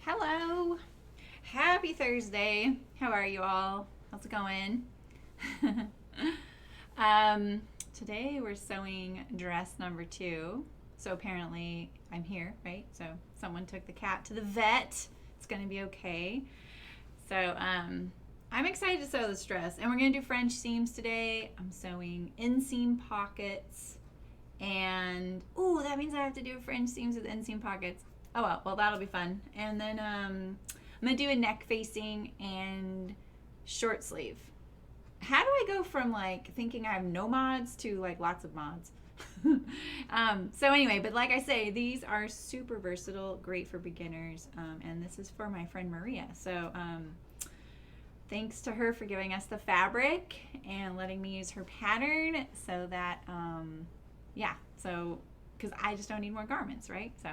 Hello. Happy Thursday. How are you all? How's it going? um, Today we're sewing dress number 2. So apparently I'm here, right? So someone took the cat to the vet. It's going to be okay. So I'm excited to sew this dress. And we're going to do French seams today. I'm sewing inseam pockets. And, ooh, that means I have to do French seams with inseam pockets. Oh well, that'll be fun. And then I'm gonna do a neck facing and short sleeve. How do I go from like thinking I have no mods to like lots of mods? So anyway, but like I say, these are super versatile, great for beginners, and this is for my friend Maria. So thanks to her for giving us the fabric and letting me use her pattern so that, yeah, so because I just don't need more garments, right? So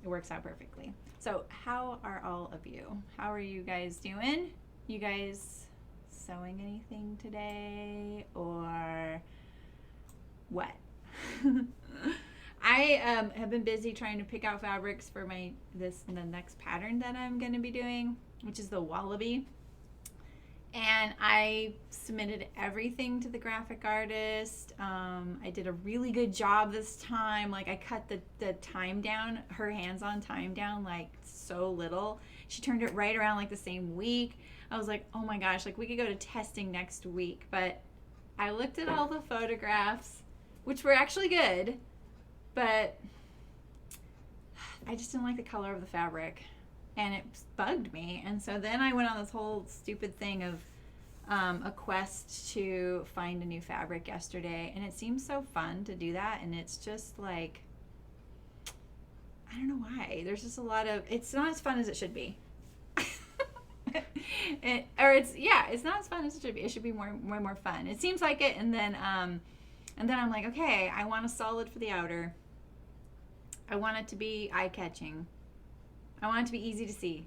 it works out perfectly. So how are all of you? How are you guys doing? You guys sewing anything today or what? I have been busy trying to pick out fabrics for the next pattern that I'm going to be doing, which is the wallaby. And I submitted everything to the graphic artist. I did a really good job this time. Like I cut the time down, her hands-on time down like so little. She turned it right around like the same week. I was like, oh my gosh, like we could go to testing next week. But I looked at all the photographs, which were actually good, but I just didn't like the color of the fabric. And it bugged me. And so then I went on this whole stupid thing of a quest to find a new fabric yesterday. And it seems so fun to do that. And it's just like, I don't know why. There's just a lot of, it's not as fun as it should be. It's not as fun as it should be. It should be more fun. It seems like it. And then I'm like, okay, I want a solid for the outer. I want it to be eye-catching. I want it to be easy to see.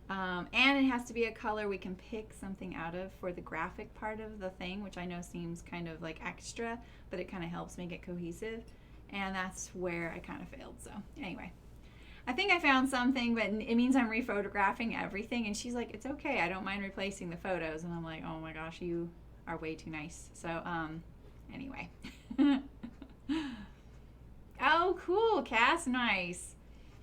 And it has to be a color we can pick something out of for the graphic part of the thing, which I know seems kind of like extra, but it kind of helps make it cohesive. And that's where I kind of failed. So anyway, I think I found something, but it means I'm rephotographing everything. And she's like, it's okay. I don't mind replacing the photos. And I'm like, oh my gosh, you are way too nice. So anyway. Oh, cool. Cass, nice.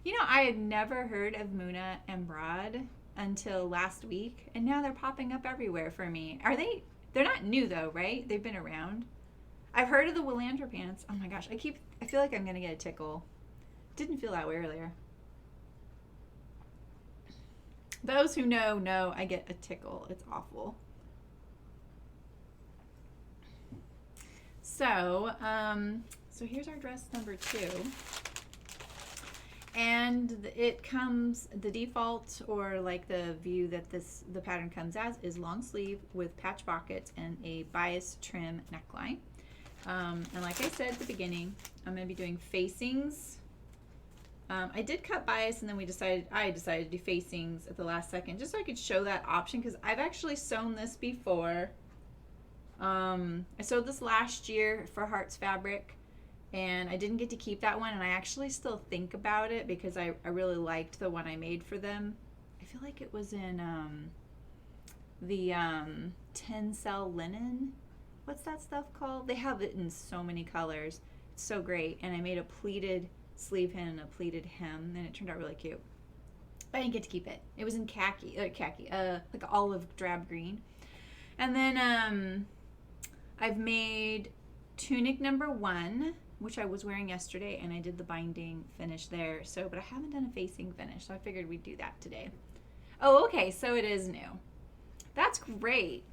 You know, I had never heard of Muna and Broad until last week, and now they're popping up everywhere for me. They're not new though, right? They've been around. I've heard of the Willandra pants. Oh my gosh, I feel like I'm going to get a tickle. Didn't feel that way earlier. Those who know I get a tickle. It's awful. So here's our dress number 2. And it comes, the default or like the view that the pattern comes as is long sleeve with patch pockets and a bias trim neckline. And like I said at the beginning, I'm going to be doing facings. I did cut bias and then I decided to do facings at the last second just so I could show that option because I've actually sewn this before. I sewed this last year for Hearts Fabric. And I didn't get to keep that one, and I actually still think about it because I really liked the one I made for them. I feel like it was in the Tencel linen. What's that stuff called? They have it in so many colors. It's so great. And I made a pleated sleeve hem and a pleated hem, and it turned out really cute. But I didn't get to keep it. It was in like olive drab green. And then I've made tunic number 1, which I was wearing yesterday, and I did the binding finish there. But I haven't done a facing finish, so I figured we'd do that today. Oh, okay, so it is new. That's great.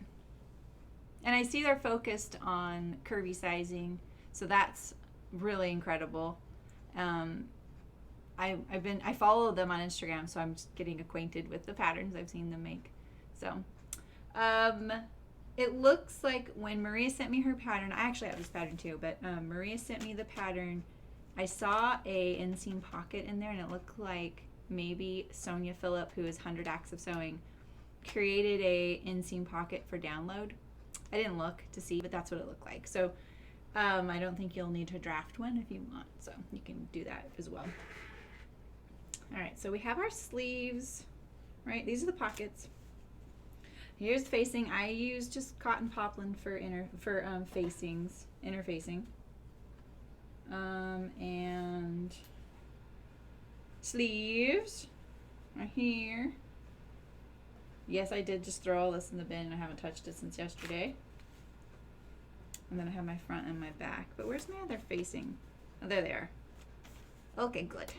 And I see they're focused on curvy sizing, so that's really incredible. I follow them on Instagram, so I'm just getting acquainted with the patterns I've seen them make. So, it looks like when Maria sent me her pattern, I actually have this pattern too, but Maria sent me the pattern. I saw a inseam pocket in there, and it looked like maybe Sonia Phillip, who is 100 Acts of Sewing, created a inseam pocket for download. I didn't look to see, but that's what it looked like. So I don't think you'll need to draft one if you want, so you can do that as well. All right, so we have our sleeves, right? These are the pockets. Here's facing. I use just cotton poplin for facings, interfacing. And sleeves right here. Yes, I did just throw all this in the bin. I haven't touched it since yesterday. And then I have my front and my back. But where's my other facing? Oh, there they are. Okay, good.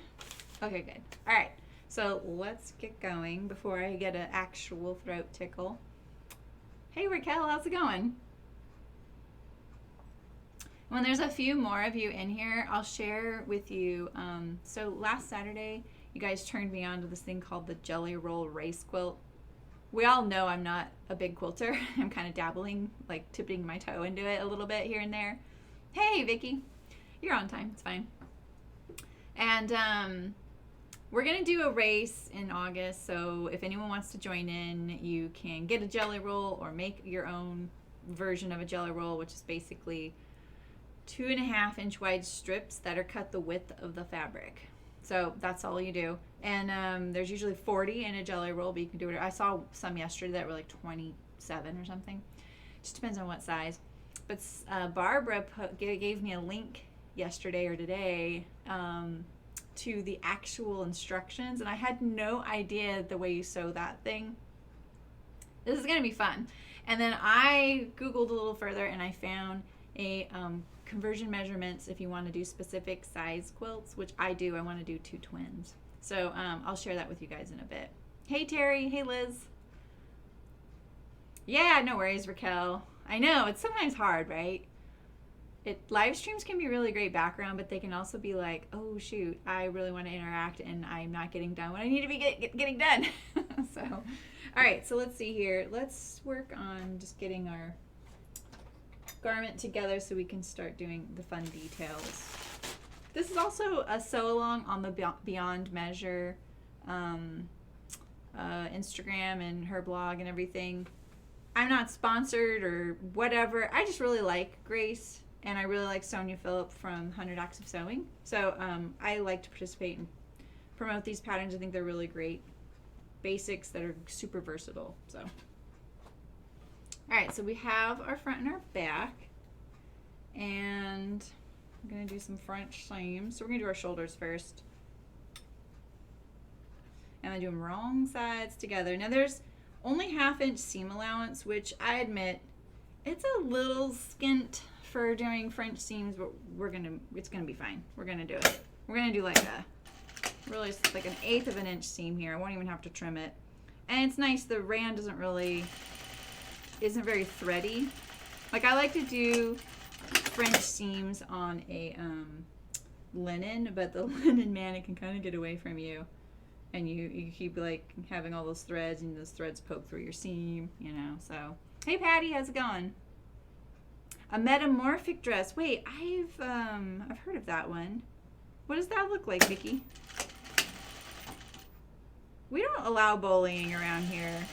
Okay, good. All right, so let's get going before I get an actual throat tickle. Hey, Raquel, how's it going? When there's a few more of you in here, I'll share with you. So last Saturday, you guys turned me on to this thing called the Jelly Roll Race Quilt. We all know I'm not a big quilter. I'm kind of dabbling, like tipping my toe into it a little bit here and there. Hey, Vicky, you're on time. It's fine. And we're going to do a race in August. So if anyone wants to join in, you can get a jelly roll or make your own version of a jelly roll, which is basically 2.5 inch wide strips that are cut the width of the fabric. So that's all you do. And there's usually 40 in a jelly roll, but you can do it. I saw some yesterday that were like 27 or something. Just depends on what size. But Barbara gave me a link yesterday or today to the actual instructions, and I had no idea the way you sew that thing. This is going to be fun. And then I Googled a little further, and I found a conversion measurements if you want to do specific size quilts, which I do. I want to do 2 twins. So I'll share that with you guys in a bit. Hey, Terry. Hey, Liz. Yeah, no worries, Raquel. I know, it's sometimes hard, right? Live streams can be really great background, but they can also be like, oh, shoot, I really want to interact, and I'm not getting done what I need to be getting done. So, all right, so let's see here. Let's work on just getting our garment together so we can start doing the fun details. This is also a sew along on the Beyond Measure Instagram and her blog and everything. I'm not sponsored or whatever. I just really like Grace, and I really like Sonia Phillip from 100 Acts of Sewing. So I like to participate and promote these patterns. I think they're really great basics that are super versatile. So, all right, so we have our front and our back, and I'm gonna do some French seams. So we're gonna do our shoulders first, and I do them wrong sides together. Now there's only 1/2 inch seam allowance, which I admit it's a little skint for doing French seams, but it's gonna be fine. We're gonna do it. We're gonna do like an 1/8 of an inch seam here. I won't even have to trim it. And it's nice, the rayon isn't very thready. Like, I like to do French seams on a linen, but the linen, man, it can kind of get away from you. And you keep like having all those threads, and those threads poke through your seam, you know. So, hey Patty, how's it going? A metamorphic dress. Wait, I've heard of that one. What does that look like, Vicky? We don't allow bullying around here.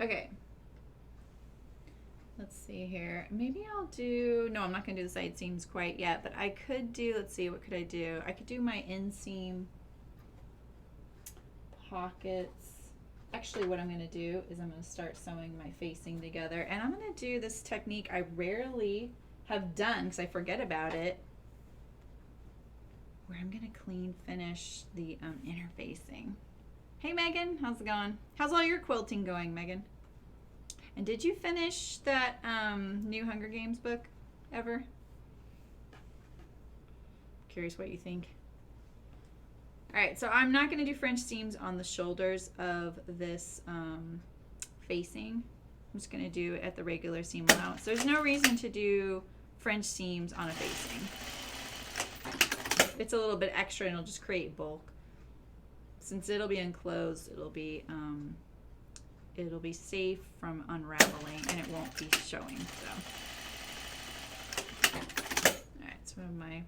Okay. Let's see here. Maybe I'll do, no, I'm not going to do the side seams quite yet, but I could do, let's see, what could I do? I could do my inseam pockets. Actually, what I'm going to do is I'm going to start sewing my facing together, and I'm going to do this technique I rarely have done because I forget about it, where I'm going to clean finish the inner facing. Hey Megan, how's it going? How's all your quilting going, Megan? And did you finish that new Hunger Games book ever? Curious what you think. All right, so I'm not going to do French seams on the shoulders of this facing. I'm just going to do it at the regular seam allowance. There's no reason to do French seams on a facing. It's a little bit extra, and it'll just create bulk. Since it'll be enclosed, it'll be safe from unraveling, and it won't be showing. So, all right, so I have my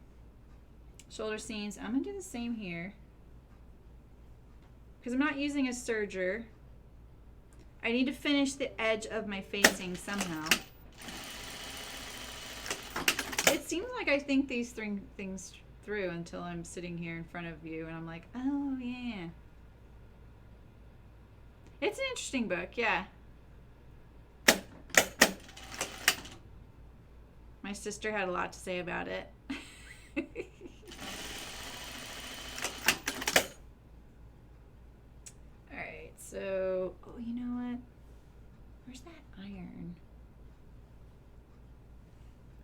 shoulder seams. I'm gonna do the same here because I'm not using a serger. I need to finish the edge of my facing somehow. It's seems like I think these things through until I'm sitting here in front of you and I'm like, oh yeah. It's an interesting book, yeah. My sister had a lot to say about it. Alright, so, oh, you know what? Where's that iron?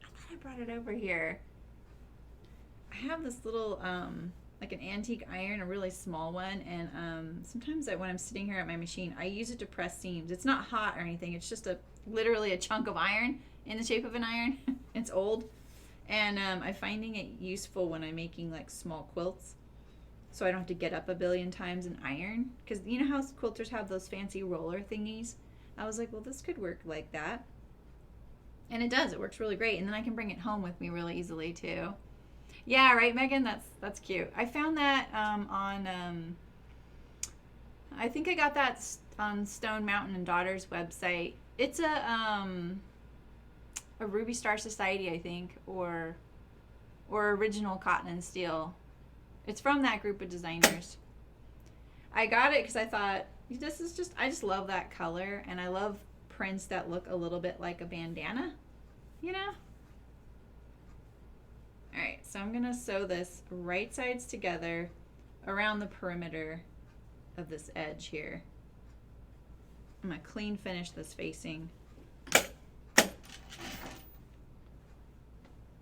I thought I brought it over here. I have this little, like an antique iron, a really small one, and sometimes when I'm sitting here at my machine, I use it to press seams. It's not hot or anything. It's just literally a chunk of iron in the shape of an iron. It's old, and I'm finding it useful when I'm making like small quilts, so I don't have to get up a billion times and iron. Because you know how quilters have those fancy roller thingies? I was like, well, this could work like that, and it does. It works really great, and then I can bring it home with me really easily too. Yeah, right, Megan? That's cute. I found that on, I think I got that on Stone Mountain and Daughters website. It's a Ruby Star Society, I think, or Original Cotton and Steel. It's from that group of designers. I got it because I thought, I just love that color, and I love prints that look a little bit like a bandana, you know? Alright, so I'm going to sew this right sides together around the perimeter of this edge here. I'm going to clean finish this facing.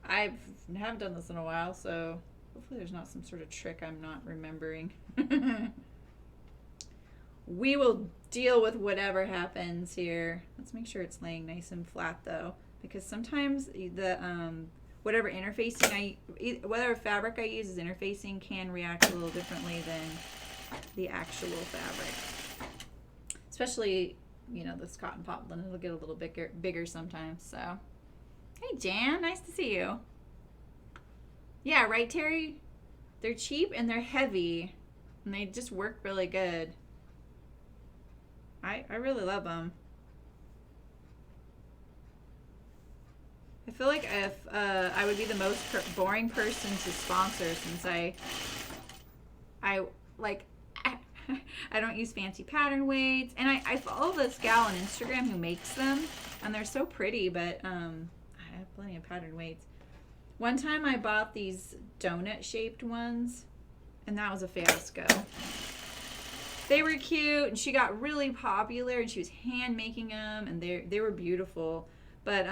I haven't done this in a while, so hopefully there's not some sort of trick I'm not remembering. We will deal with whatever happens here. Let's make sure it's laying nice and flat though, because sometimes the whatever fabric I use as interfacing can react a little differently than the actual fabric. Especially, you know, this cotton poplin, it'll get a little bigger sometimes. So, hey Jan, nice to see you. Yeah, right, Terry? They're cheap and they're heavy, and they just work really good. I really love them. I feel like if I would be the most boring person to sponsor, since I like I don't use fancy pattern weights, and I follow this gal on Instagram who makes them, and they're so pretty, but I have plenty of pattern weights. One time I bought these donut shaped ones, and that was a fiasco. They were cute, and she got really popular, and she was hand making them, and they were beautiful, but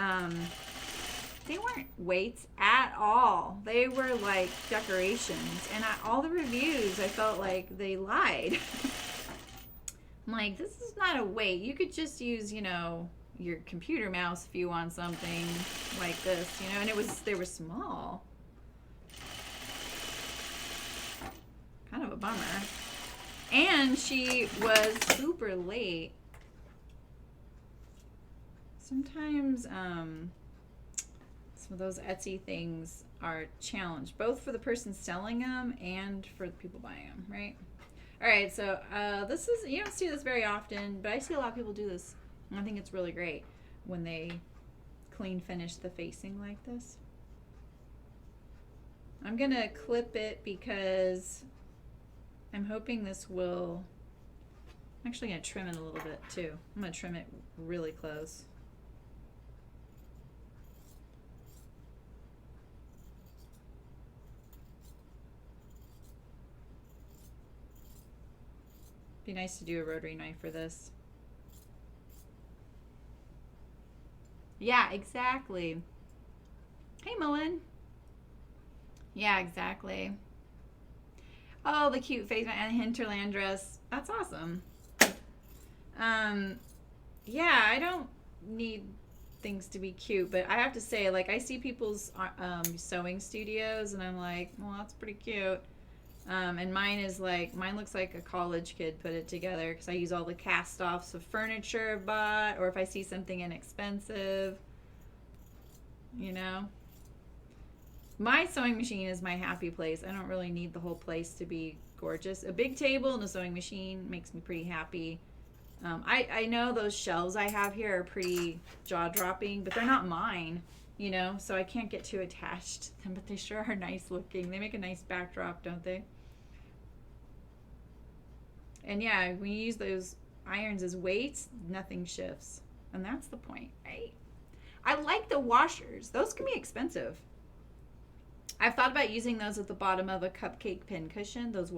they weren't weights at all. They were like decorations, and all the reviews, I felt like they lied. I'm like, this is not a weight. You could just use, you know, your computer mouse if you want something like this, you know, and they were small. Kind of a bummer. And she was super late. Sometimes some of those Etsy things are challenged, both for the person selling them and for the people buying them, right? All right, so this is, you don't see this very often, but I see a lot of people do this, and I think it's really great when they clean finish the facing like this. I'm gonna clip it because I'm hoping this will, I'm actually gonna trim it a little bit too. I'm gonna trim it really close. Be nice to do a rotary knife for this. Yeah, exactly. Hey, Mullen. Yeah, exactly. Oh, the cute face and hinterland dress. That's awesome. Yeah, I don't need things to be cute, but I have to say, like, I see people's sewing studios, and I'm like, well, that's pretty cute. And mine looks like a college kid put it together, because I use all the cast-offs of furniture I've bought, or if I see something inexpensive, you know. My sewing machine is my happy place. I don't really need the whole place to be gorgeous. A big table and a sewing machine makes me pretty happy. I know those shelves I have here are pretty jaw-dropping, but they're not mine. you know, so I can't get too attached to them, but they sure are nice looking. They make a nice backdrop, don't they? And yeah, when you use those irons as weights, nothing shifts. And that's the point, right? I like the washers. Those can be expensive. I've thought about using those at the bottom of a cupcake pin cushion, those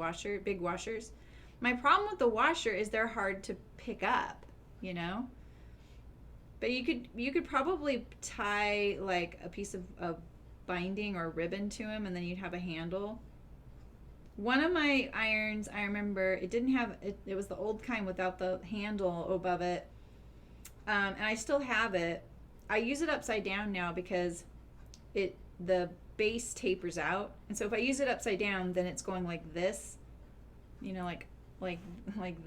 big washers. My problem with the washer is they're hard to pick up, you know? But you could probably tie like a piece of binding or ribbon to them, and then you'd have a handle. One of my irons, I remember, it didn't have it. It was the old kind without the handle above it, and I still have it. I use it upside down now because the base tapers out, and so if I use it upside down, then it's going like this, you know, like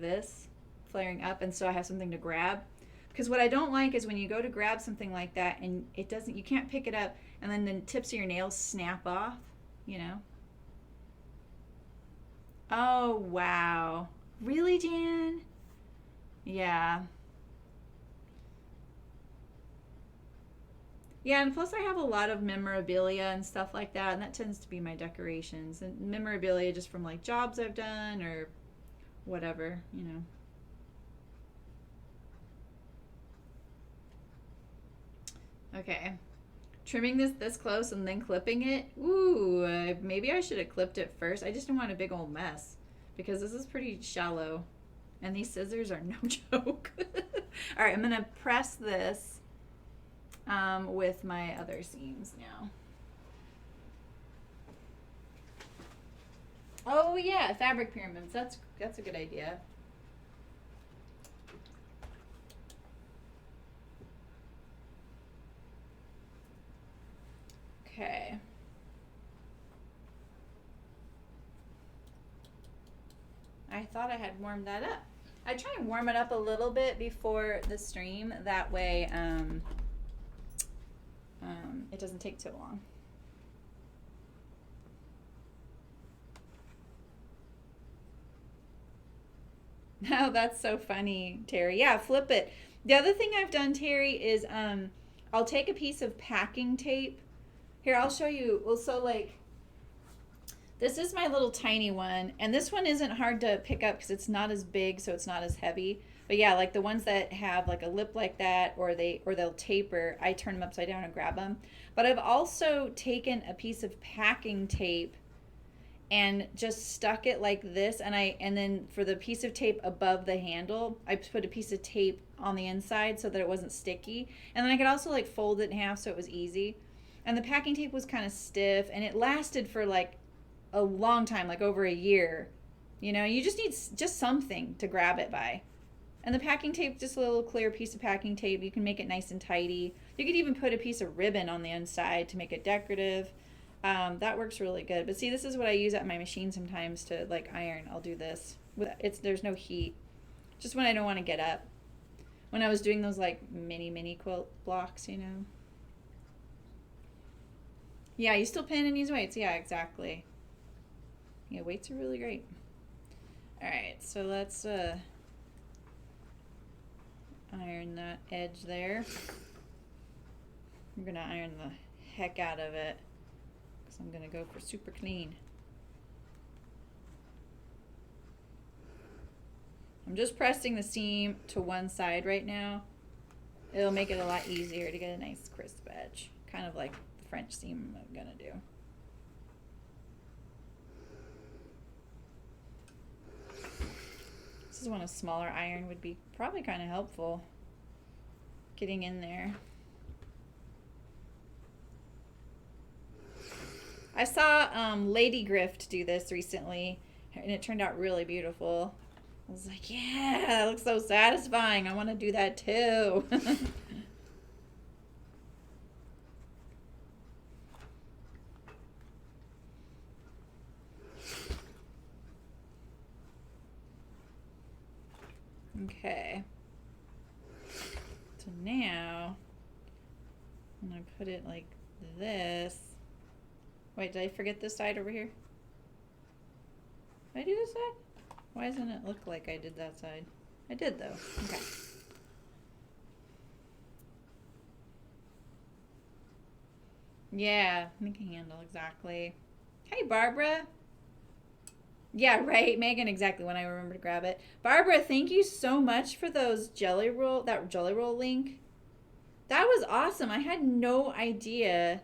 this, flaring up, and so I have something to grab. Because what I don't like is when you go to grab something like that and you can't pick it up, and then the tips of your nails snap off, you know. Oh, wow. Really, Jan? Yeah. Yeah, and plus I have a lot of memorabilia and stuff like that, and that tends to be my decorations. And memorabilia just from like jobs I've done or whatever, you know. Okay. Trimming this close and then clipping it. Ooh, maybe I should have clipped it first. I just didn't want a big old mess because this is pretty shallow. And these scissors are no joke. All right, I'm going to press this with my other seams now. Oh yeah, fabric pyramids. That's a good idea. Okay. I thought I had warmed that up. I try and warm it up a little bit before the stream. That way it doesn't take too long. Oh, that's so funny, Terry. Yeah, flip it. The other thing I've done, Terry, is I'll take a piece of packing tape. Here, I'll show you. Well, so like, this is my little tiny one, and this one isn't hard to pick up because it's not as big, so it's not as heavy. But yeah, like the ones that have like a lip like that, or they'll taper, I turn them upside down and grab them. But I've also taken a piece of packing tape and just stuck it like this, and then for the piece of tape above the handle, I put a piece of tape on the inside so that it wasn't sticky. And then I could also like fold it in half so it was easy. And the packing tape was kind of stiff, and it lasted for like a long time, like over a year. You know, you just need just something to grab it by. And the packing tape, just a little clear piece of packing tape, you can make it nice and tidy. You could even put a piece of ribbon on the inside to make it decorative. That works really good. But see, this is what I use at my machine sometimes to like iron. I'll do this. There's no heat. Just when I don't want to get up. When I was doing those like mini quilt blocks, you know. Yeah, you still pin and use weights. Yeah, exactly. Yeah, weights are really great. All right, so let's iron that edge there. I'm gonna iron the heck out of it because I'm gonna go for super clean. I'm just pressing the seam to one side right now. It'll make it a lot easier to get a nice crisp edge, kind of like the French seam I'm gonna do. This is when a smaller iron would be probably kind of helpful getting in there. I saw Lady Grift do this recently, and it turned out really beautiful. I was like, yeah, that looks so satisfying. I want to do that too. Okay. So now I'm going to put it like this. Wait, did I forget this side over here? Did I do this side? Why doesn't it look like I did that side? I did though. Okay. Yeah, make a handle, exactly. Hey, Barbara. Yeah, right, Megan, exactly when I remember to grab it. Barbara, thank you so much for those that jelly roll link. That was awesome. I had no idea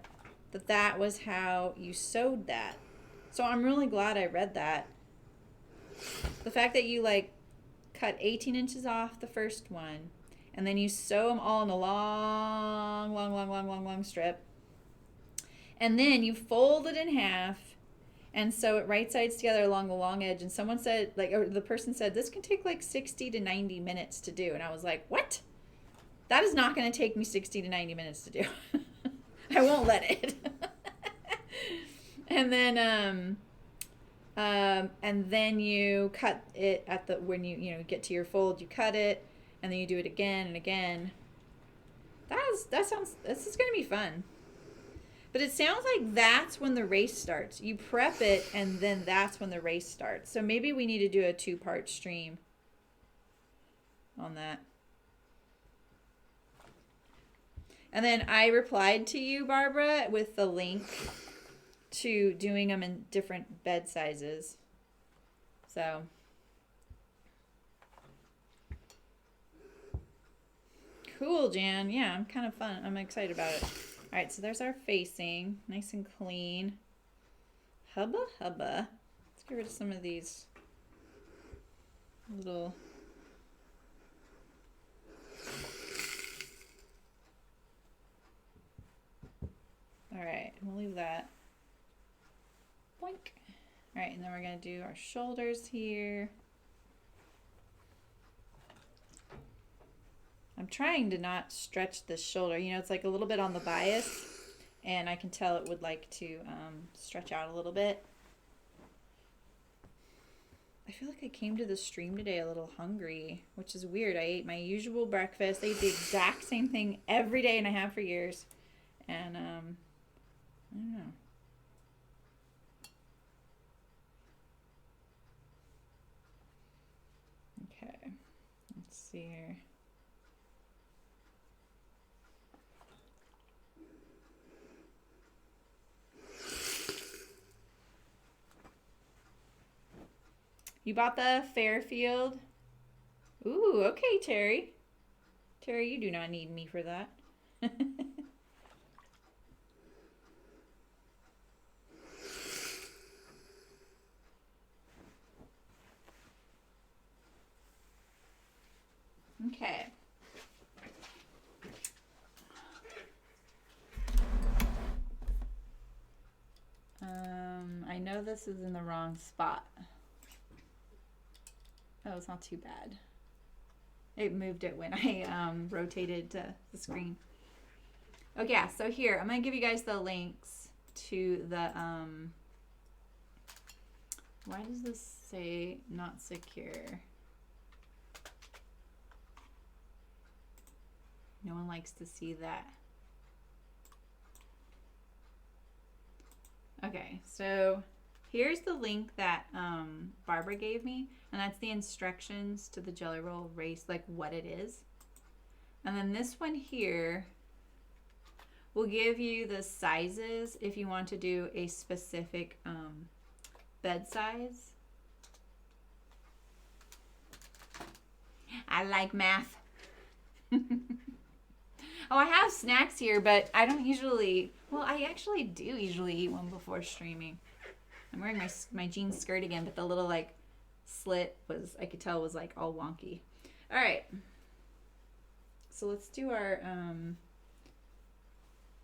that that was how you sewed that. So I'm really glad I read that. The fact that you like cut 18 inches off the first one and then you sew them all in a long strip. And then you fold it in half and sew it right sides together along the long edge. And someone said, like, or the person said, this can take like 60 to 90 minutes to do. And I was like, what? That is not going to take me 60 to 90 minutes to do. I won't let it. And then you cut it at the, when you get to your fold, you cut it, and then you do it again and again. This is going to be fun. But it sounds like that's when the race starts. You prep it, and then that's when the race starts. So maybe we need to do a 2-part stream on that. And then I replied to you, Barbara, with the link to doing them in different bed sizes. So cool, Jan. Yeah, I'm kind of fun. I'm excited about it. All right, so there's our facing, nice and clean. Hubba hubba. Let's get rid of some of these little. All right, we'll leave that. Boink. All right, and then we're gonna do our shoulders here. I'm trying to not stretch this shoulder. You know, it's like a little bit on the bias, and I can tell it would like to stretch out a little bit. I feel like I came to the stream today a little hungry, which is weird. I ate my usual breakfast. I ate the exact same thing every day, and I have for years. And, I don't know. Okay, let's see here. You bought the Fairfield? Ooh, okay, Terry. Terry, you do not need me for that. Okay. I know this is in the wrong spot. Oh, it's not too bad. It moved it when I rotated the screen. Okay, yeah, so here, I'm going to give you guys the links to the, why does this say not secure? No one likes to see that. Okay, so here's the link that Barbara gave me, and that's the instructions to the Jelly Roll race, like what it is. And then this one here will give you the sizes if you want to do a specific bed size. I like math. Oh, I have snacks here, but I don't usually, well, I actually do usually eat one before streaming. I'm wearing my jean skirt again, but the little like slit was, I could tell was like all wonky. All right. So let's do our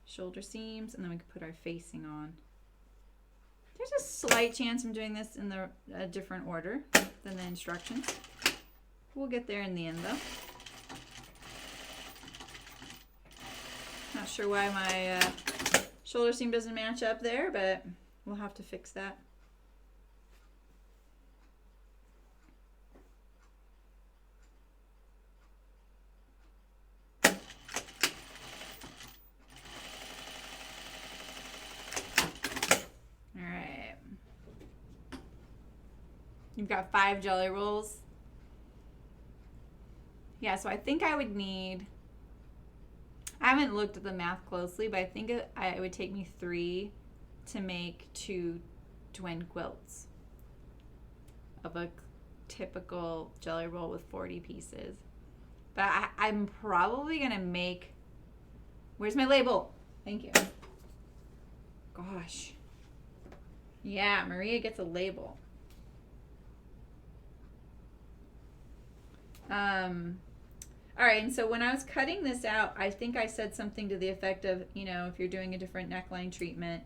shoulder seams, and then we can put our facing on. There's a slight chance I'm doing this in a different order than the instructions. We'll get there in the end though. Not sure why my shoulder seam doesn't match up there, but we'll have to fix that. All right. You've got 5 jelly rolls. Yeah, so I think I would need, I haven't looked at the math closely, but I think it would take me 3 to make 2 twin quilts of a typical jelly roll with 40 pieces. But I'm probably gonna make, where's my label? Thank you. Gosh. Yeah, Maria gets a label. All right, and so when I was cutting this out, I think I said something to the effect of, you know, if you're doing a different neckline treatment,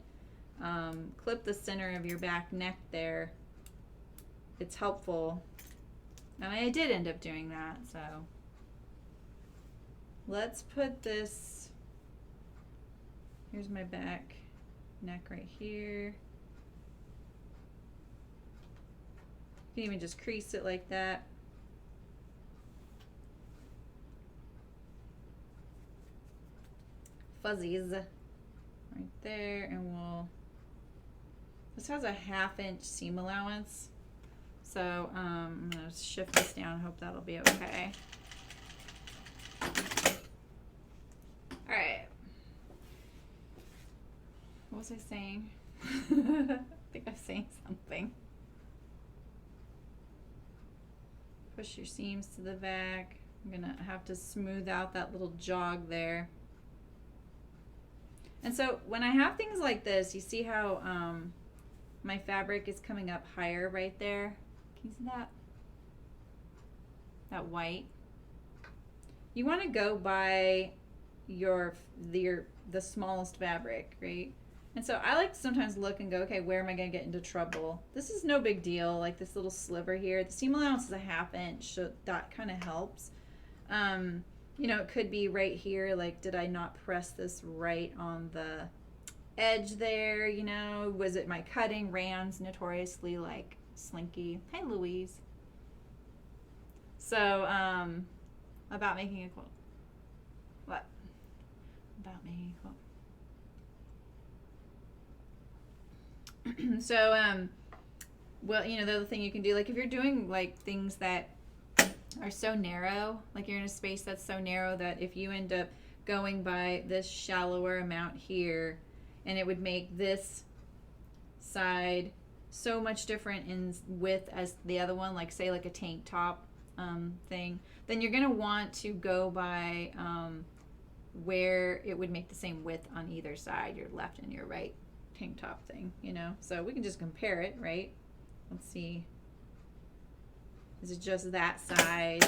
clip the center of your back neck there. It's helpful. And I did end up doing that, so. Let's put this, here's my back neck right here. You can even just crease it like that. Fuzzies right there, and this has a 1/2 inch seam allowance, so I'm gonna shift this down. Hope that'll be okay. All right, what was I saying? I think I'm saying something. Push your seams to the back. I'm gonna have to smooth out that little jog there. And so when I have things like this, you see how my fabric is coming up higher right there? Can you see that? That white. You want to go by the smallest fabric, right? And so I like to sometimes look and go, okay, where am I going to get into trouble? This is no big deal, like this little sliver here. The seam allowance is a 1/2 inch, so that kind of helps. You know, it could be right here, like, did I not press this right on the edge there, you know? Was it my cutting? Rand's notoriously, like, slinky. Hey, Louise. So, about making a quilt. What? About making a quilt. So, well, you know, the other thing you can do, like, if you're doing, like, things that are so narrow, like you're in a space that's so narrow that if you end up going by this shallower amount here, and it would make this side so much different in width as the other one, like say like a tank top thing, then you're going to want to go by where it would make the same width on either side, your left and your right tank top thing, you know? So we can just compare it, right? Let's see. Is it just that side?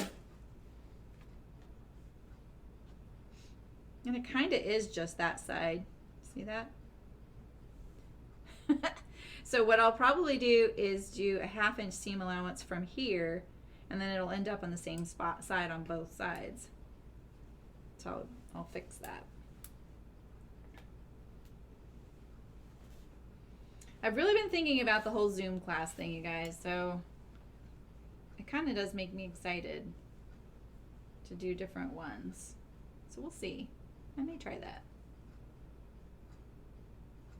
And it kind of is just that side. See that? So what I'll probably do is do a 1/2 inch seam allowance from here, and then it'll end up on the same side on both sides. So I'll fix that. I've really been thinking about the whole Zoom class thing, you guys, so it kind of does make me excited to do different ones. So we'll see. I may try that.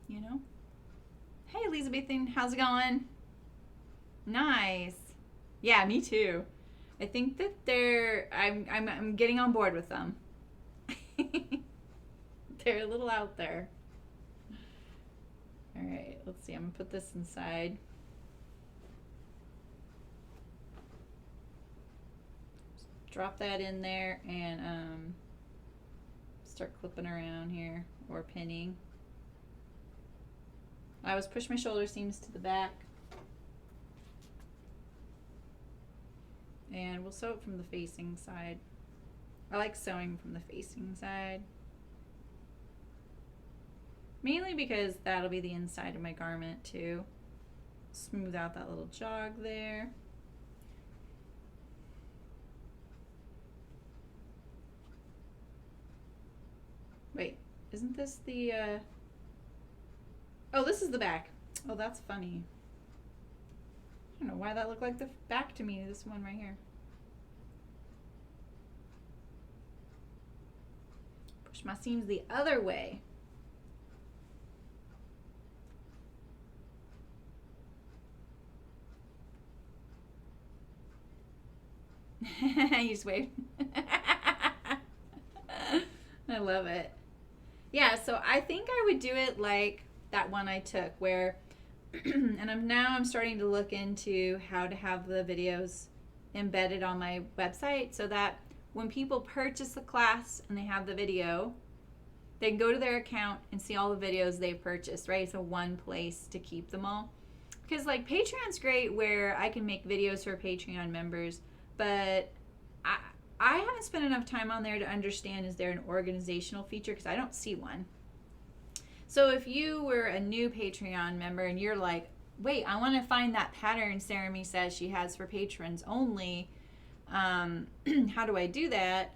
You know? Hey, Elizabethan, how's it going? Nice. Yeah, me too. I think that I'm getting on board with them. They're a little out there. All right, let's see. I'm gonna put this inside. Drop that in there and start clipping around here or pinning. I always push my shoulder seams to the back. And we'll sew it from the facing side. I like sewing from the facing side. Mainly because that'll be the inside of my garment too. Smooth out that little jog there. Wait, isn't this the, oh, this is the back. Oh, that's funny. I don't know why that looked like the back to me, this one right here. Push my seams the other way. You just waved. I love it. Yeah, so I think I would do it like that one I took where, and I'm starting to look into how to have the videos embedded on my website so that when people purchase the class and they have the video, they can go to their account and see all the videos they've purchased, right? So one place to keep them all. Because like Patreon's great where I can make videos for Patreon members, but I haven't spent enough time on there to understand, is there an organizational feature? Because I don't see one. So if you were a new Patreon member and you're like, wait, I want to find that pattern Sarah says she has for patrons only, how do I do that?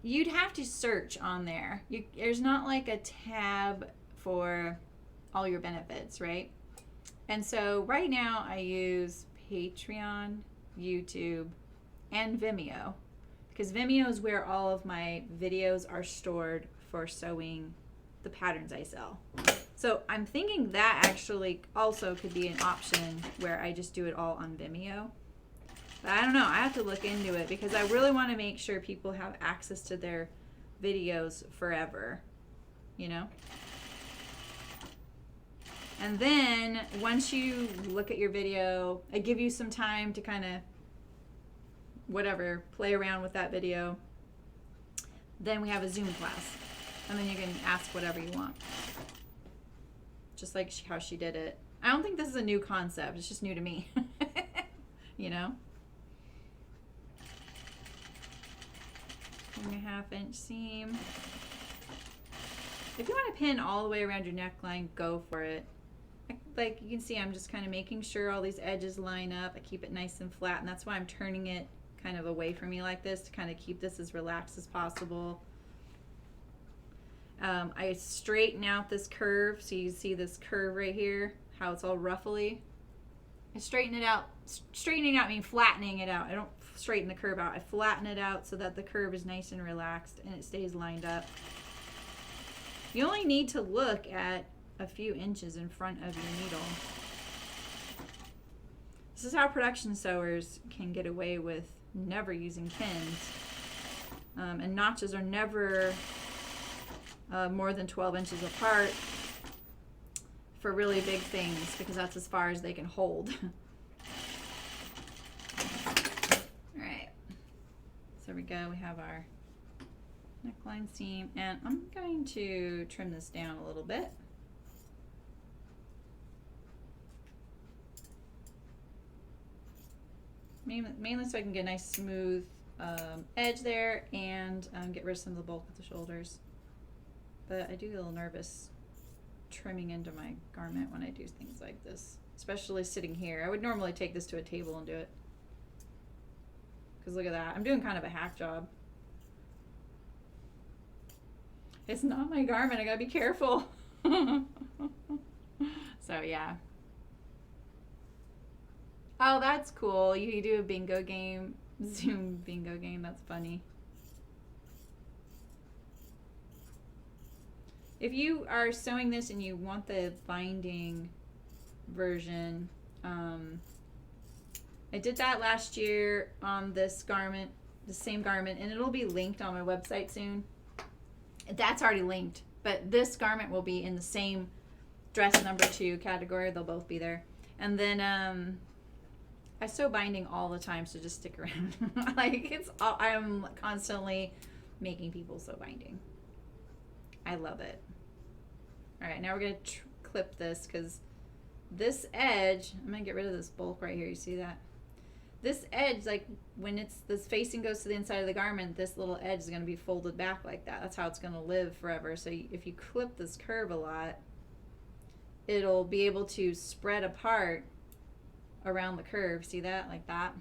You'd have to search on there. There's not like a tab for all your benefits, right? And so right now I use Patreon, YouTube, and Vimeo, because Vimeo is where all of my videos are stored for sewing the patterns I sell. So I'm thinking that actually also could be an option where I just do it all on Vimeo. But I don't know. I have to look into it because I really want to make sure people have access to their videos forever, you know? And then once you look at your video, I give you some time to kind of whatever, play around with that video. Then we have a Zoom class. And then you can ask whatever you want. Just like how she did it. I don't think this is a new concept. It's just new to me. You know? 1.5 inch seam. If you want to pin all the way around your neckline, go for it. Like you can see, I'm just kind of making sure all these edges line up. I keep it nice and flat, and that's why I'm turning it kind of away from me like this to kind of keep this as relaxed as possible. I straighten out this curve, so you see this curve right here, how it's all ruffly. I straighten it out. Straightening it out means flattening it out. I don't straighten the curve out. I flatten it out so that the curve is nice and relaxed and it stays lined up. You only need to look at a few inches in front of your needle. This is how production sewers can get away with never using pins. And notches are never more than 12 inches apart for really big things, because that's as far as they can hold. Alright, so there we go. We have our neckline seam, and I'm going to trim this down a little bit. Mainly so I can get a nice smooth edge there and get rid of some of the bulk of the shoulders. But I do get a little nervous trimming into my garment when I do things like this, especially sitting here. I would normally take this to a table and do it, because look at that. I'm doing kind of a hack job. It's not my garment. I gotta be careful. So yeah. Oh, that's cool. You do a bingo game, Zoom bingo game. That's funny. If you are sewing this and you want the binding version, I did that last year on this garment, the same garment, and it'll be linked on my website soon. That's already linked, but this garment will be in the same dress number 2 category. They'll both be there. And then I sew binding all the time, so just stick around. Like I'm constantly making people sew binding. I love it. All right, now we're gonna clip this, because this edge, I'm gonna get rid of this bulk right here. You see that? This edge, like when this facing goes to the inside of the garment, this little edge is gonna be folded back like that. That's how it's gonna live forever. So if you clip this curve a lot, it'll be able to spread apart around the curve. See that? Like that.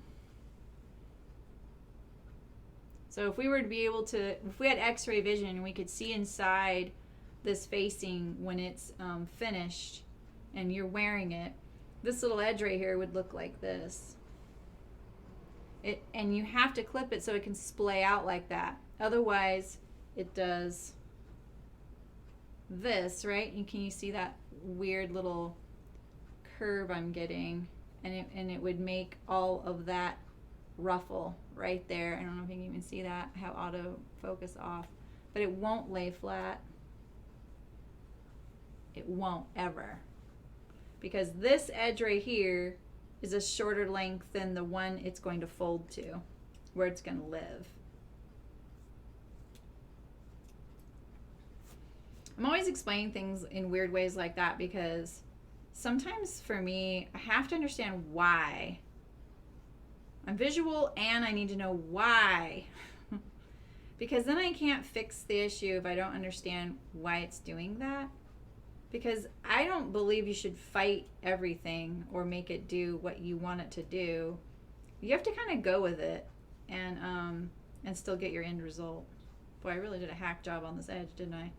So if we were to be able to, if we had x-ray vision, we could see inside this facing when it's finished and you're wearing it, this little edge right here would look like this. And you have to clip it so it can splay out like that. Otherwise, it does this, right? And can you see that weird little curve I'm getting? And it would make all of that ruffle right there. I don't know if you can even see that, how autofocus off. but it won't lay flat. It won't ever. Because this edge right here is a shorter length than the one it's going to fold to, where it's going to live. I'm always explaining things in weird ways like that because sometimes for me, I have to understand why. I'm visual and I need to know why. Because then I can't fix the issue if I don't understand why it's doing that. Because I don't believe you should fight everything or make it do what you want it to do. You have to kind of go with it and still get your end result. Boy, I really did a hack job on this edge, didn't I?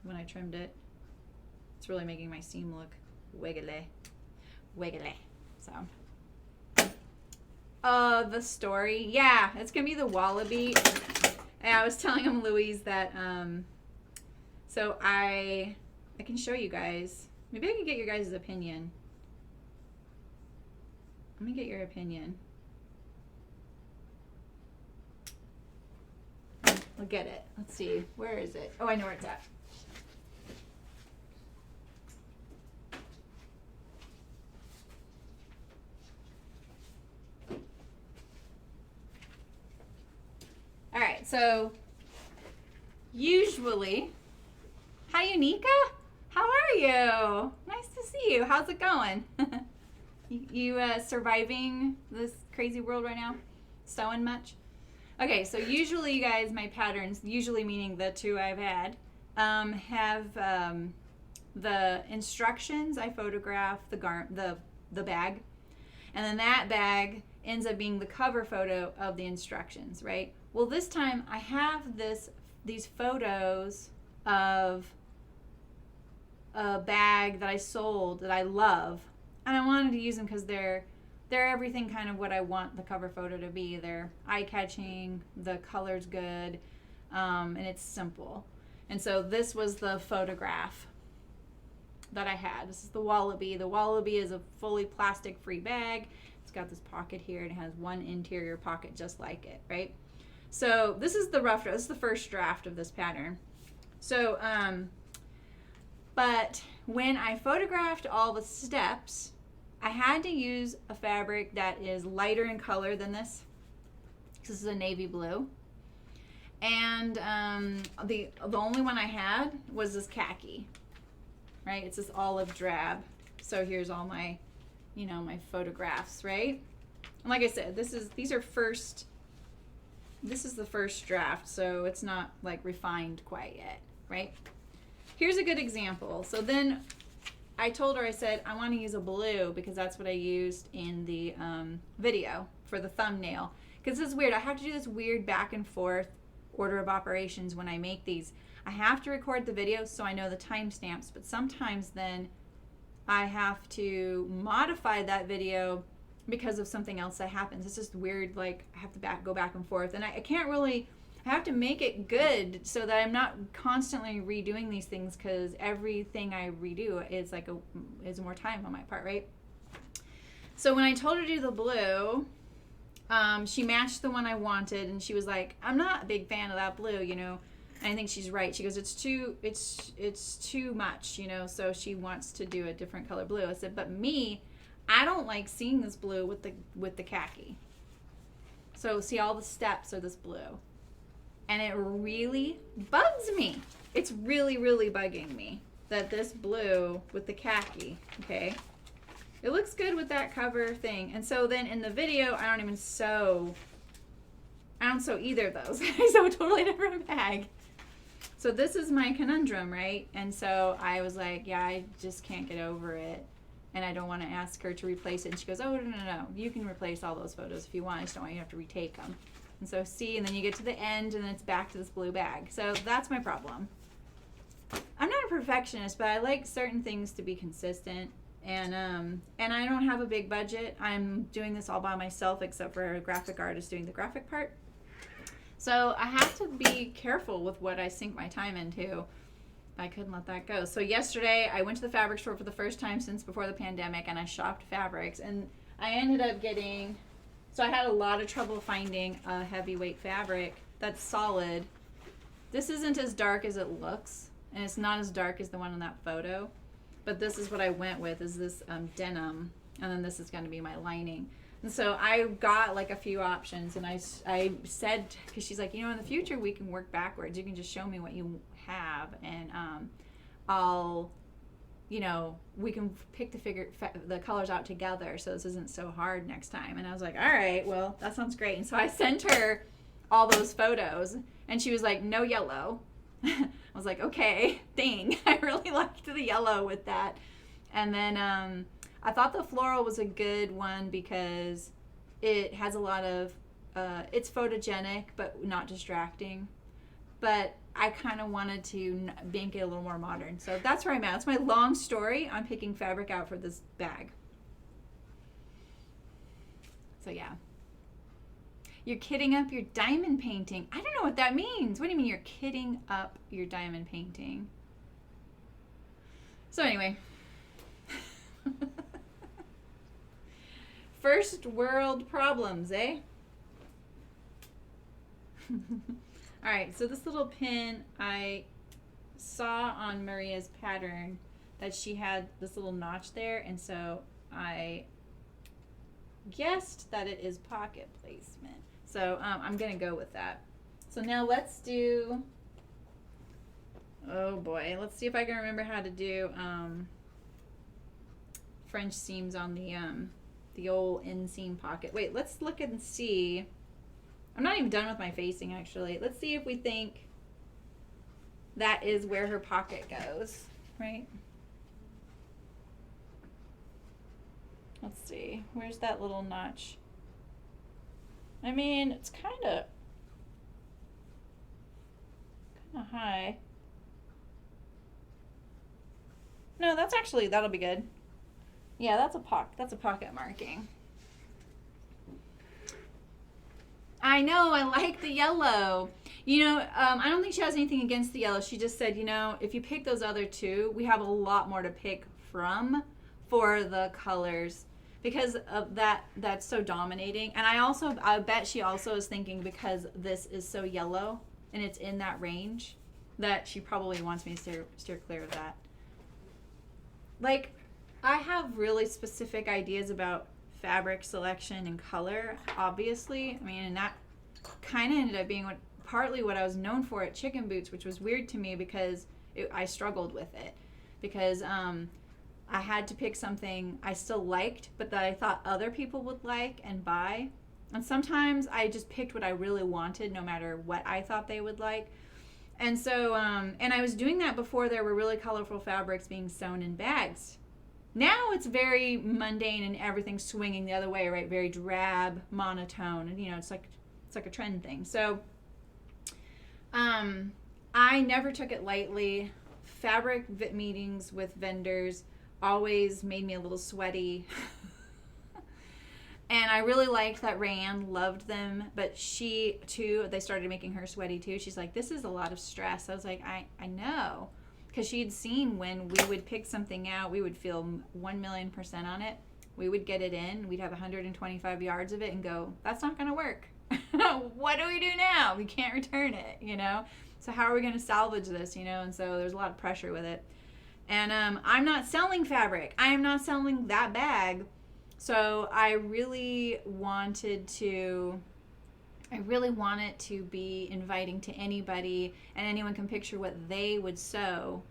When I trimmed it. It's really making my seam look wiggly. Wiggly. So. The story. Yeah, it's going to be the wallaby. And I was telling him, Louise, that, so I can show you guys. Maybe I can get your guys' opinion. Let me get your opinion. We'll get it. Let's see. Where is it? Oh, I know where it's at. All right, so usually, hi Unika, how are you? Nice to see you. How's it going? you surviving this crazy world right now? Sewing much? Okay, so usually you guys, my patterns, usually meaning the two I've had, have the instructions. I photograph the bag, and then that bag ends up being the cover photo of the instructions, right? Well, this time I have these photos of a bag that I sold that I love, and I wanted to use them because they're everything kind of what I want the cover photo to be. They're eye-catching, the color's good, and it's simple. And so this was the photograph that I had. This is the wallaby. The wallaby is a fully plastic-free bag. It's got this pocket here, and it has one interior pocket just like it, right? So this is the rough draft. This is the first draft of this pattern. So, but when I photographed all the steps, I had to use a fabric that is lighter in color than this. This is a navy blue. And the only one I had was this khaki, right? It's this olive drab. So here's all my, my photographs, right? And like I said, this is the first draft, so it's not like refined quite yet, right? Here's a good example. So then I told her, I said, I want to use a blue because that's what I used in the video for the thumbnail. Because this is weird. I have to do this weird back and forth order of operations when I make these. I have to record the video so I know the timestamps, but sometimes then I have to modify that video because of something else that happens. It's just weird, like I have to go back and forth, and I can't really, I have to make it good so that I'm not constantly redoing these things, because everything I redo is more time on my part, right? So when I told her to do the blue, she matched the one I wanted, and she was like, I'm not a big fan of that blue, and I think she's right. She goes, it's too much, so she wants to do a different color blue. I said, but me, I don't like seeing this blue with the khaki. So see, all the steps are this blue. And it really bugs me. It's really, really bugging me that this blue with the khaki, okay? It looks good with that cover thing. And so then in the video, I don't sew either of those. I sew a totally different bag. So this is my conundrum, right? And so I was like, yeah, I just can't get over it. And I don't want to ask her to replace it. And she goes, oh, no. You can replace all those photos if you want. I just don't want you to have to retake them. And so see, and then you get to the end, and then it's back to this blue bag. So that's my problem. I'm not a perfectionist, but I like certain things to be consistent. And I don't have a big budget. I'm doing this all by myself, except for a graphic artist doing the graphic part. So I have to be careful with what I sink my time into. I couldn't let that go. So yesterday I went to the fabric store for the first time since before the pandemic, and I shopped fabrics, and I ended up getting, so I had a lot of trouble finding a heavyweight fabric that's solid This isn't as dark as it looks, and it's not as dark as the one in that photo. But this is what I went with, is this denim, and then this is going to be my lining. And so I got like a few options, and I said, because she's like, in the future we can work backwards. You can just show me what you have, and I'll, we can pick the colors out together, so this isn't so hard next time. And I was like, all right, well, that sounds great. And so I sent her all those photos, and she was like, no yellow. I was like, okay, dang. I really liked the yellow with that. And then I thought the floral was a good one because it has a lot of, it's photogenic, but not distracting. But I kind of wanted to make it a little more modern. So that's where I'm at. That's my long story on picking fabric out for this bag. So yeah. You're kidding up your diamond painting. I don't know what that means. What do you mean you're kidding up your diamond painting? So anyway. First world problems, eh? All right, so this little pin, I saw on Maria's pattern that she had this little notch there, and so I guessed that it is pocket placement. So I'm gonna go with that. So now let's do, oh boy, let's see if I can remember how to do French seams on the old inseam pocket. Wait, let's look and see. I'm not even done with my facing, actually. Let's see if we think that is where her pocket goes, right? Let's see. Where's that little notch? I mean, it's kind of high. No, that's actually, that'll be good. Yeah, that's a pocket marking. I know, I like the yellow. I don't think she has anything against the yellow. She just said, if you pick those other two, we have a lot more to pick from for the colors because of that's so dominating. And I bet she also is thinking, because this is so yellow and it's in that range, that she probably wants me to steer clear of that. Like, I have really specific ideas about fabric selection and color, obviously. I mean, and that kind of ended up being partly what I was known for at Chicken Boots, which was weird to me because I struggled with it. Because I had to pick something I still liked, but that I thought other people would like and buy. And sometimes I just picked what I really wanted, no matter what I thought they would like. And so, and I was doing that before there were really colorful fabrics being sewn in bags. Now it's very mundane and everything's swinging the other way, right? Very drab, monotone, and it's like a trend thing. So, I never took it lightly. Fabric meetings with vendors always made me a little sweaty. And I really liked that Rayanne loved them, but she too, they started making her sweaty too. She's like, this is a lot of stress. I was like, I know. Because she'd seen when we would pick something out, we would feel 1,000,000% on it. We would get it in, we'd have 125 yards of it and go, that's not going to work. What do we do now? We can't return it, So how are we going to salvage this, And so there's a lot of pressure with it. And I'm not selling fabric. I am not selling that bag. So I really want it to be inviting to anybody, and anyone can picture what they would sew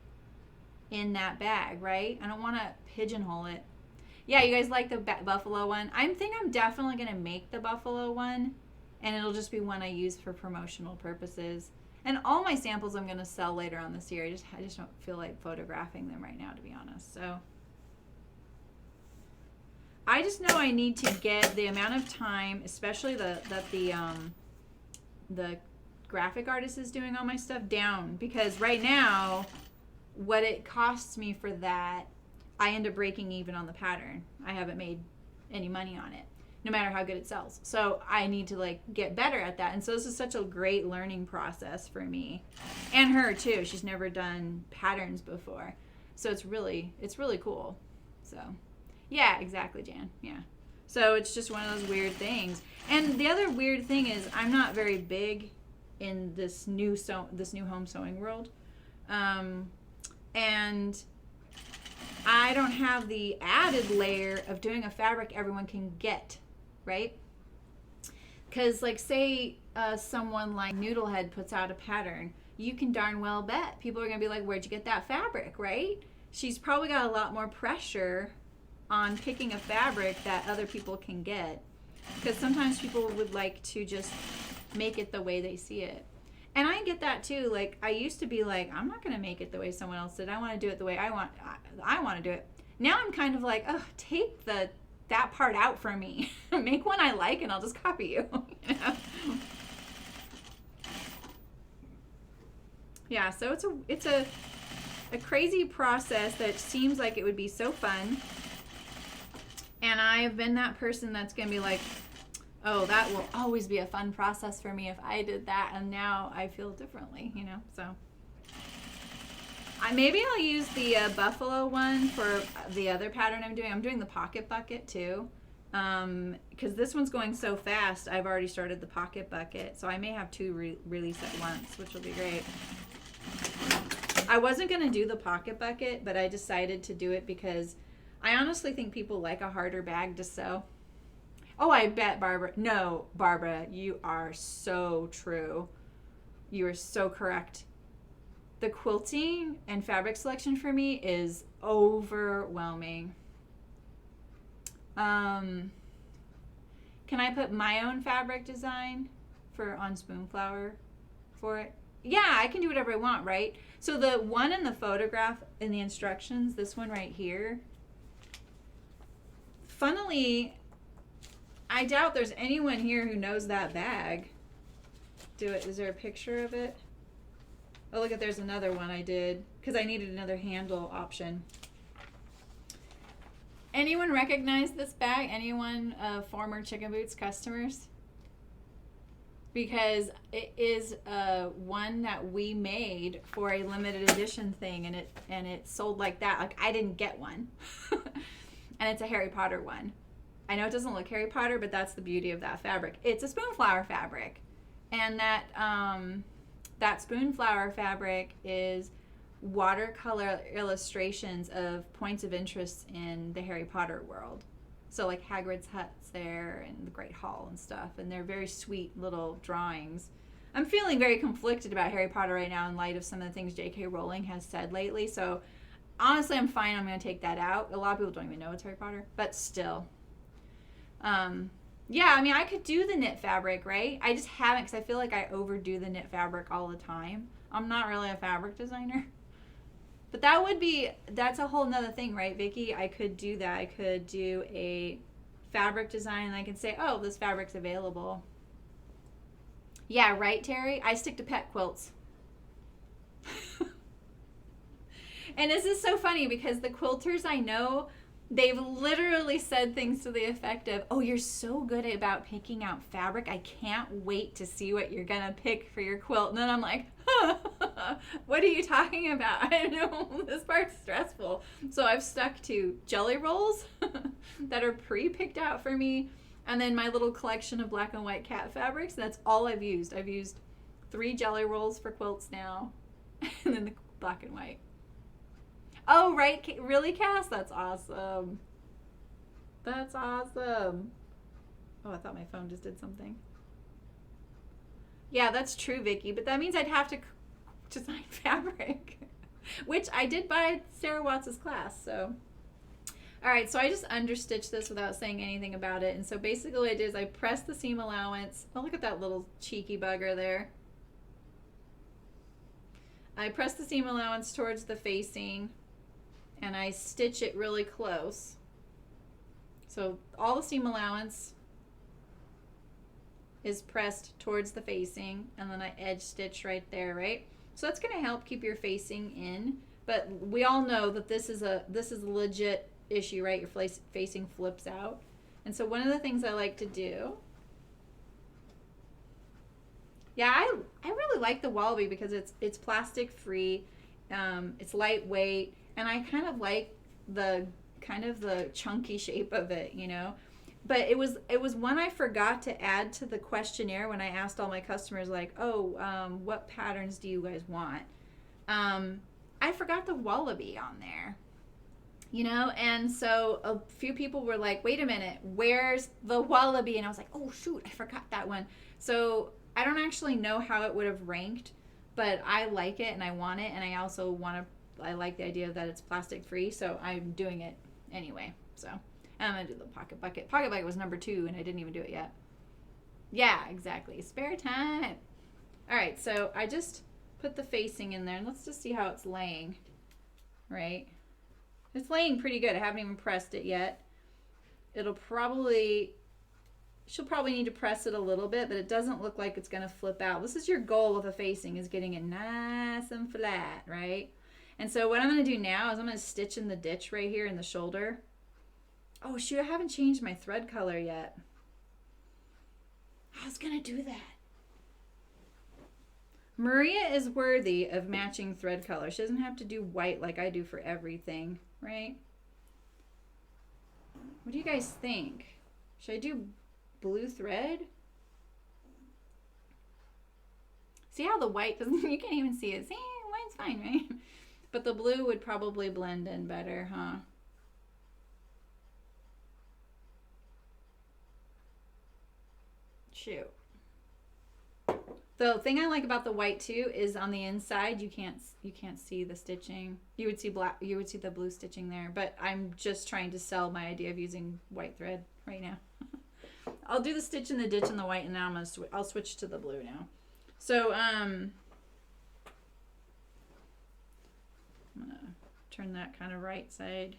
in that bag, right? I don't want to pigeonhole it. Yeah, you guys like the buffalo one? I think I'm definitely going to make the buffalo one, and it'll just be one I use for promotional purposes. And all my samples I'm going to sell later on this year. I just don't feel like photographing them right now, to be honest. So I just know I need to get the amount of time, especially that the graphic artist is doing all my stuff, down, because right now what it costs me for that, I end up breaking even on the pattern. I haven't made any money on it, no matter how good it sells. So I need to get better at that. And so this is such a great learning process for me and her too. She's never done patterns before, so it's really cool. So yeah, exactly, Jan. Yeah. So it's just one of those weird things. And the other weird thing is I'm not very big in this new home sewing world. And I don't have the added layer of doing a fabric everyone can get, right? Because like say someone like Noodlehead puts out a pattern, you can darn well bet people are going to be like, where'd you get that fabric, right? She's probably got a lot more pressure on picking a fabric that other people can get. Because sometimes people would like to just make it the way they see it. And I get that too. Like I used to be like, I'm not going to make it the way someone else did. I want to do it the way I want to do it. Now I'm kind of like, oh, take that part out from me. Make one I like and I'll just copy you. You know? Yeah, so it's a crazy process that seems like it would be so fun. And I've been that person that's going to be like, oh, that will always be a fun process for me if I did that. And now I feel differently, you know, so. Maybe I'll use the buffalo one for the other pattern I'm doing. I'm doing the pocket bucket too. Because this one's going so fast, I've already started the pocket bucket. So I may have two release at once, which will be great. I wasn't going to do the pocket bucket, but I decided to do it because I honestly think people like a harder bag to sew. Oh, I bet, Barbara. No, Barbara, you are so true. You are so correct. The quilting and fabric selection for me is overwhelming. Can I put my own fabric design on Spoonflower for it? Yeah, I can do whatever I want, right? So the one in the photograph in the instructions, this one right here, funnily, I doubt there's anyone here who knows that bag. Is there a picture of it? Oh, look at, there's another one I did because I needed another handle option. Anyone recognize this bag? Anyone former Chicken Boots customers? Because it is one that we made for a limited edition thing, and it sold like that. Like I didn't get one, and it's a Harry Potter one. I know it doesn't look Harry Potter, but that's the beauty of that fabric. It's a Spoonflower fabric, and that Spoonflower fabric is watercolor illustrations of points of interest in the Harry Potter world. So like Hagrid's hut's there and the Great Hall and stuff, and they're very sweet little drawings. I'm feeling very conflicted about Harry Potter right now in light of some of the things J.K. Rowling has said lately. So honestly, I'm fine. I'm going to take that out. A lot of people don't even know it's Harry Potter, but still. Yeah, I mean, I could do the knit fabric, right? I just haven't because I feel like I overdo the knit fabric all the time. I'm not really a fabric designer. But that's a whole nother thing, right, Vicki? I could do that. I could do a fabric design and I can say, oh, this fabric's available. Yeah, right, Terry? I stick to pet quilts. And this is so funny because the quilters I know, they've literally said things to the effect of, oh, you're so good about picking out fabric. I can't wait to see what you're going to pick for your quilt. And then I'm like, what are you talking about? I know this part's stressful. So I've stuck to jelly rolls that are pre-picked out for me. And then my little collection of black and white cat fabrics. That's all I've used. I've used 3 jelly rolls for quilts now. And then the black and white. Oh, right. Really, Cass? That's awesome. That's awesome. Oh, I thought my phone just did something. Yeah, that's true, Vicki. But that means I'd have to design fabric, which I did buy Sarah Watts' class. So, all right. So I just understitched this without saying anything about it. And so basically what I did is I pressed the seam allowance. Oh, look at that little cheeky bugger there. I pressed the seam allowance towards the facing. And I stitch it really close. So all the seam allowance is pressed towards the facing, and then I edge stitch right there, right? So that's going to help keep your facing in. But we all know that this is a legit issue, right? Your facing flips out. And so one of the things I like to do, yeah, I really like the Wallaby because it's plastic free, it's lightweight. And I kind of like the chunky shape of it, you know. but it was one I forgot to add to the questionnaire when I asked all my customers, like, oh, what patterns do you guys want? I forgot the wallaby on there, you know, and so a few people were like, wait a minute, where's the wallaby? And I was like, oh shoot, I forgot that one. So I don't actually know how it would have ranked, but I like it and I want it, and I also want to, I like the idea that it's plastic free, so I'm doing it anyway. So I'm gonna do the pocket bucket. Pocket bucket was number 2 and I didn't even do it yet. Yeah, exactly, spare time. All right, so I just put the facing in there, and let's just see how it's laying. Right, it's laying pretty good. I haven't even pressed it yet. It'll probably, she'll probably need to press it a little bit, but it doesn't look like it's gonna flip out. This is your goal with a facing, is getting it nice and flat, right? And so what I'm gonna do now is I'm gonna stitch in the ditch right here in the shoulder. Oh shoot, I haven't changed my thread color yet. I was gonna do that. Maria is worthy of matching thread color. She doesn't have to do white like I do for everything, right? What do you guys think? Should I do blue thread? See how the white doesn't, you can't even see it. See, white's fine, right? But the blue would probably blend in better, huh? Shoot. The thing I like about the white too is on the inside you can't see the stitching. You would see black, you would see the blue stitching there, but I'm just trying to sell my idea of using white thread right now. I'll do the stitch in the ditch in the white, and now I'll switch to the blue now. So I'm gonna turn that kind of right side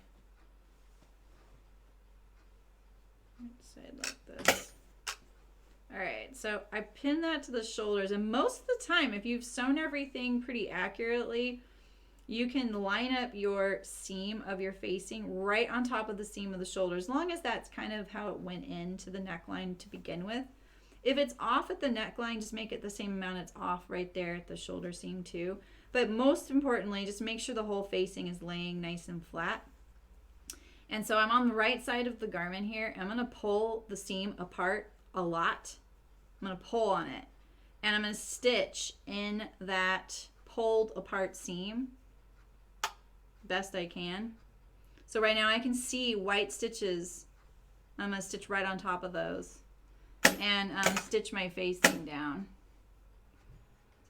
like this. All right, so I pin that to the shoulders, and most of the time, if you've sewn everything pretty accurately, you can line up your seam of your facing right on top of the seam of the shoulder, as long as that's kind of how it went into the neckline to begin with. If it's off at the neckline, just make it the same amount it's off right there at the shoulder seam too. But most importantly, just make sure the whole facing is laying nice and flat. And so I'm on the right side of the garment here. I'm gonna pull the seam apart a lot. I'm going to pull on it, and I'm going to stitch in that pulled apart seam best I can. So right now I can see white stitches. I'm going to stitch right on top of those and stitch my facing down.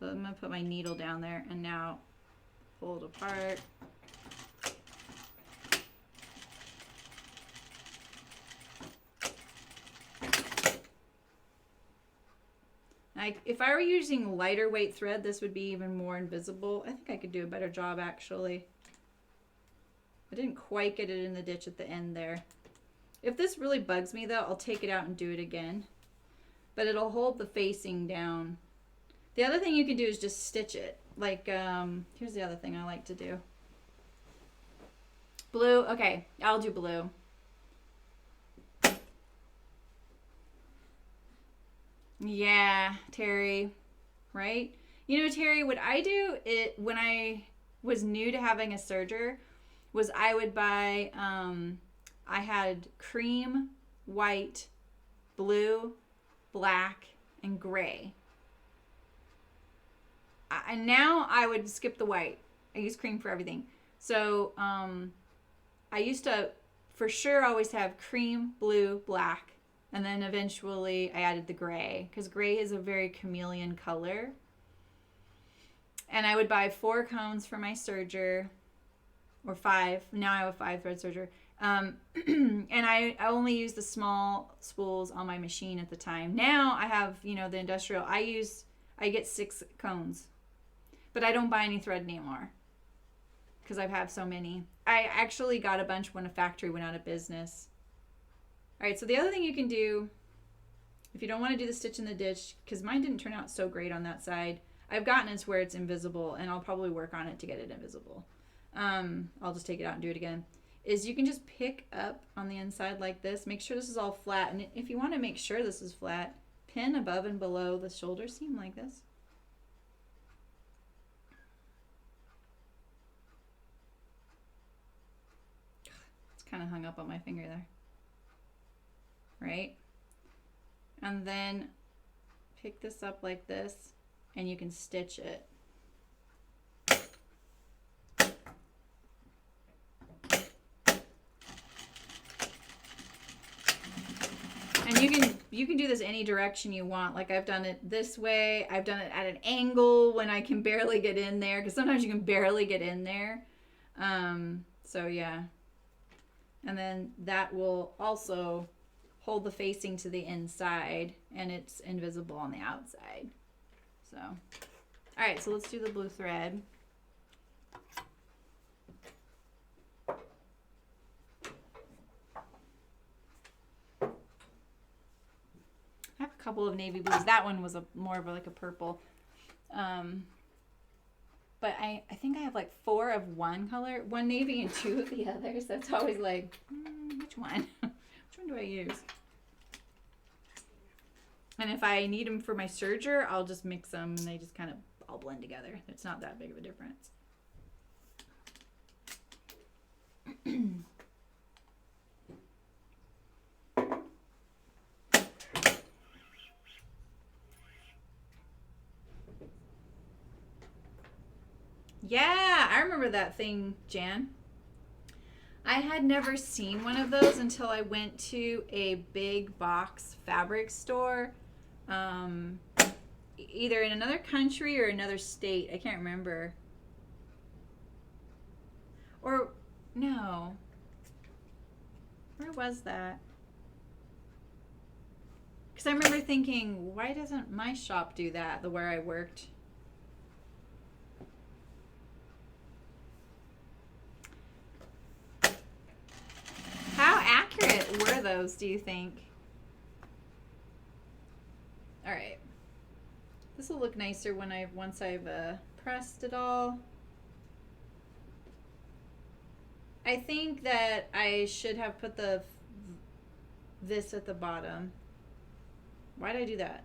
So I'm going to put my needle down there and now pull it apart. If I were using lighter weight thread, this would be even more invisible. I think I could do a better job, actually. I didn't quite get it in the ditch at the end there. If this really bugs me, though, I'll take it out and do it again. But it'll hold the facing down. The other thing you can do is just stitch it. Like, here's the other thing I like to do. Blue. Okay, I'll do blue. Yeah, Terry, right? You know, Terry, what I do it when I was new to having a serger was I would buy, I had cream, white, blue, black, and gray. And now I would skip the white. I use cream for everything. So I used to, for sure, always have cream, blue, black. And then eventually I added the gray, because gray is a very chameleon color. And I would buy 4 cones for my serger, or 5. Now I have a 5 thread serger. And I only use the small spools on my machine at the time. Now I have, you know, the industrial. I get 6 cones, but I don't buy any thread anymore because I've had so many. I actually got a bunch when a factory went out of business. All right, so the other thing you can do, if you don't want to do the stitch in the ditch, because mine didn't turn out so great on that side, I've gotten it to where it's invisible, and I'll probably work on it to get it invisible. I'll just take it out and do it again, is you can just pick up on the inside like this. Make sure this is all flat, and if you want to make sure this is flat, pin above and below the shoulder seam like this. It's kind of hung up on my finger there. right? And then pick this up like this, and you can stitch it. And you can do this any direction you want. Like I've done it this way. I've done it at an angle when I can barely get in there, because sometimes you can barely get in there. So yeah. And then that will also hold the facing to the inside, and it's invisible on the outside. So, all right, so let's do the blue thread. I have a couple of navy blues. That one was more of like a purple. But I think I have like 4 of one color, 1 navy and 2 of the others. That's always like, which one? Which one do I use? And if I need them for my serger, I'll just mix them and they just kind of all blend together. It's not that big of a difference. Yeah, I remember that thing, Jan. I had never seen one of those until I went to a big box fabric store, either in another country or another state. I can't remember. Or, no. Where was that? Because I remember thinking, why doesn't my shop do that, where I worked? How accurate were those, do you think? All right. This will look nicer when once I've pressed it all. I think that I should have put this at the bottom. Why did I do that?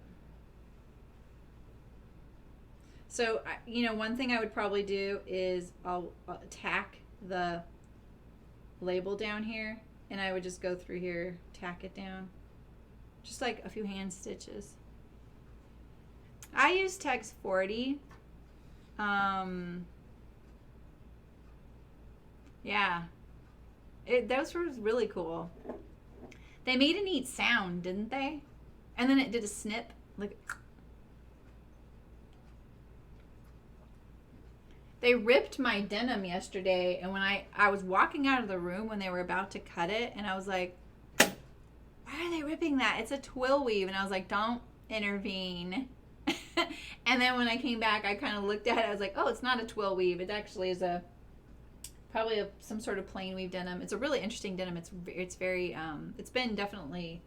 So, one thing I would probably do is I'll tack the label down here, and I would just go through here, tack it down. Just like a few hand stitches. I use Tex 40. Yeah. Those were really cool. They made a neat sound, didn't they? And then it did a snip. Like, they ripped my denim yesterday, and when I was walking out of the room when they were about to cut it, and I was like, why are they ripping that? It's a twill weave. And I was like, don't intervene. And then when I came back, I kind of looked at it. I was like, oh, it's not a twill weave. It actually is probably some sort of plain weave denim. It's a really interesting denim. It's very, it's been definitely...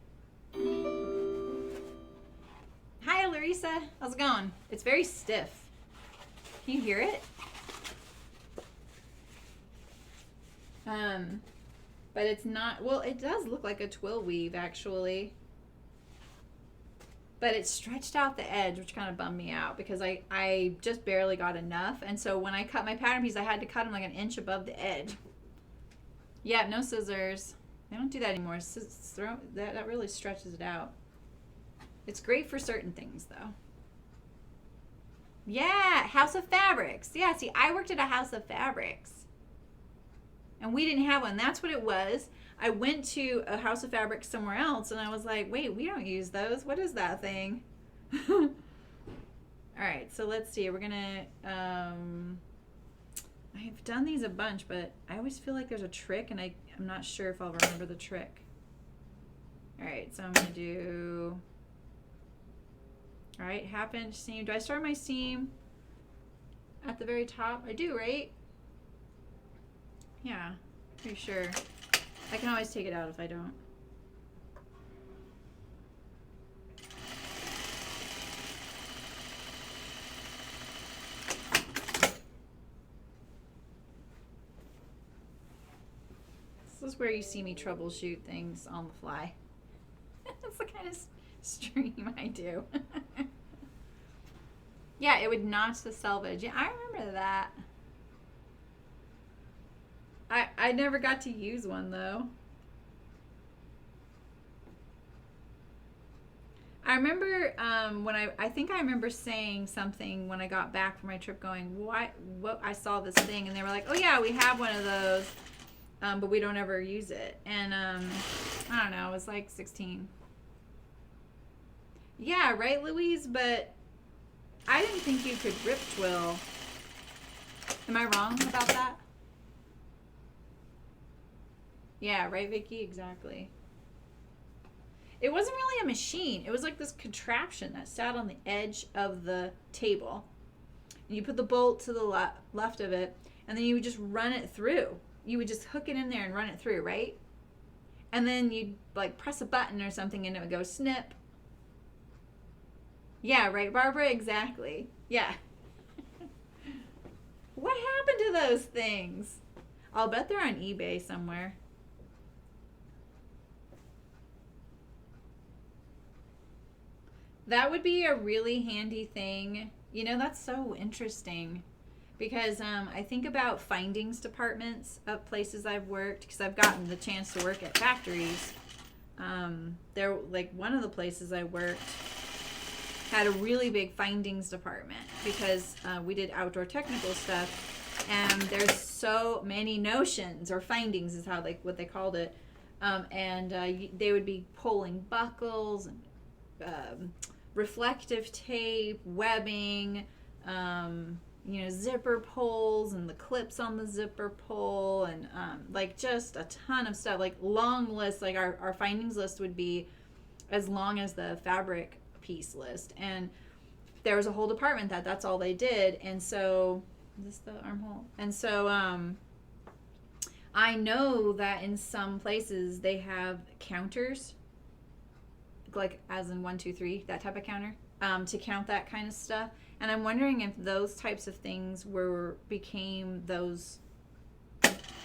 Hi, Larissa. How's it going? It's very stiff. Can you hear it? But it's not, well, it does look like a twill weave, actually. But it stretched out the edge, which kind of bummed me out because I just barely got enough. And so when I cut my pattern piece, I had to cut them like an inch above the edge. Yeah, no scissors. They don't do that anymore. That really stretches it out. It's great for certain things, though. Yeah, House of Fabrics. Yeah, see, I worked at a House of Fabrics. And we didn't have one. That's what it was. I went to a House of Fabrics somewhere else, and I was like, wait, we don't use those. What is that thing? All right, so let's see. We're going to... I've done these a bunch, but I always feel like there's a trick, and I'm not sure if I'll remember the trick. All right, so I'm going to do... All right, half inch seam. Do I start my seam at the very top? I do, right? Yeah, pretty sure. I can always take it out if I don't. This is where you see me troubleshoot things on the fly. That's the kind of stream I do. Yeah, it would notch the selvage. Yeah, I remember that. I never got to use one though. I remember when I think I remember saying something when I got back from my trip going, what I saw this thing, and they were like, oh yeah, we have one of those, but we don't ever use it. And I don't know, I was like 16. Yeah, right, Louise? But I didn't think you could rip twill. Am I wrong about that? Yeah, right, Vicky? Exactly. It wasn't really a machine. It was like this contraption that sat on the edge of the table. And you put the bolt to the left of it, and then you would just run it through. You would just hook it in there and run it through, right? And then you'd like press a button or something and it would go snip. Yeah, right, Barbara? Exactly. Yeah. What happened to those things? I'll bet they're on eBay somewhere. That would be a really handy thing. You know, that's so interesting because I think about findings departments of places I've worked because I've gotten the chance to work at factories. There, like one of the places I worked had a really big findings department because we did outdoor technical stuff, and there's so many notions, or findings is how what they called it, and they would be pulling buckles and reflective tape, webbing, zipper pulls and the clips on the zipper pull, and like just a ton of stuff, like long lists. Like our findings list would be as long as the fabric piece list, and there was a whole department that's all they did. And so, is this the armhole? And so I know that in some places they have counters, like as in 1, 2, 3, that type of counter, to count that kind of stuff. And I'm wondering if those types of things became those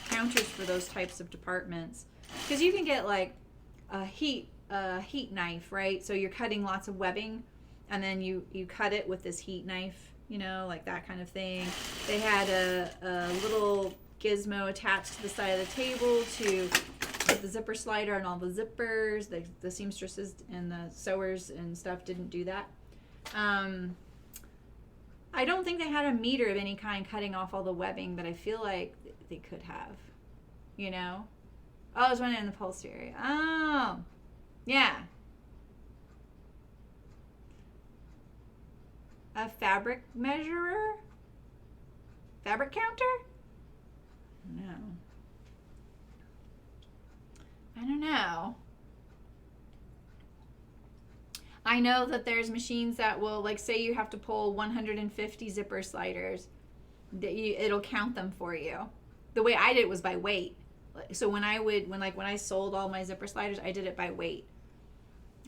counters for those types of departments, because you can get like a heat knife, right? So you're cutting lots of webbing, and then you cut it with this heat knife, like that kind of thing. They had a little gizmo attached to the side of the table to put the zipper slider on all the zippers. The seamstresses and the sewers and stuff didn't do that. I don't think they had a meter of any kind cutting off all the webbing, but I feel like they could have, Oh, I was running in the upholstery area. Oh, yeah. A fabric measurer? Fabric counter? No. I don't know. I know that there's machines that will, like, say you have to pull 150 zipper sliders, it'll count them for you. The way I did it was by weight. So when I sold all my zipper sliders, I did it by weight.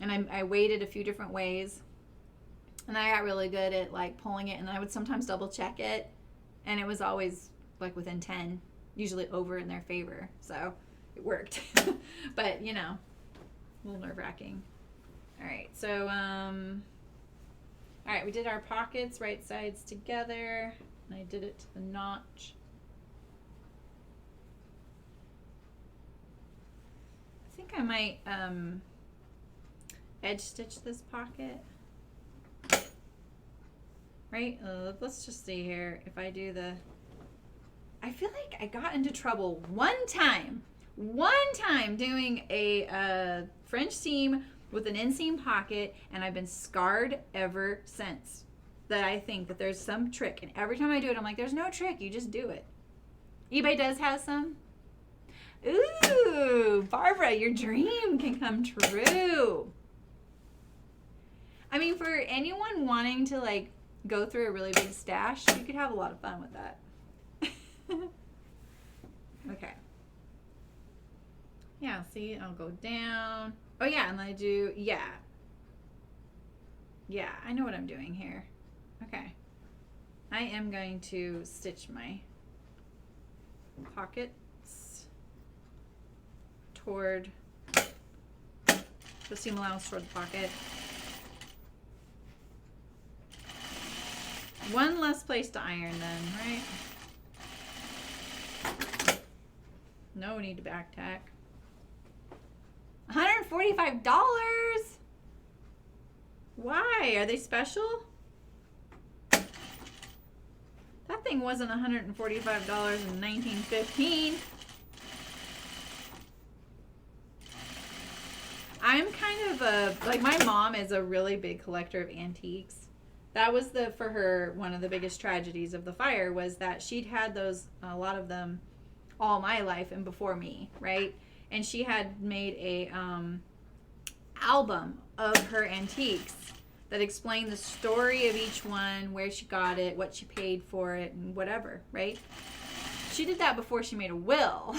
And I weighted a few different ways. And I got really good at like pulling it, and I would sometimes double check it, and it was always like within 10, usually over in their favor. So it worked. But a little nerve-wracking. All right, so all right, we did our pockets, right sides together, and I did it to the notch. I think I might edge stitch this pocket. Right? Let's just see here. If I do I feel like I got into trouble one time doing a French seam with an inseam pocket, and I've been scarred ever since. That I think that there's some trick, and every time I do it, I'm like, there's no trick, you just do it. eBay does have some. Ooh, Barbara, your dream can come true. I mean, for anyone wanting to like go through a really big stash, you could have a lot of fun with that. Okay. Yeah, see, I'll go down. Oh yeah, and I do, yeah, I know what I'm doing here. Okay. I am going to stitch my pockets toward the seam allowance toward the pocket. One less place to iron then, right? No need to back tack. $145? Why? Are they special? That thing wasn't $145 in 1915. I'm kind of a, like, my mom is a really big collector of antiques. That was for her, one of the biggest tragedies of the fire was that she'd had those, a lot of them, all my life and before me, right? And she had made a album of her antiques that explained the story of each one, where she got it, what she paid for it, and whatever, right? She did that before she made a will.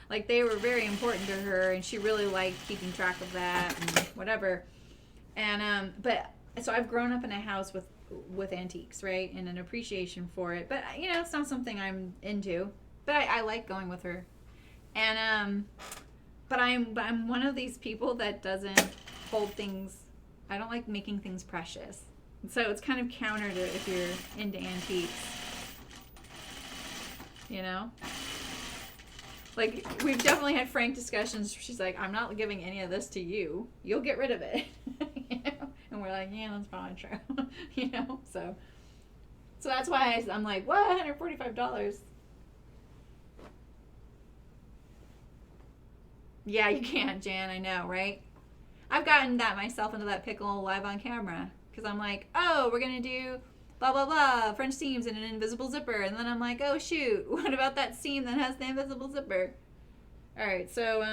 Like, they were very important to her, and she really liked keeping track of that and whatever. And but so I've grown up in a house with antiques, right, and an appreciation for it. But you know, it's not something I'm into. But I like going with her. And but I'm one of these people that doesn't hold things. I don't like making things precious. So it's kind of counter to if you're into antiques. You know? Like, we've definitely had frank discussions. She's like, I'm not giving any of this to you. You'll get rid of it. You know? And we're like, yeah, that's probably true. You know? So that's why I'm like, what? $145? Yeah, you can't, Jan. I know, right? I've gotten that myself into that pickle live on camera. Because I'm like, oh, we're going to do blah, blah, blah, French seams and an invisible zipper. And then I'm like, oh, shoot, what about that seam that has the invisible zipper? All right, so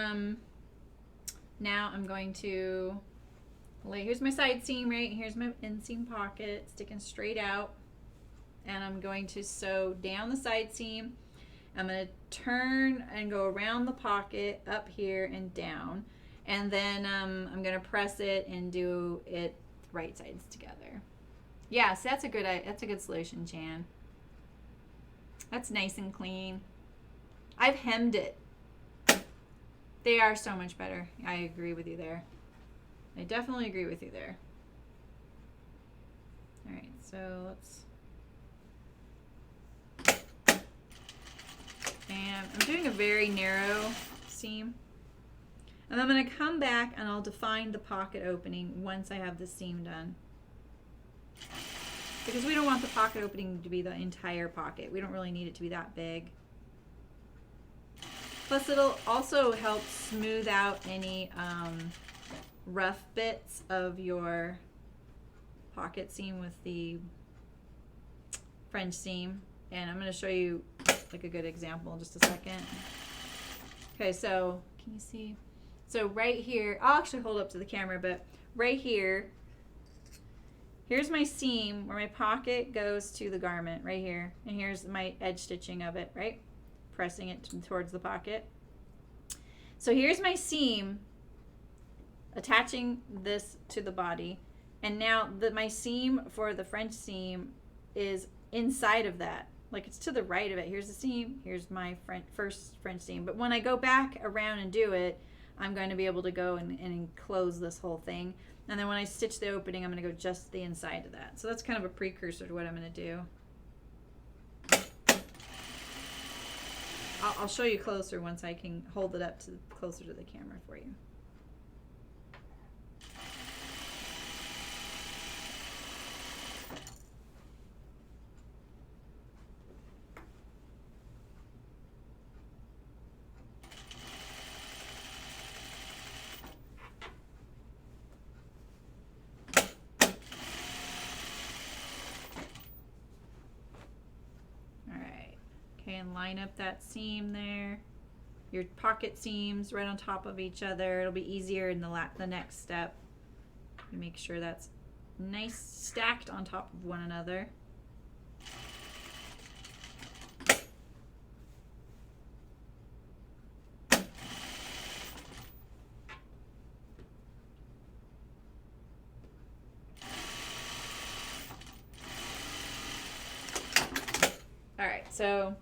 now I'm going to here's my side seam, right? Here's my inseam pocket sticking straight out. And I'm going to sew down the side seam. I'm going to turn and go around the pocket up here and down. And then I'm going to press it and do it right sides together. Yes, that's a good solution, Jan. That's nice and clean. I've hemmed it. They are so much better. I agree with you there. I definitely agree with you there. All right, so let's... And I'm doing a very narrow seam. And I'm going to come back and I'll define the pocket opening once I have the seam done. Because we don't want the pocket opening to be the entire pocket. We don't really need it to be that big. Plus it'll also help smooth out any rough bits of your pocket seam with the French seam. And I'm going to show you like a good example in just a second. Okay, so can you see? So right here, I'll actually hold up to the camera, but right here, here's my seam where my pocket goes to the garment, right here. And here's my edge stitching of it, right? Pressing it towards the pocket. So here's my seam attaching this to the body. And now my seam for the French seam is inside of that. Like, it's to the right of it. Here's the seam. Here's my first French seam. But when I go back around and do it, I'm going to be able to go and enclose this whole thing. And then when I stitch the opening, I'm going to go just the inside of that. So that's kind of a precursor to what I'm going to do. I'll show you closer once I can hold it up closer to the camera for you. And line up that seam there. Your pocket seams right on top of each other. It'll be easier in the next step. Make sure that's nice stacked on top of one another. All right, so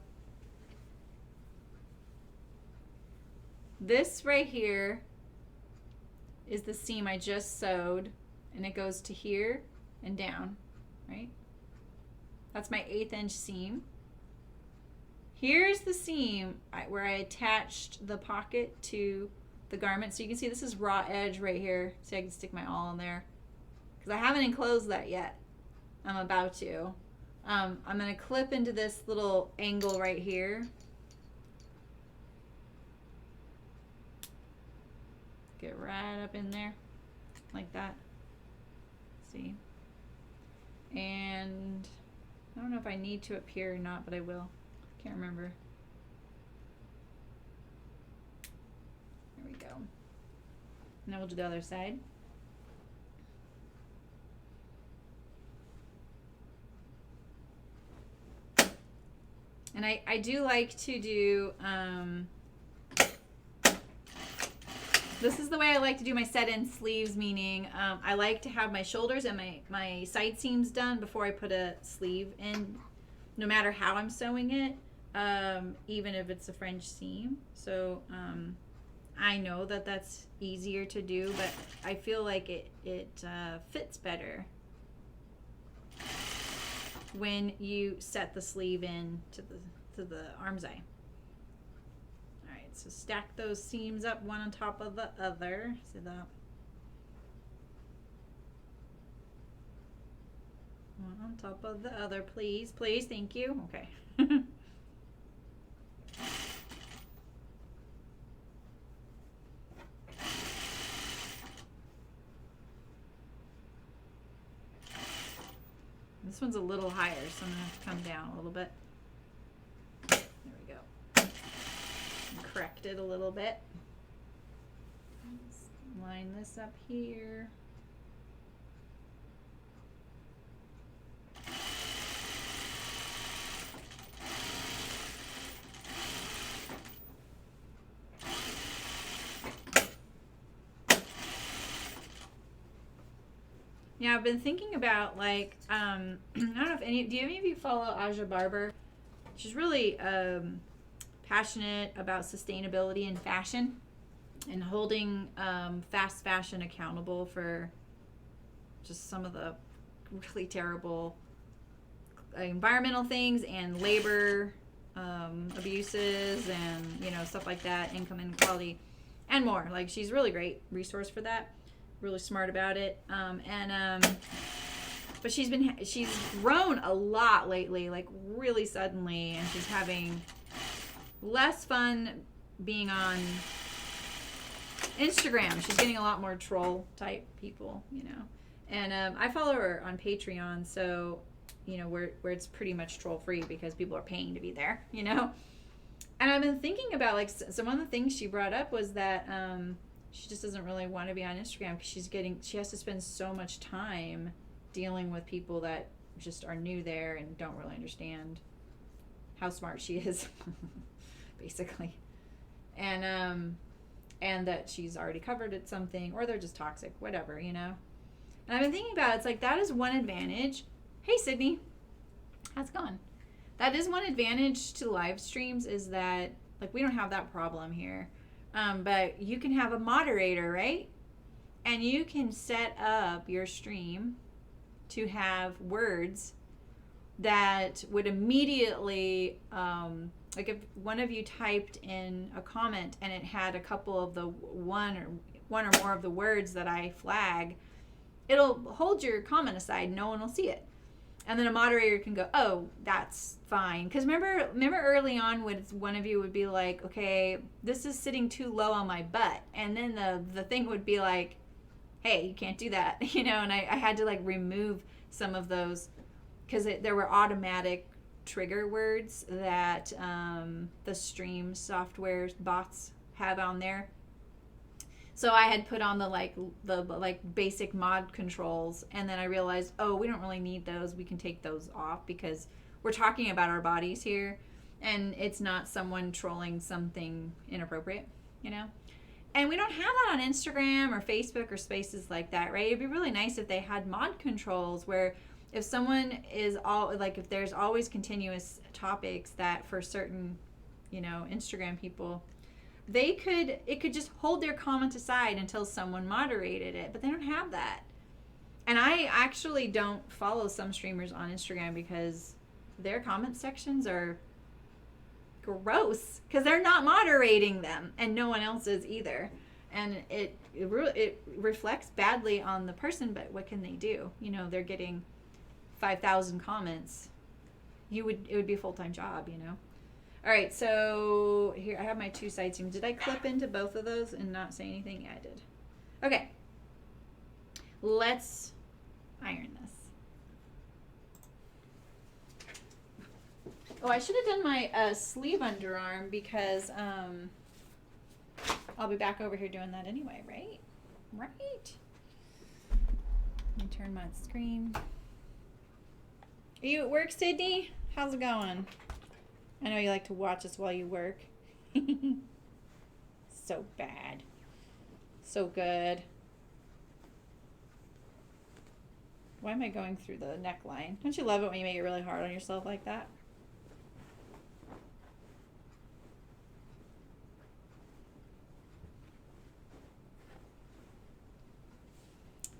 this right here is the seam I just sewed, and it goes to here and down, right? That's my 1/8 inch seam. Here's the seam where I attached the pocket to the garment. So you can see this is raw edge right here. See, I can stick my awl in there because I haven't enclosed that yet. I'm about to. I'm going to clip into this little angle right here. Get right up in there like that. See? And I don't know if I need to up here or not, but I will. Can't remember. There we go. Now we'll do the other side. And I do like to do, this is the way I like to do my set-in sleeves, meaning I like to have my shoulders and my side seams done before I put a sleeve in, no matter how I'm sewing it, even if it's a French seam. So I know that that's easier to do, but I feel like it fits better when you set the sleeve in to the arm's eye. All right, so stack those seams up one on top of the other. See that? One on top of the other, please, please, thank you. Okay. This one's a little higher, so I'm gonna have to come down a little bit. There we go. Correct it a little bit. Let's line this up here. Yeah, I've been thinking about, like, I don't know if do any of you follow Aja Barber? She's really passionate about sustainability in fashion and holding fast fashion accountable for just some of the really terrible environmental things and labor abuses and, you know, stuff like that, income inequality and more. Like, she's a really great resource for that. Really smart about it, but she's grown a lot lately, like really suddenly, and she's having less fun being on Instagram. She's getting a lot more troll type people, you know, and I follow her on Patreon, so you know where it's pretty much troll free because people are paying to be there, you know. And I've been thinking about, like, some of the things she brought up was that she just doesn't really want to be on Instagram because she has to spend so much time dealing with people that just are new there and don't really understand how smart she is, basically, and that she's already covered at something, or they're just toxic, whatever, you know. And I've been thinking about it's like that is one advantage. Hey, Sydney, how's it going? That is one advantage to live streams, is that, like, we don't have that problem here. But you can have a moderator, right? And you can set up your stream to have words that would immediately, like if one of you typed in a comment and it had a couple of the one or more of the words that I flag, it'll hold your comment aside. No one will see it. And then a moderator can go, oh, that's fine. Because remember early on when one of you would be like, okay, this is sitting too low on my butt. And then the thing would be like, hey, you can't do that. You know, and I had to, like, remove some of those because there were automatic trigger words that the stream software bots have on there. So I had put on the basic mod controls, and then I realized, oh, we don't really need those. We can take those off because we're talking about our bodies here, and it's not someone trolling something inappropriate, you know? And we don't have that on Instagram or Facebook or spaces like that, right? It'd be really nice if they had mod controls where if someone is if there's always continuous topics that for certain, you know, Instagram people, it could just hold their comment aside until someone moderated it, but they don't have that. And I actually don't follow some streamers on Instagram because their comment sections are gross because they're not moderating them, and no one else is either. And it reflects badly on the person, but what can they do? You know, they're getting 5,000 comments. It would be a full-time job, you know. All right, so here I have my 2 sightseeing. Did I clip into both of those and not say anything? Yeah, I did. Okay, let's iron this. Oh, I should have done my sleeve underarm because I'll be back over here doing that anyway, right? Right. Let me turn my screen. Are you at work, Sydney? How's it going? I know you like to watch us while you work. So bad. So good. Why am I going through the neckline? Don't you love it when you make it really hard on yourself like that?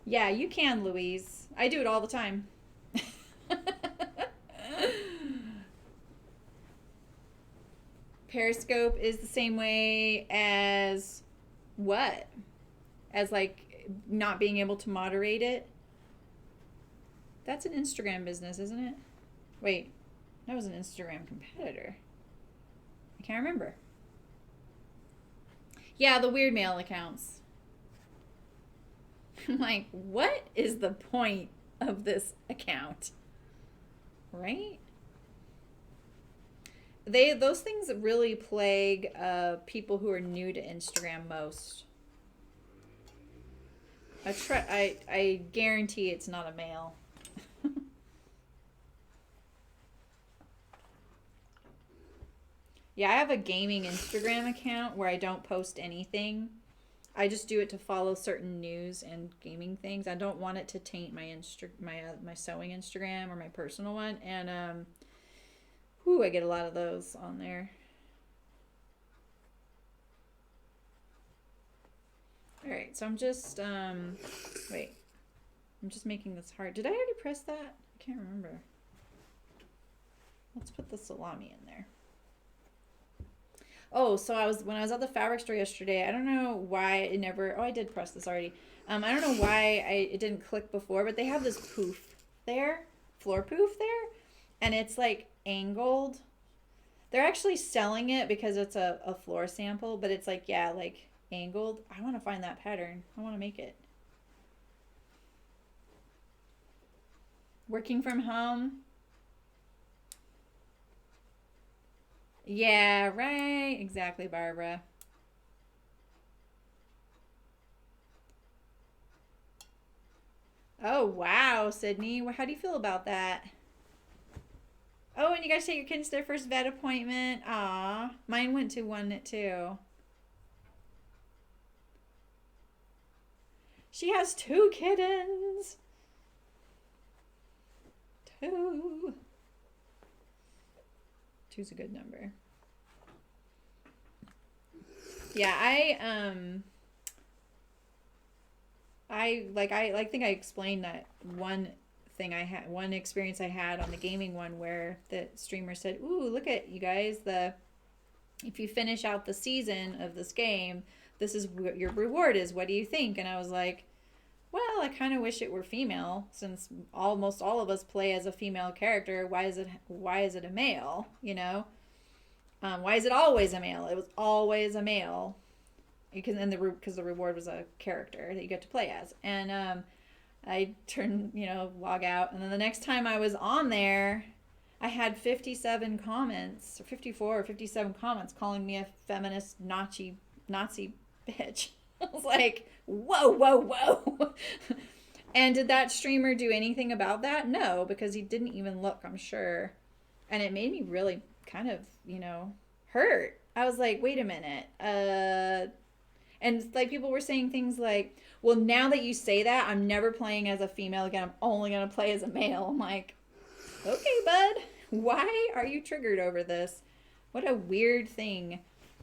Yeah, you can, Louise. I do it all the time. Periscope is the same way as what? As like not being able to moderate it? That's an Instagram business, isn't it? Wait, that was an Instagram competitor. I can't remember. Yeah, the weird mail accounts. I'm like, what is the point of this account? Right? Those things really plague people who are new to Instagram most. I guarantee it's not a male. Yeah, I have a gaming Instagram account where I don't post anything. I just do it to follow certain news and gaming things. I don't want it to taint my my sewing Instagram or my personal one. And I get a lot of those on there. All right, so I'm just wait. I'm just making this hard. Did I already press that? I can't remember. Let's put the salami in there. Oh, so when I was at the fabric store yesterday, I don't know why it never. Oh, I did press this already. I don't know why it didn't click before, but they have this poof there, floor poof there, and it's like angled. They're actually selling it because it's a floor sample, but it's like, yeah, like angled. I want to find that pattern. I want to make it. Working from home. Yeah, right. Exactly, Barbara. Oh, wow, Sydney. How do you feel about that? Oh, and you guys take your kids to their first vet appointment. Aw, mine went to one too. She has 2 kittens. 2. 2's a good number. Yeah, I think I explained that one experience I had on the gaming one where the streamer said, "Ooh, look at you guys, if you finish out the season of this game, this is what your reward is. What do you think?" And I was like, well, I kind of wish it were female, since almost all of us play as a female character. Why is it a male? You know, why is it always a male? It was always a male, because the reward was a character that you get to play as. And I turned, log out, and then the next time I was on there, I had 57 comments, or 54 or 57 comments calling me a feminist Nazi bitch. I was like, whoa, whoa, whoa. And did that streamer do anything about that? No, because he didn't even look, I'm sure. And it made me really kind of, hurt. I was like, wait a minute. And like people were saying things like, well, now that you say that, I'm never playing as a female again. I'm only going to play as a male. I'm like, okay, bud. Why are you triggered over this? What a weird thing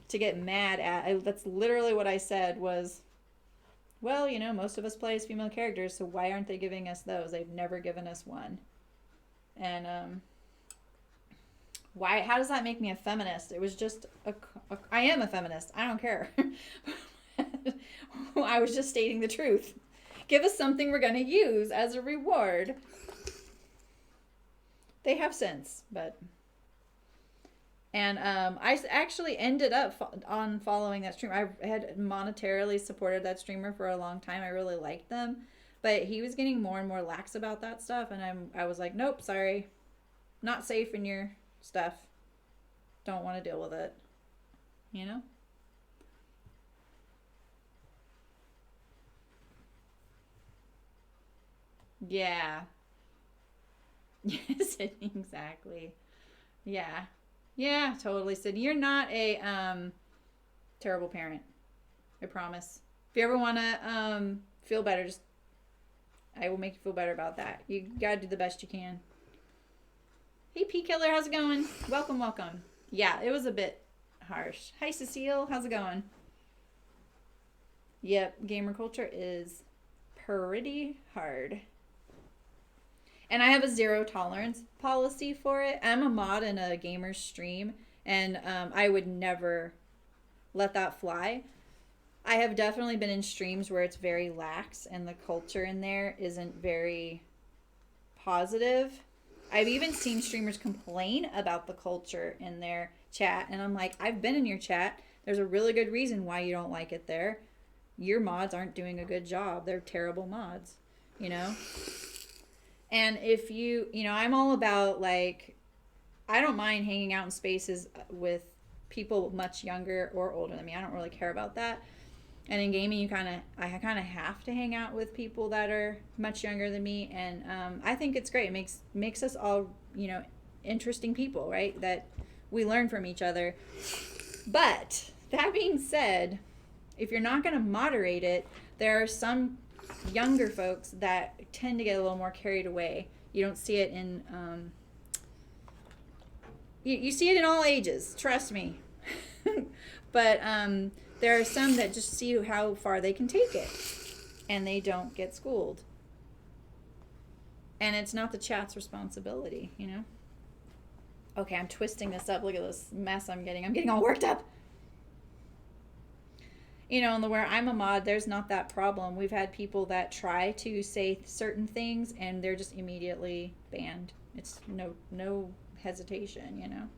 to get mad at. That's literally what I said was, well, most of us play as female characters, so why aren't they giving us those? They've never given us one. And how does that make me a feminist? It was just I am a feminist. I don't care. I was just stating the truth. Give us something we're going to use as a reward. They have sense, but... And I actually ended up on following that streamer. I had monetarily supported that streamer for a long time. I really liked them. But he was getting more and more lax about that stuff. And I was like, nope, sorry. Not safe in your stuff. Don't want to deal with it. You know? Yeah. Yes, exactly. Yeah. Yeah, totally, Sydney. You're not a terrible parent. I promise. If you ever want to feel better, just I will make you feel better about that. You gotta do the best you can. Hey, P Killer, how's it going? Welcome, welcome. Yeah, it was a bit harsh. Hi, Cecile, how's it going? Yep, gamer culture is pretty hard. And I have a zero tolerance policy for it. I'm a mod in a gamer stream, and I would never let that fly. I have definitely been in streams where it's very lax and the culture in there isn't very positive. I've even seen streamers complain about the culture in their chat, and I'm like, I've been in your chat. There's a really good reason why you don't like it there. Your mods aren't doing a good job. They're terrible mods, you know? And if I'm all about, like, I don't mind hanging out in spaces with people much younger or older than me. I don't really care about that. And in gaming, I kind of have to hang out with people that are much younger than me. And I think it's great. It makes us all, interesting people, right? That we learn from each other. But that being said, if you're not going to moderate it, there are some younger folks that tend to get a little more carried away. You don't see it in you see it in all ages, trust me. But there are some that just see how far they can take it and they don't get schooled, and it's not the chat's responsibility. Okay, I'm twisting this up. Look at this mess I'm getting all worked up. And where I'm a mod, there's not that problem. We've had people that try to say certain things and they're just immediately banned. It's no hesitation,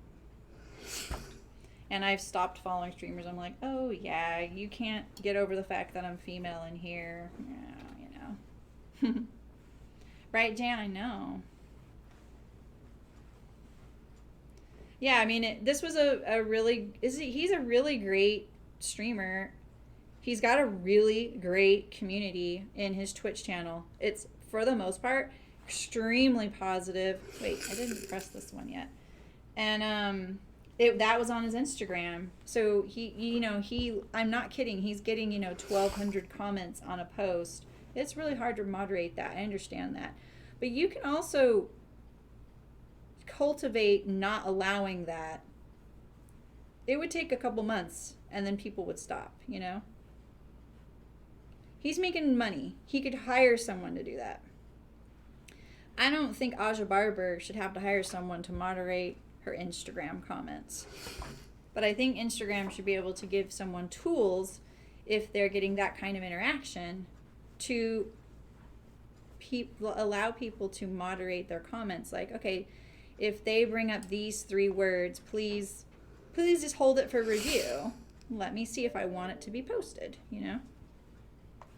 And I've stopped following streamers. I'm like, oh yeah, you can't get over the fact that I'm female in here. Yeah, Right, Jan? I know. Yeah, I mean, this was he's a really great streamer. He's got a really great community in his Twitch channel. It's, for the most part, extremely positive. Wait, I didn't press this one yet. And that was on his Instagram. So I'm not kidding. He's getting, 1,200 comments on a post. It's really hard to moderate that. I understand that. But you can also cultivate not allowing that. It would take a couple months and then people would stop, He's making money. He could hire someone to do that. I don't think Aja Barber should have to hire someone to moderate her Instagram comments. But I think Instagram should be able to give someone tools, if they're getting that kind of interaction, to allow people to moderate their comments. Like, okay, if they bring up these 3 words, please just hold it for review. Let me see if I want it to be posted,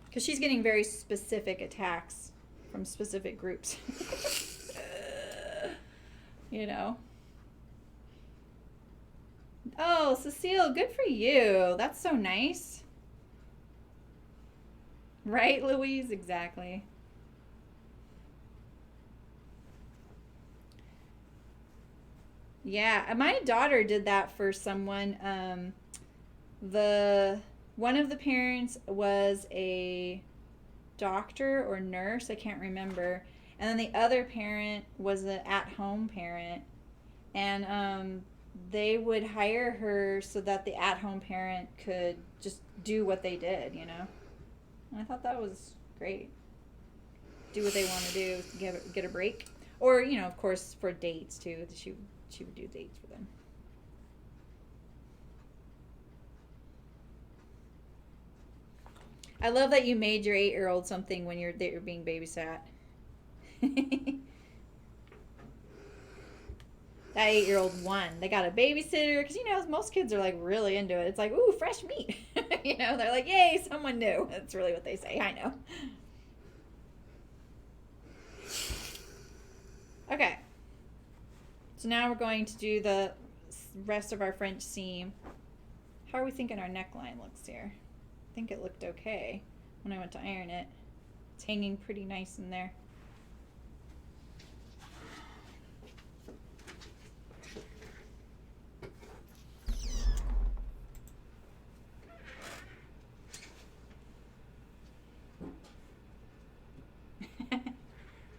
Because she's getting very specific attacks from specific groups. Oh, Cecile, good for you. That's so nice. Right, Louise? Exactly. Yeah, my daughter did that for someone. One of the parents was a doctor or nurse, I can't remember. And then the other parent was an at-home parent. And they would hire her so that the at-home parent could just do what they did, And I thought that was great. Do what they want to do, get a break. Or, of course, for dates, too. She would do dates for them. I love that you made your 8-year-old something when you're being babysat. That 8-year-old won. They got a babysitter because most kids are like really into it. It's like, ooh, fresh meat. They're like, yay, someone new. That's really what they say. I know. Okay. So now we're going to do the rest of our French seam. How are we thinking our neckline looks here? I think it looked okay when I went to iron it. It's hanging pretty nice in there.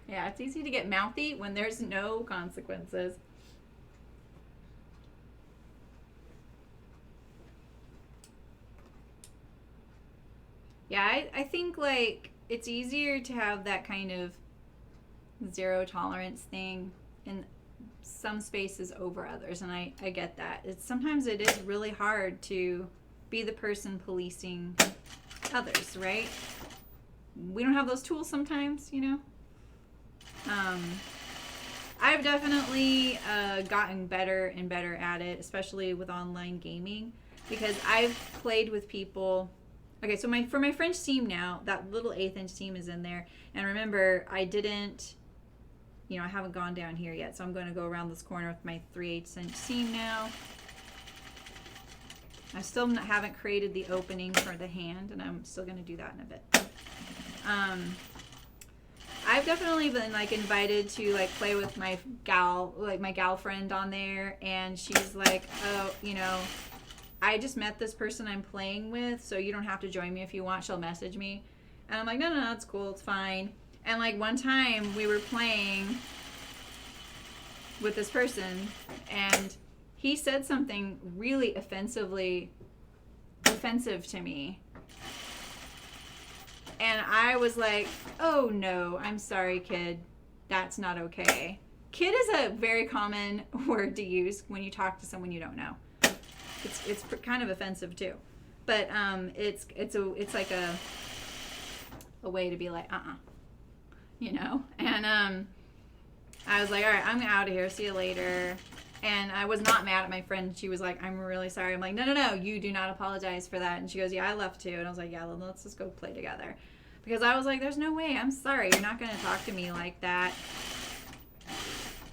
Yeah, it's easy to get mouthy when there's no consequences. Yeah, I think like it's easier to have that kind of zero tolerance thing in some spaces over others, and I get that. Sometimes it is really hard to be the person policing others, right? We don't have those tools sometimes, I've definitely gotten better and better at it, especially with online gaming, because I've played with people. Okay, so for my French seam now, that little 1/8 inch seam is in there. And remember, I didn't, I haven't gone down here yet. So I'm going to go around this corner with my 3/8 inch seam now. I still haven't created the opening for the hand, and I'm still going to do that in a bit. I've definitely been like invited to like play with my gal friend on there, and she's like, oh, I just met this person I'm playing with, so you don't have to join me if you want. She'll message me. And I'm like, no, it's cool. It's fine. And like one time we were playing with this person, and he said something really offensive to me. And I was like, oh no, I'm sorry, kid. That's not okay. Kid is a very common word to use when you talk to someone you don't know. It's kind of offensive too, but it's like a way to be like and I was like, all right, I'm out of here, see you later. And I was not mad at my friend. She was like, I'm really sorry. I'm like, no, you do not apologize for that. And she goes, yeah, I left too. And I was like, yeah, well, let's just go play together, because I was like, there's no way, I'm sorry, you're not going to talk to me like that.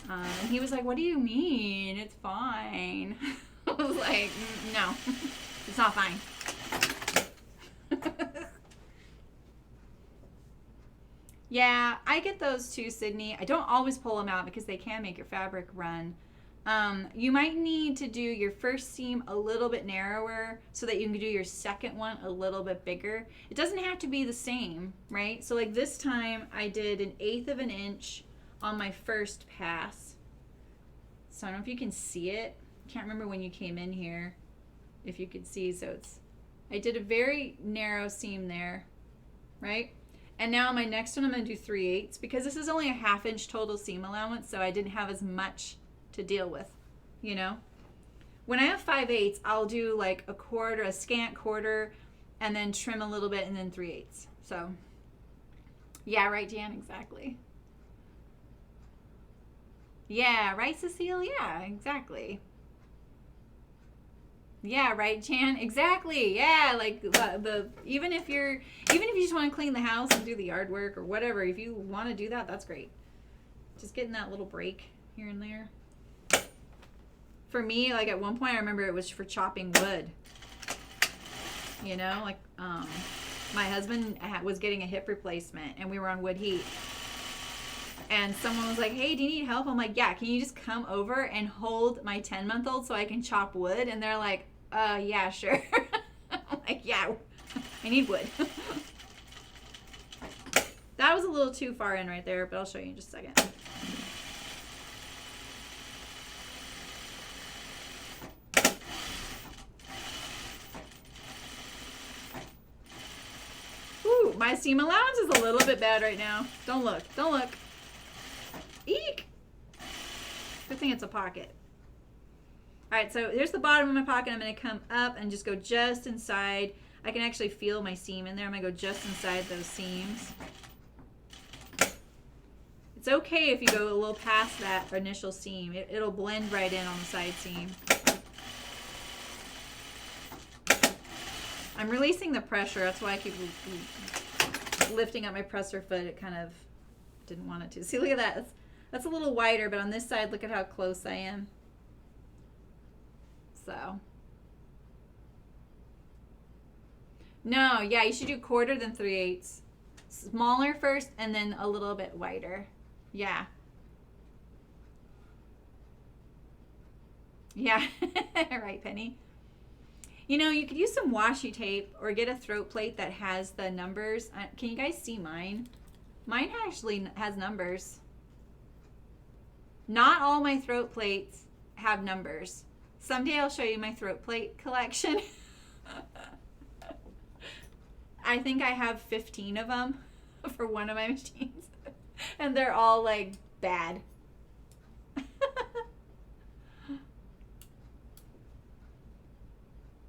And he was like, what do you mean, it's fine? I was like, no, it's not fine. Yeah, I get those too, Sydney. I don't always pull them out because they can make your fabric run. You might need to do your first seam a little bit narrower so that you can do your second one a little bit bigger. It doesn't have to be the same, right? So like this time I did 1/8 of an inch on my first pass. So I don't know if you can see it. Can't remember when you came in here if you could see. So I did a very narrow seam there, right? And now my next one I'm going to do 3/8 because this is only a 1/2 inch total seam allowance, so I didn't have as much to deal with, When I have 5/8, I'll do like a scant quarter, and then trim a little bit, and then 3/8. So yeah, right, Jan, exactly. Yeah, right, Cecile? Yeah, exactly. Yeah, right, Jan? Exactly. Yeah, like even if you just want to clean the house and do the yard work or whatever, if you want to do that, that's great. Just getting that little break here and there. For me, like at one point, I remember it was for chopping wood. My husband was getting a hip replacement, and we were on wood heat. And someone was like, hey, do you need help? I'm like, yeah, can you just come over and hold my 10-month-old so I can chop wood? And they're like, yeah, sure. I'm like, yeah, I need wood. That was a little too far in right there, but I'll show you in just a second. Ooh, my seam allowance is a little bit bad right now. Don't look. Eek! Good thing it's a pocket. All right, so here's the bottom of my pocket. I'm going to come up and just go just inside. I can actually feel my seam in there. I'm gonna go just inside those seams. It's okay if you go a little past that initial seam. It'll blend right in on the side seam. I'm releasing the pressure. That's why I keep lifting up my presser foot. It kind of didn't want it to. See, look at that. That's a little wider, but on this side, look at how close I am. So. No, yeah, you should do 1/4 then 3/8. Smaller first and then a little bit wider. Yeah. Yeah. Right, Penny. You know, you could use some washi tape or get a throat plate that has the numbers. Can you guys see mine? Mine actually has numbers. Not all my throat plates have numbers. Someday I'll show you my throat plate collection. I think I have 15 of them for one of my machines. And they're all like bad.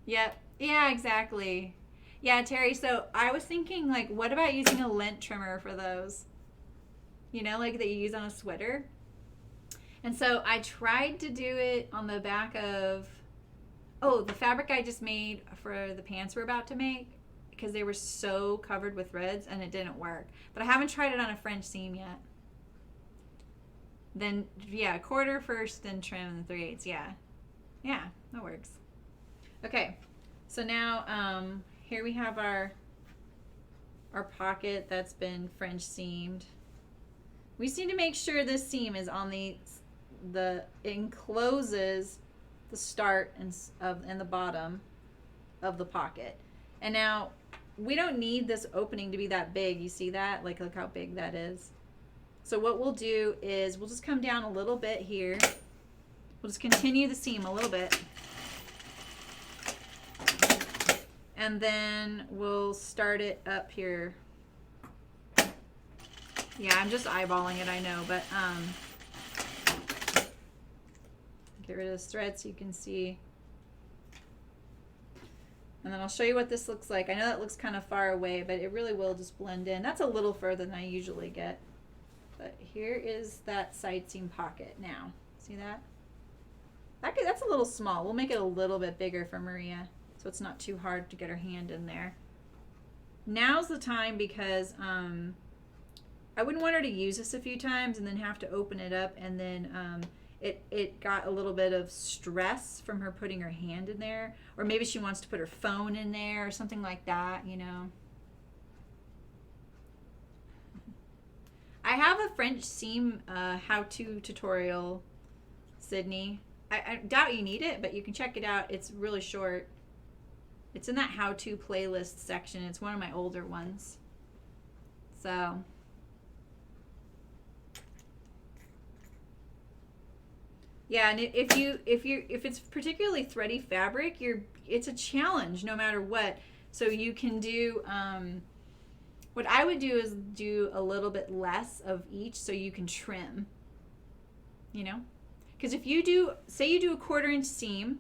Yep. Yeah, exactly. Yeah, Terry, so I was thinking, like, what about using a lint trimmer for those? You know, like that you use on a sweater? And so I tried to do it on the back of, the fabric I just made for the pants we're about to make, because they were so covered with threads and it didn't work. But I haven't tried it on a French seam yet. Then, yeah, 1/4 first, then trim, and 3/8. Yeah. Yeah, that works. Okay, so now here we have our pocket that's been French seamed. We just need to make sure this seam is on the encloses the start and the bottom of the pocket. And now we don't need this opening to be that big. You see that? Like, look how big that is. So what we'll do is we'll just come down a little bit here. We'll just continue the seam a little bit. And then we'll start it up here. Yeah, I'm just eyeballing it, I know, but get rid of this thread so you can see. And then I'll show you what this looks like. I know that looks kind of far away, but it really will just blend in. That's a little further than I usually get. But here is that side seam pocket now. See that? That's a little small. We'll make it a little bit bigger for Maria, so it's not too hard to get her hand in there. Now's the time, because I wouldn't want her to use this a few times and then have to open it up, and then it got a little bit of stress from her putting her hand in there, or maybe she wants to put her phone in there or something like that, you know. I have a French seam how-to tutorial, Sydney. I doubt you need it, but you can check it out. It's really short. It's in that how-to playlist section. It's one of my older ones. So yeah, and if it's particularly thready fabric, it's a challenge no matter what. So you can do what I would do is do a little bit less of each so you can trim. You know? Because if you do, say you do a 1/4 inch seam,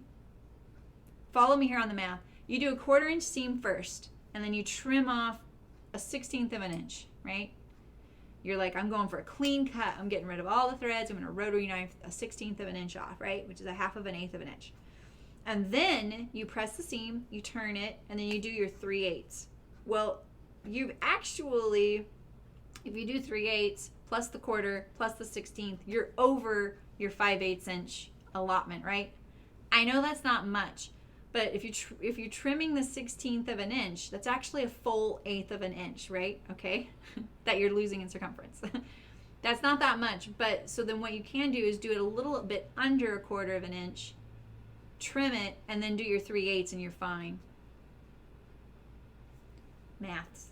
follow me here on the math. You do a 1/4 inch seam first, and then you trim off a 1/16 of an inch, right? You're like, I'm going for a clean cut. I'm getting rid of all the threads. I'm going to rotary knife a 1/16 of an inch off, right? Which is a 1/2 of an inch. And then you press the seam, you turn it, and then you do your 3/8. Well, you've actually, if you do 3/8 plus the 1/4 plus the 1/16, you're over your 5/8 inch allotment, right? I know that's not much, but if you're trimming the 1/16 of an inch, that's actually a full 1/8 of an inch, right? Okay, that you're losing in circumference. That's not that much, but so then what you can do is do it a little bit under a 1/4 of an inch, trim it, and then do your 3/8, and you're fine. Maths.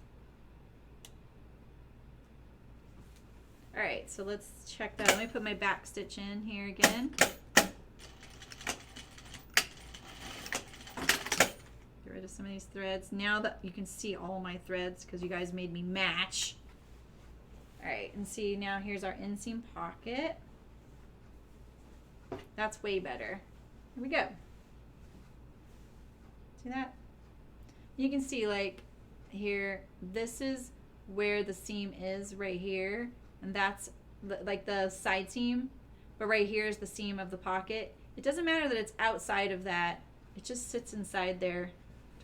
All right, so let's check that. Let me put my back stitch in here again. Get rid of some of these threads. Now that you can see all my threads, because you guys made me match. All right, and see, now here's our inseam pocket. That's way better. Here we go. See that? You can see like here, this is where the seam is right here, and that's like the side seam, but right here is the seam of the pocket. It doesn't matter that it's outside of that, it just sits inside there,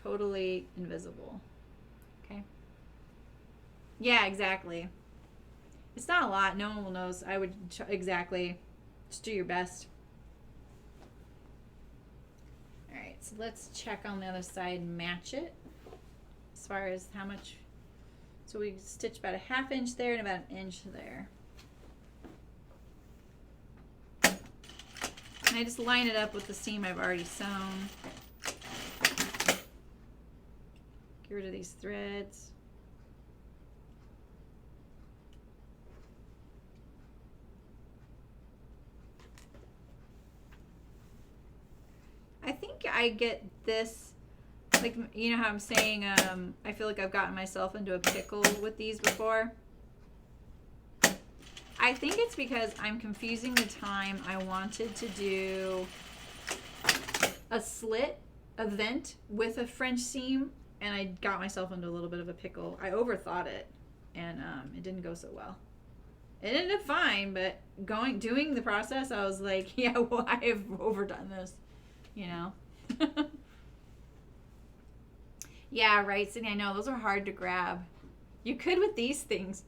totally invisible. Okay. Yeah, exactly. It's not a lot, no one will notice. I would exactly just do your best. All right, so let's check on the other side and match it as far as how much. So we stitch about a 1/2 inch there and about 1 inch there. And I just line it up with the seam I've already sewn. Get rid of these threads. I think I get this, like, you know how I'm saying, I feel like I've gotten myself into a pickle with these before. I think it's because I'm confusing the time I wanted to do a slit, a vent with a French seam, and I got myself into a little bit of a pickle. I overthought it, and it didn't go so well. It ended up fine, but doing the process, I was like, yeah, well, I have overdone this, you know. Yeah, right, Sydney, I know, those are hard to grab. You could with these things.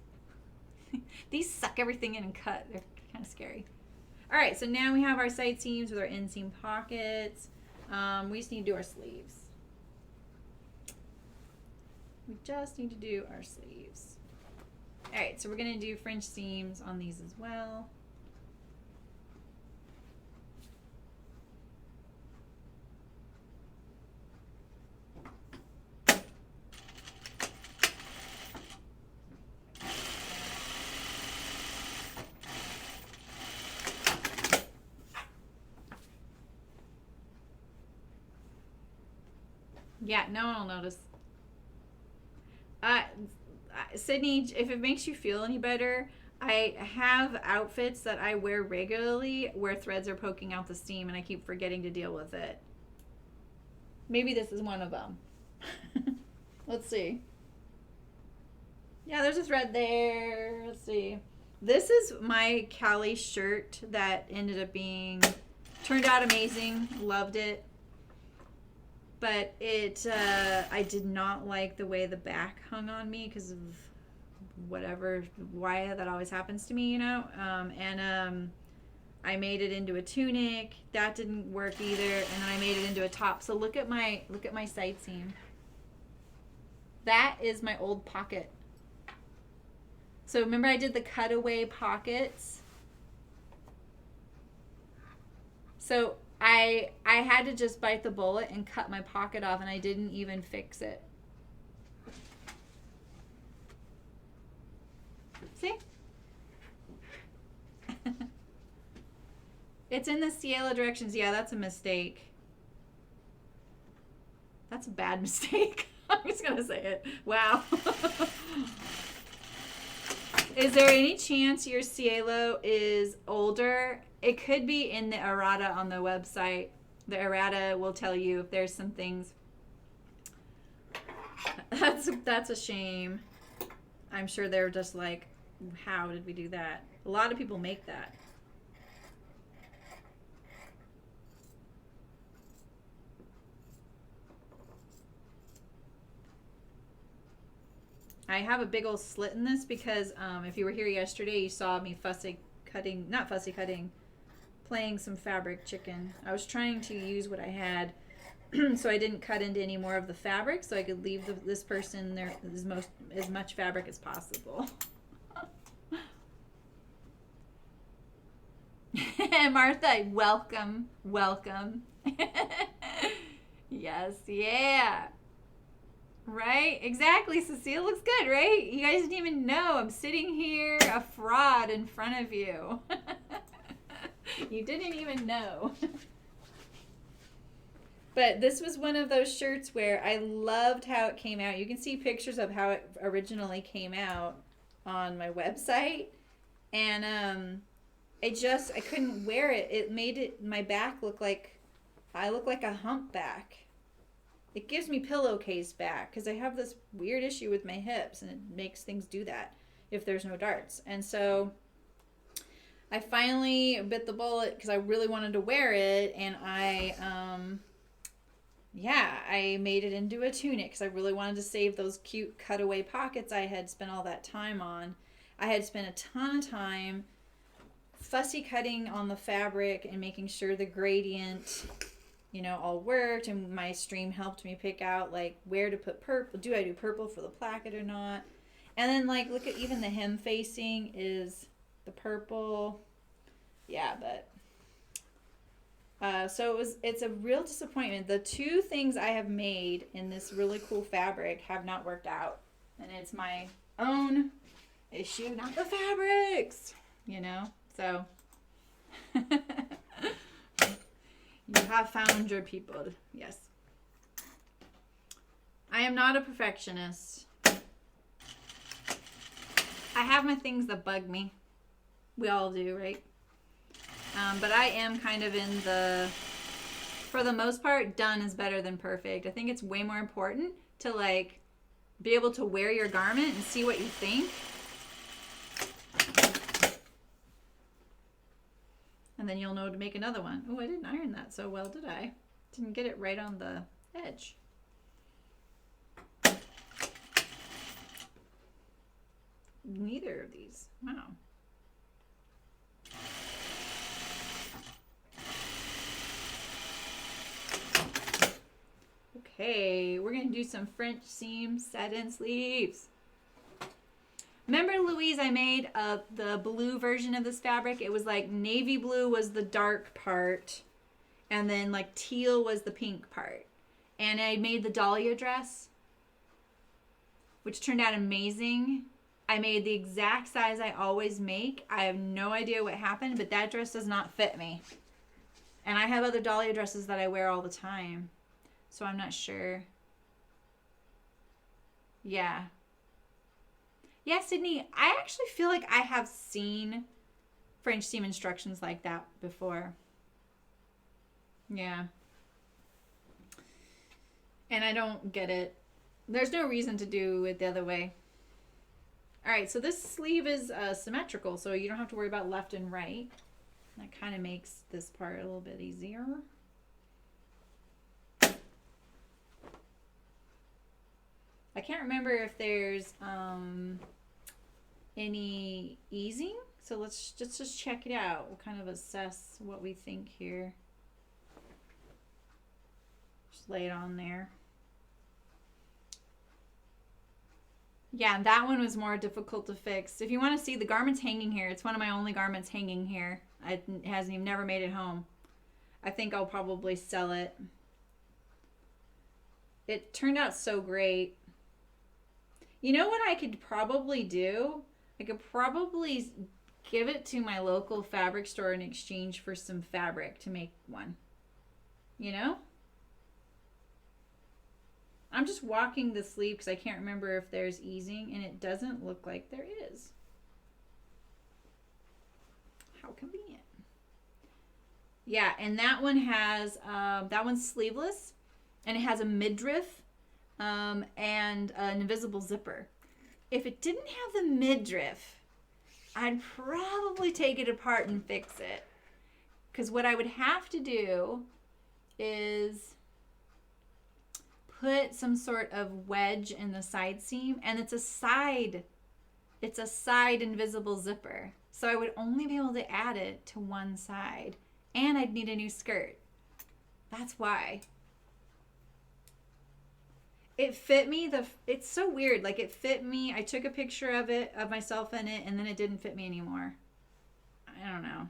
These suck everything in and cut. They're kind of scary. All right, so now we have our side seams with our inseam pockets. We just need to do our sleeves. We just need to do our sleeves. All right, so we're going to do French seams on these as well. Yeah, no one will notice. Sydney, if it makes you feel any better, I have outfits that I wear regularly where threads are poking out the seam and I keep forgetting to deal with it. Maybe this is one of them. Let's see. Yeah, there's a thread there. Let's see. This is my Callie shirt that ended up turned out amazing. Loved it. But I did not like the way the back hung on me because of why that always happens to me, you know. I made it into a tunic. That didn't work either. And then I made it into a top. So look at my side seam. That is my old pocket. So remember I did the cutaway pockets? So I had to just bite the bullet and cut my pocket off, and I didn't even fix it. See? It's in the Cielo directions. Yeah, that's a mistake. That's a bad mistake. I'm just going to say it. Wow. Is there any chance your Cielo is older? It could be in the errata on the website. The errata will tell you if there's some things. That's a shame. I'm sure they're just like, how did we do that? A lot of people make that. I have a big old slit in this because if you were here yesterday, you saw me playing some fabric chicken. I was trying to use what I had so I didn't cut into any more of the fabric so I could leave this person there as much fabric as possible. Martha, welcome. Yes, yeah. Right? Exactly. Cecile looks good, right? You guys didn't even know. I'm sitting here, a fraud, in front of you. You didn't even know. But this was one of those shirts where I loved how it came out. You can see pictures of how it originally came out on my website. And I couldn't wear it. It made my back look like I look like a humpback. it gives me pillowcase back because I have this weird issue with my hips and it makes things do that if there's no darts. And so I finally bit the bullet because I really wanted to wear it, and I made it into a tunic because I really wanted to save those cute cutaway pockets I had spent all that time on. I had spent a ton of time fussy cutting on the fabric and making sure the gradient, all worked, and my stream helped me pick out like where to put purple. Do I do purple for the placket or not? And then like look at even the hem facing is the purple. Yeah, but so it's a real disappointment. The two things I have made in this really cool fabric have not worked out, and it's my own issue, not the fabrics, so you have found your people. Yes, I am not a perfectionist. I have my things that bug me. We all do, right? But I am kind of in for the most part, done is better than perfect. I think it's way more important to like be able to wear your garment and see what you think. And then you'll know to make another one. Oh, I didn't iron that so well, did I? Didn't get it right on the edge. Neither of these. Wow. Okay, we're going to do some French seam satin sleeves. Remember, Louise, I made the blue version of this fabric? It was like navy blue was the dark part, and then like teal was the pink part. And I made the Dahlia dress, which turned out amazing. I made the exact size I always make. I have no idea what happened, but that dress does not fit me. And I have other Dahlia dresses that I wear all the time, so I'm not sure. Yeah. Yeah, Sydney, I actually feel like I have seen French seam instructions like that before. Yeah. And I don't get it. There's no reason to do it the other way. All right, so this sleeve is symmetrical, so you don't have to worry about left and right. That kind of makes this part a little bit easier. I can't remember if there's any easing, so let's just check it out. We'll kind of assess what we think here. Just lay it on there. Yeah, that one was more difficult to fix. If you want to see, the garment's hanging here. It's one of my only garments hanging here. It hasn't even never made it home. I think I'll probably sell it. It turned out so great. You know what I could probably do? I could probably give it to my local fabric store in exchange for some fabric to make one. You know? I'm just walking the sleeve because I can't remember if there's easing, and it doesn't look like there is. How convenient. Yeah, and that one has, that one's sleeveless, and it has a midriff and an invisible zipper. If it didn't have the midriff, I'd probably take it apart and fix it. Because what I would have to do is put some sort of wedge in the side seam, and it's a side invisible zipper. So I would only be able to add it to one side, and I'd need a new skirt. That's why. It fit me, it's so weird. Like it fit me. I took a picture of it, of myself in it, and then it didn't fit me anymore. I don't know.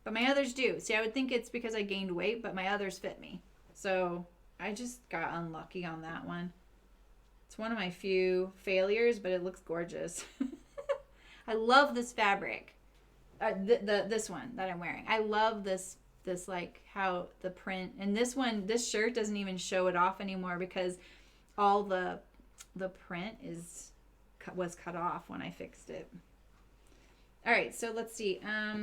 But my others do. See, I would think it's because I gained weight, but my others fit me. So I just got unlucky on that one. It's one of my few failures, but it looks gorgeous. I love this fabric. This one that I'm wearing. I love this like how the print, and this shirt doesn't even show it off anymore because all the print was cut off when I fixed it. All right, so let's see.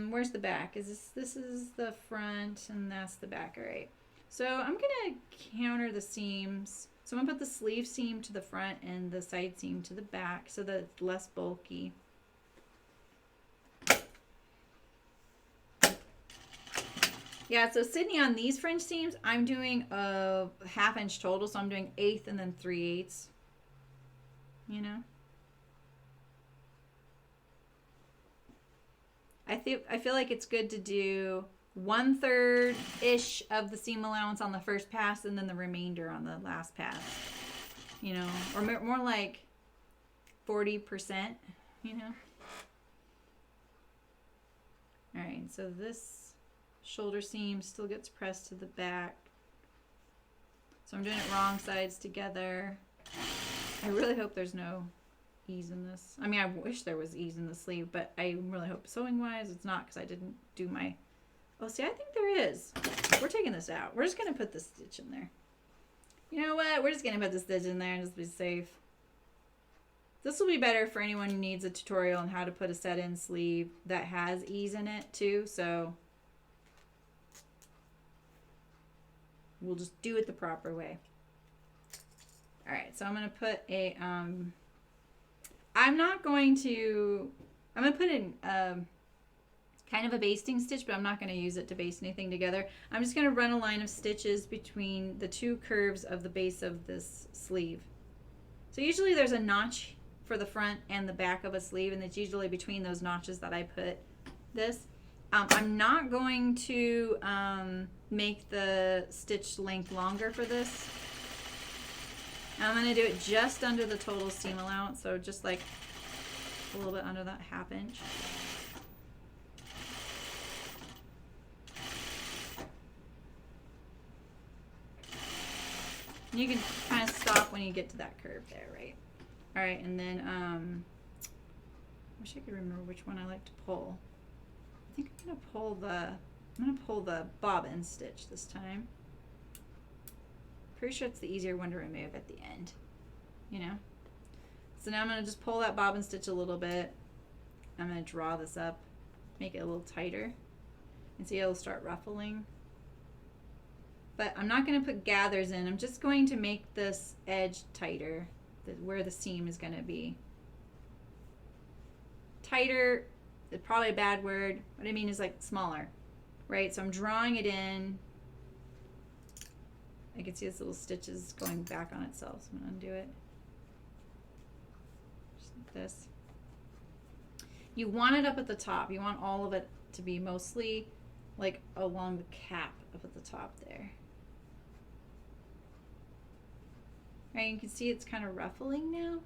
Where's the back? This is the front and that's the back. All right. So I'm gonna counter the seams. So I'm gonna put the sleeve seam to the front and the side seam to the back so that it's less bulky. Yeah, so Sydney, on these French seams, I'm doing a 1/2 inch total, so I'm doing 1/8 and then 3/8. You know? I feel like it's good to do 1/3 ish of the seam allowance on the first pass and then the remainder on the last pass. You know, or more like 40%, you know? All right, so this shoulder seam still gets pressed to the back. So I'm doing it wrong sides together. I really hope there's no ease in this. I mean, I wish there was ease in the sleeve, but I really hope sewing wise it's not, because I didn't do my... Oh, see, I think there is. We're taking this out. We're just going to put this stitch in there. You know what? We're just going to put the stitch in there and just be safe. This will be better for anyone who needs a tutorial on how to put a set-in sleeve that has ease in it too, so we'll just do it the proper way. All right, so I'm going to put a, I'm going to put in kind of a basting stitch, but I'm not going to use it to baste anything together. I'm just going to run a line of stitches between the two curves of the base of this sleeve. So usually there's a notch for the front and the back of a sleeve, and it's usually between those notches that I put this. I'm not going to make the stitch length longer for this. I'm going to do it just under the total seam allowance, so just like a little bit under that 1/2 inch. You can kind of stop when you get to that curve there, right? All right, and then I wish I could remember which one I like to pull. I think I'm gonna pull the bobbin stitch this time. Pretty sure it's the easier one to remove at the end, you know? So now I'm gonna just pull that bobbin stitch a little bit. I'm gonna draw this up, make it a little tighter, and see it'll start ruffling. But I'm not gonna put gathers in. I'm just going to make this edge tighter, where the seam is gonna be. Tighter, it's probably a bad word. What I mean is like smaller, right? So I'm drawing it in. I can see this little stitch is going back on itself, so I'm gonna undo it. Just like this. You want it up at the top. You want all of it to be mostly like along the cap up at the top there. Right, you can see it's kind of ruffling now.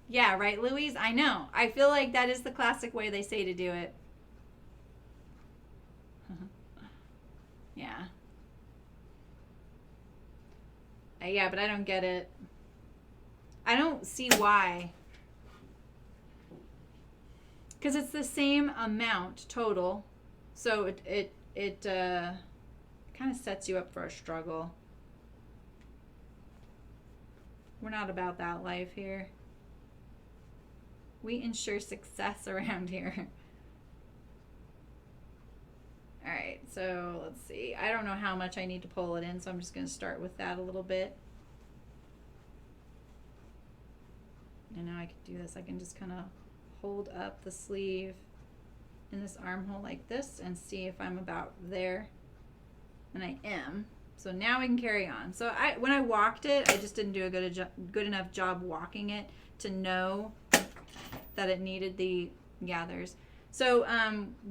Yeah, right, Louise? I know. I feel like that is the classic way they say to do it. Yeah. Yeah, but I don't get it. I don't see why. Because it's the same amount total. So it kind of sets you up for a struggle. We're not about that life here. We ensure success around here. All right, so let's see. I don't know how much I need to pull it in, so I'm just going to start with that a little bit. And now I can do this. I can just kind of hold up the sleeve in this armhole like this and see if I'm about there. And I am. So now we can carry on. So when I walked it, I just didn't do a good enough job walking it to know that it needed the gathers. So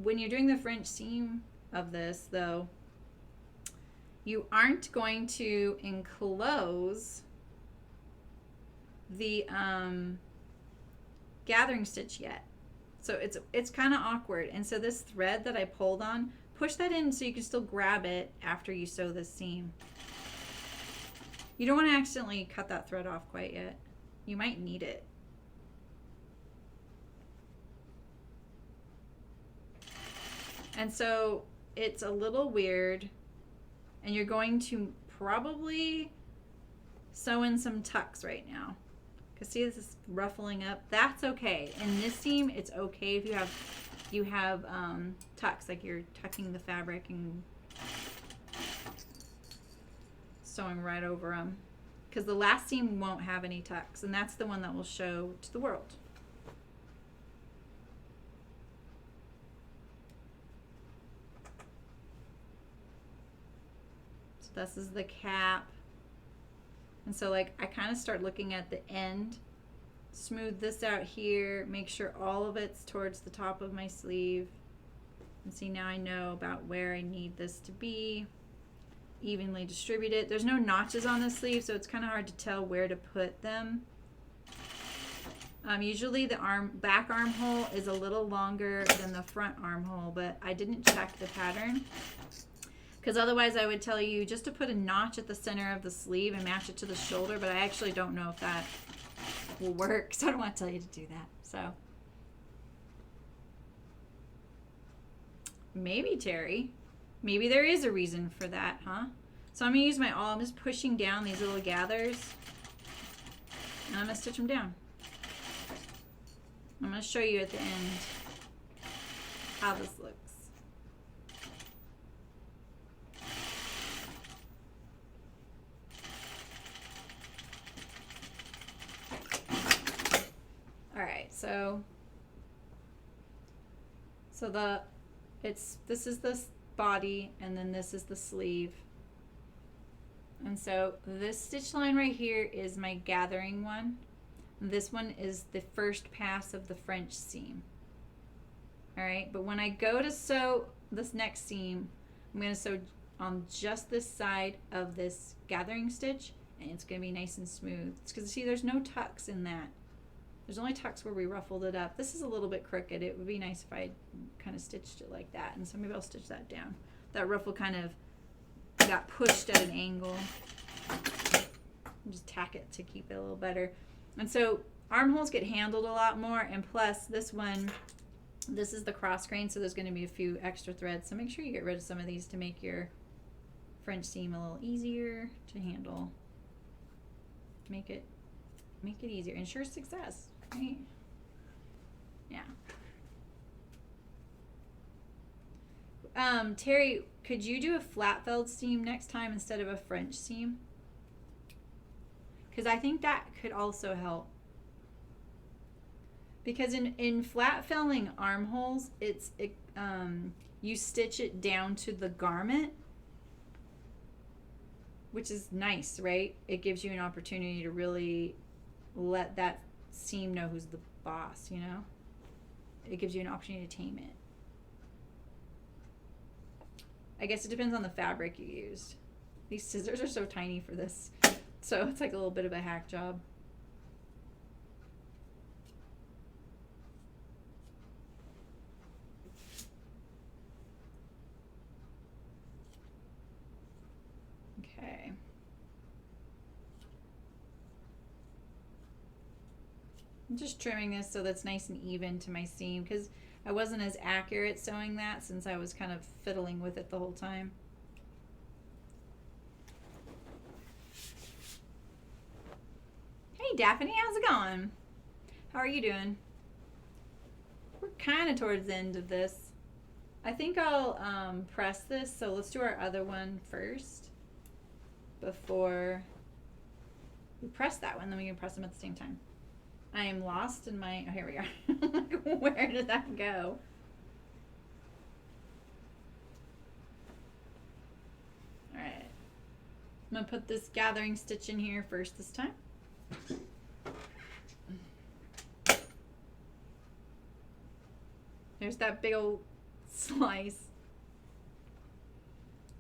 when you're doing the French seam of this, though, you aren't going to enclose the gathering stitch yet. So it's kind of awkward. And so this thread that I pulled on, push that in so you can still grab it after you sew this seam. You don't want to accidentally cut that thread off quite yet. You might need it. And so it's a little weird, and you're going to probably sew in some tucks right now. Because see, this is ruffling up. That's okay. In this seam, it's okay if you have you have tucks, like you're tucking the fabric and sewing right over them, because the last seam won't have any tucks, and that's the one that will show to the world. So this is the cap, and so like I kind of start looking at the end, smooth this out here, make sure all of it's towards the top of my sleeve, and see, now I know about where I need this to be. Evenly distribute it. There's no notches on the sleeve, so it's kind of hard to tell where to put them. Usually the back armhole is a little longer than the front armhole, but I didn't check the pattern, because otherwise I would tell you just to put a notch at the center of the sleeve and match it to the shoulder, but I actually don't know if that will work, so I don't want to tell you to do that. So maybe, Terry, maybe there is a reason for that, huh? So I'm gonna use my awl. I'm just pushing down these little gathers, and I'm gonna stitch them down. I'm gonna show you at the end how this looks. All right, so this is the body, and then this is the sleeve. And so this stitch line right here is my gathering one. This one is the first pass of the French seam. All right, but when I go to sew this next seam, I'm going to sew on just this side of this gathering stitch, and it's going to be nice and smooth. It's because, see, there's no tucks in that. There's only tucks where we ruffled it up. This is a little bit crooked. It would be nice if I kind of stitched it like that, and so maybe I'll stitch that down. That ruffle kind of got pushed at an angle. Just tack it to keep it a little better. And so armholes get handled a lot more, and plus this one, this is the cross grain, so there's going to be a few extra threads. So make sure you get rid of some of these to make your French seam a little easier to handle. Make it easier. Ensure success, right? Yeah. Terry, could you do a flat felled seam next time instead of a French seam? Because I think that could also help. Because in flat felling armholes, you stitch it down to the garment, which is nice, right? It gives you an opportunity to really let that seam know who's the boss, you know? It gives you an opportunity to tame it. I guess it depends on the fabric you used. These scissors are so tiny for this, so it's like a little bit of a hack job. Okay. I'm just trimming this so that's nice and even to my seam, because I wasn't as accurate sewing that since I was kind of fiddling with it the whole time. Hey Daphne, how's it going? How are you doing? We're kind of towards the end of this. I think I'll press this, so let's do our other one first before we press that one, then we can press them at the same time. I am lost in my, oh, here we are. Where did that go? All right. I'm going to put this gathering stitch in here first this time. There's that big old slice.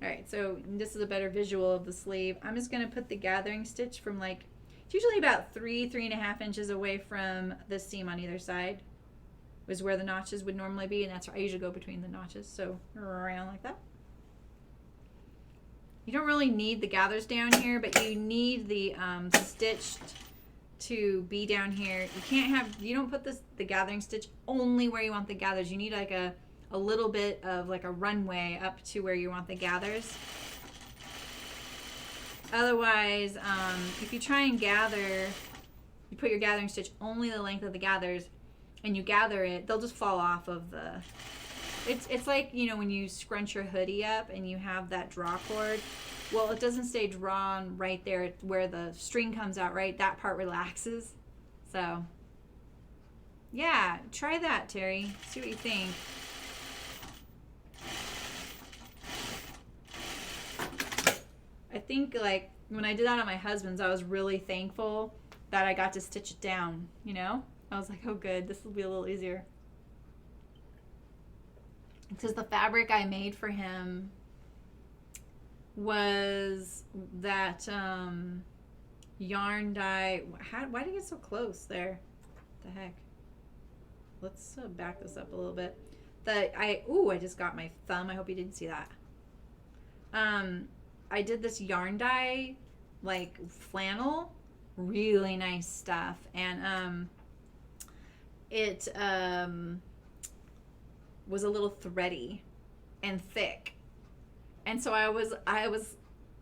All right, so this is a better visual of the sleeve. I'm just going to put the gathering stitch from like, it's usually about 3.5 inches away from the seam on either side, was where the notches would normally be, and that's where I usually go between the notches, so around like that. You don't really need the gathers down here, but you need the stitch to be down here. You don't put the gathering stitch only where you want the gathers. You need like a little bit of like a runway up to where you want the gathers. Otherwise, if you try and gather, you put your gathering stitch only the length of the gathers, and you gather it, they'll just fall off of the, it's like, you know, when you scrunch your hoodie up and you have that draw cord. Well, it doesn't stay drawn right there where the string comes out, right? That part relaxes. So, yeah, try that, Terry. See what you think. I think, like, when I did that on my husband's, I was really thankful that I got to stitch it down, you know? I was like, oh, good. This will be a little easier. Because the fabric I made for him was that yarn dye. Why did it get so close there? What the heck? Let's back this up a little bit. I just got my thumb. I hope you didn't see that. I did this yarn dye, like flannel, really nice stuff, and it was a little thready and thick, and so I was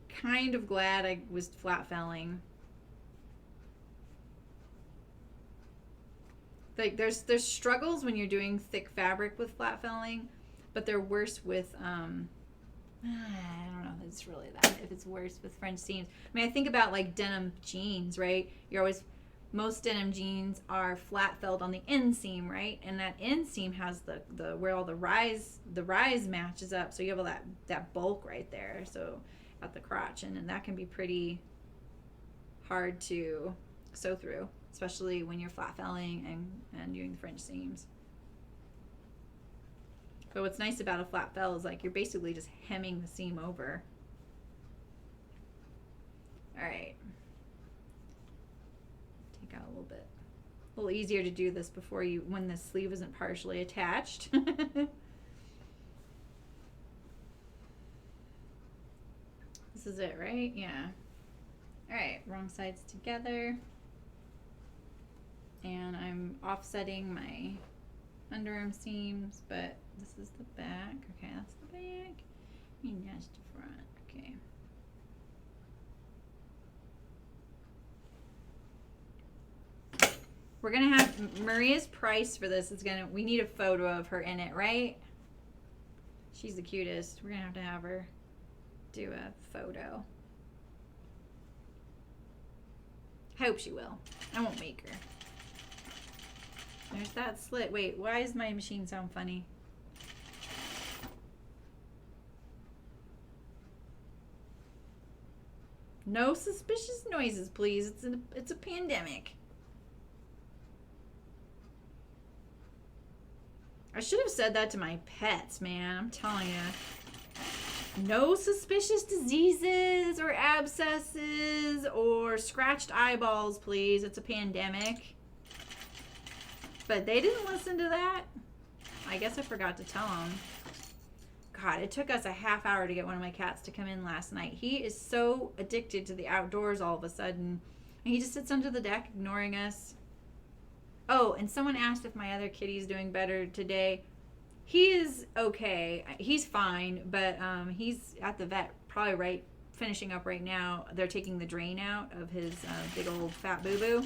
kind of glad I was flat felling. Like there's struggles when you're doing thick fabric with flat felling, but they're worse with I don't know if it's really that, if it's worse with French seams. I mean, I think about like denim jeans, right? Most denim jeans are flat felled on the inseam, right? And that inseam has the where all the rise matches up, so you have all that bulk right there, so at the crotch, and that can be pretty hard to sew through, especially when you're flat felling and doing the French seams. But what's nice about a flat fell is like you're basically just hemming the seam over. All right. Take out a little bit. A little easier to do this when the sleeve isn't partially attached. This is it, right? Yeah. All right, wrong sides together. And I'm offsetting my underarm seams, but this is the back. Okay, that's the back. And that's the front. Okay. We're gonna have Maria's price for this we need a photo of her in it, right? She's the cutest. We're gonna have her do a photo. I hope she will. I won't make her. There's that slit. Wait, why does my machine sound funny? No suspicious noises, please. It's a pandemic. I should have said that to my pets, man. I'm telling you. No suspicious diseases or abscesses or scratched eyeballs, please. It's a pandemic. But they didn't listen to that. I guess I forgot to tell them. God, it took us a half hour to get one of my cats to come in last night. He is so addicted to the outdoors all of a sudden. And he just sits under the deck ignoring us. Oh, and someone asked if my other kitty's doing better today. He is okay. He's fine, but he's at the vet, probably finishing up right now. They're taking the drain out of his big old fat boo-boo.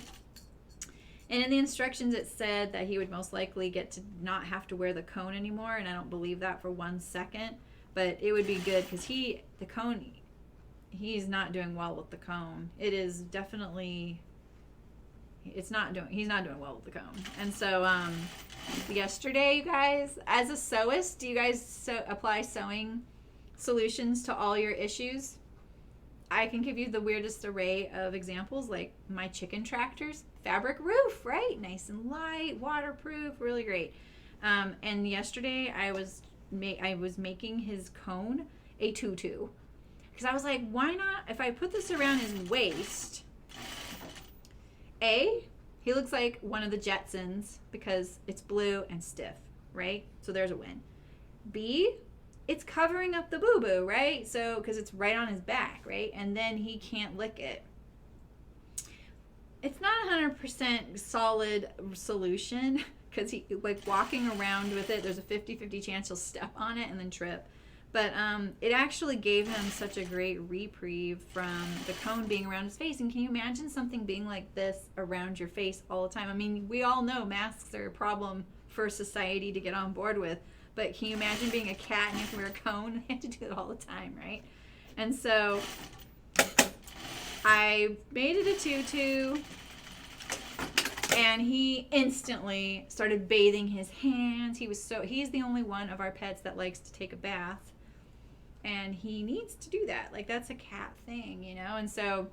And in the instructions, it said that he would most likely get to not have to wear the cone anymore, and I don't believe that for 1 second. But it would be good because he's not doing well with the cone. It is definitely, he's not doing well with the cone. And so yesterday, you guys, as a sewist, do you guys apply sewing solutions to all your issues? I can give you the weirdest array of examples, like my chicken tractors. Fabric roof, right? Nice and light, waterproof, really great. And yesterday I was making his cone a tutu, because I was like, why not? If I put this around his waist, he looks like one of the Jetsons because it's blue and stiff, right? So there's a win. B, it's covering up the boo-boo, right? So because it's right on his back, right? And then he can't lick it. It's not 100% solid solution because he, like, walking around with it, there's a 50-50 chance he'll step on it and then trip. But it actually gave him such a great reprieve from the cone being around his face. And can you imagine something being like this around your face all the time? I mean, we all know masks are a problem for society to get on board with. But can you imagine being a cat and you have to wear a cone? You have to do it all the time, right? And so I made it a tutu. And he instantly started bathing his hands. He's the only one of our pets that likes to take a bath. And he needs to do that. Like, that's a cat thing, you know? And so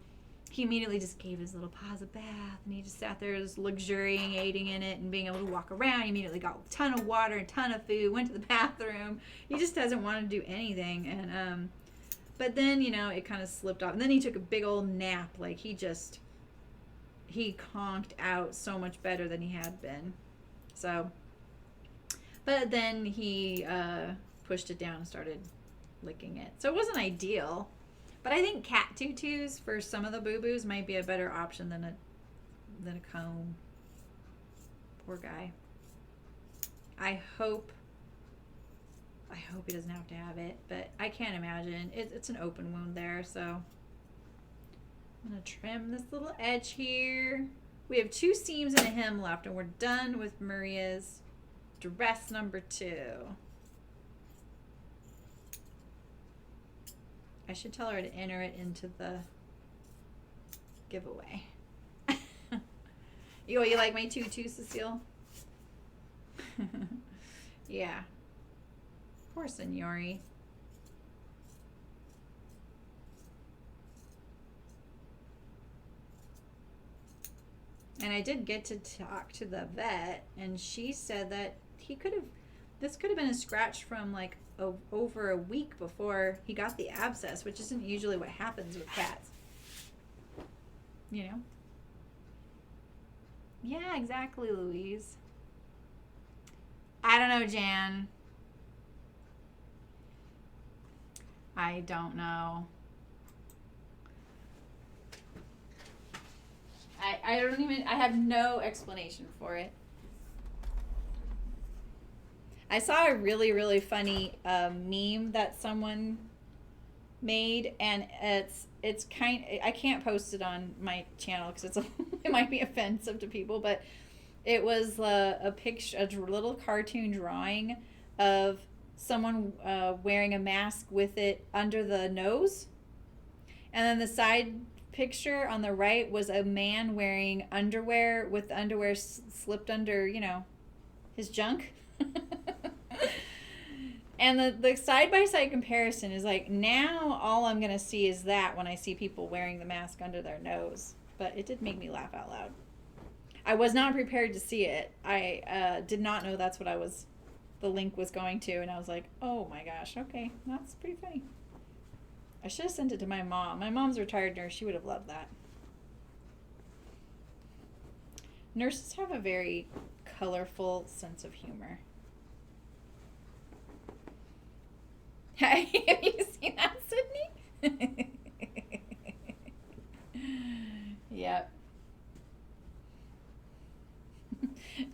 he immediately just gave his little paws a bath. And he just sat there just luxuriating in it and being able to walk around. He immediately got a ton of water, a ton of food, went to the bathroom. He just doesn't want to do anything. And but then, you know, it kind of slipped off. And then he took a big old nap. Like, he conked out so much better than he had been. So, but then he pushed it down and started licking it. So it wasn't ideal, but I think cat tutus for some of the boo-boos might be a better option than a cone. Poor guy. I hope he doesn't have to have it, but I can't imagine. It's an open wound there, so I'm going to trim this little edge here. We have 2 seams and a hem left, and we're done with Maria's dress number 2. I should tell her to enter it into the giveaway. You like my tutu, Cecile? Yeah. Poor Signori. And I did get to talk to the vet, and she said that this could have been a scratch from like over a week before he got the abscess, which isn't usually what happens with cats. You know? Yeah, exactly, Louise. I don't know, Jan. I don't know. I have no explanation for it. I saw a really, really funny meme that someone made, and it's I can't post it on my channel because it might be offensive to people, but it was a picture, a little cartoon drawing of someone wearing a mask with it under the nose, and then the side picture on the right was a man wearing underwear with the underwear slipped under, you know, his junk. And the side-by-side comparison is like, now all I'm going to see is that when I see people wearing the mask under their nose. But it did make me laugh out loud. I was not prepared to see it. I did not know that's what the link was going to. And I was like, oh my gosh, okay, that's pretty funny. I should have sent it to my mom. My mom's a retired nurse. She would have loved that. Nurses have a very colorful sense of humor. Have you seen that, Sydney? Yep.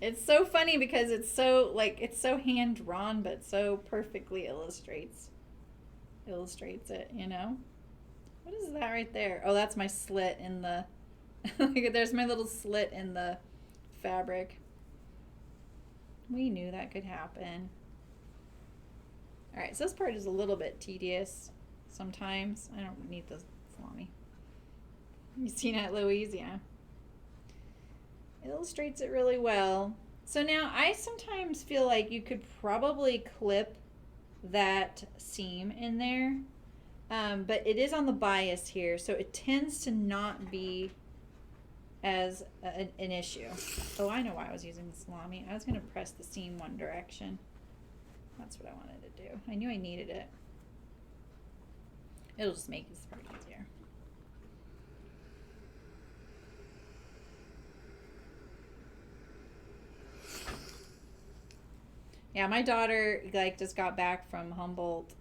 It's so funny because it's so hand drawn, but so perfectly illustrates it, you know? What is that right there? Oh, that's my slit in the there's my little slit in the fabric. We knew that could happen. All right, so this part is a little bit tedious sometimes. I don't need the salami. You seen it, Louise? Yeah. It illustrates it really well. So now I sometimes feel like you could probably clip that seam in there, but it is on the bias here, so it tends to not be as an issue. Oh, I know why I was using the salami. I was going to press the seam one direction. That's what I wanted to do. I knew I needed it. It'll just make this part easier. Yeah, my daughter just got back from Humboldt,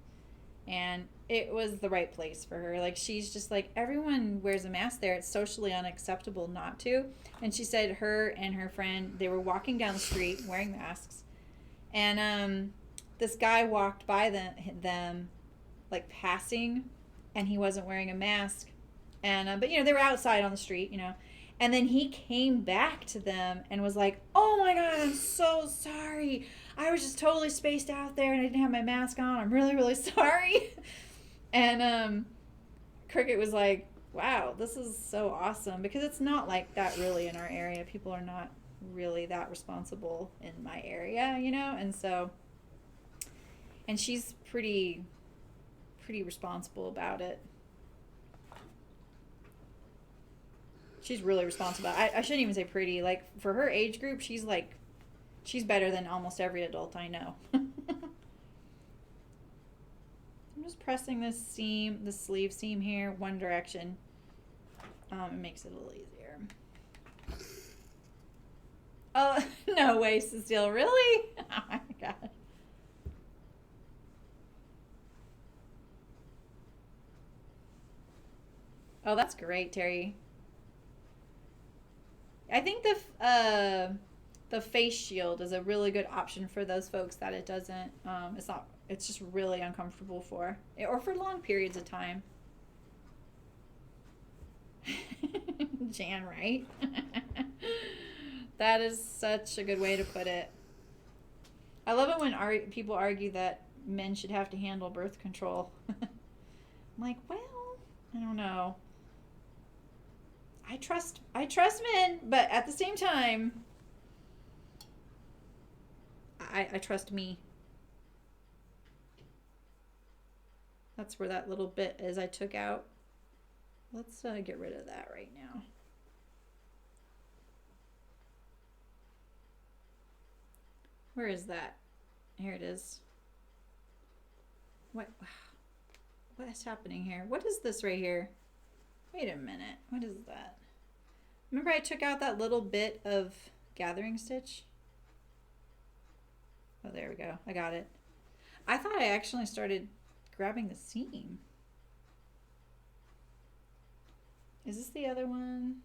and it was the right place for her. Like, she's just like, everyone wears a mask there. It's socially unacceptable not to. And she said her and her friend, they were walking down the street wearing masks, and this guy walked by them like passing, and he wasn't wearing a mask. And but they were outside on the street. And then he came back to them and was like, "Oh my God, I'm so sorry. I was just totally spaced out there and I didn't have my mask on. I'm really, really sorry." And Cricket was like, "Wow, this is so awesome," because it's not like that really in our area. People are not really that responsible in my area. And she's pretty responsible about it. She's really responsible. I shouldn't even say pretty. Like, for her age group, she's better than almost every adult I know. I'm just pressing this sleeve seam here, one direction. It makes it a little easier. Oh, no way, Cecile. Really? Oh my God. Oh, that's great, Terry. I think the face shield is a really good option for those folks that it doesn't. It's just really uncomfortable for, or for long periods of time. Jan, right? That is such a good way to put it. I love it when people argue that men should have to handle birth control. I'm like, well, I don't know. I trust men, but at the same time, I trust me. That's where that little bit is I took out. Let's get rid of that right now. Where is that? Here it is. What is happening here? What is this right here? Wait a minute. What is that? Remember I took out that little bit of gathering stitch? Oh, there we go. I got it. I thought I actually started grabbing the seam. Is this the other one?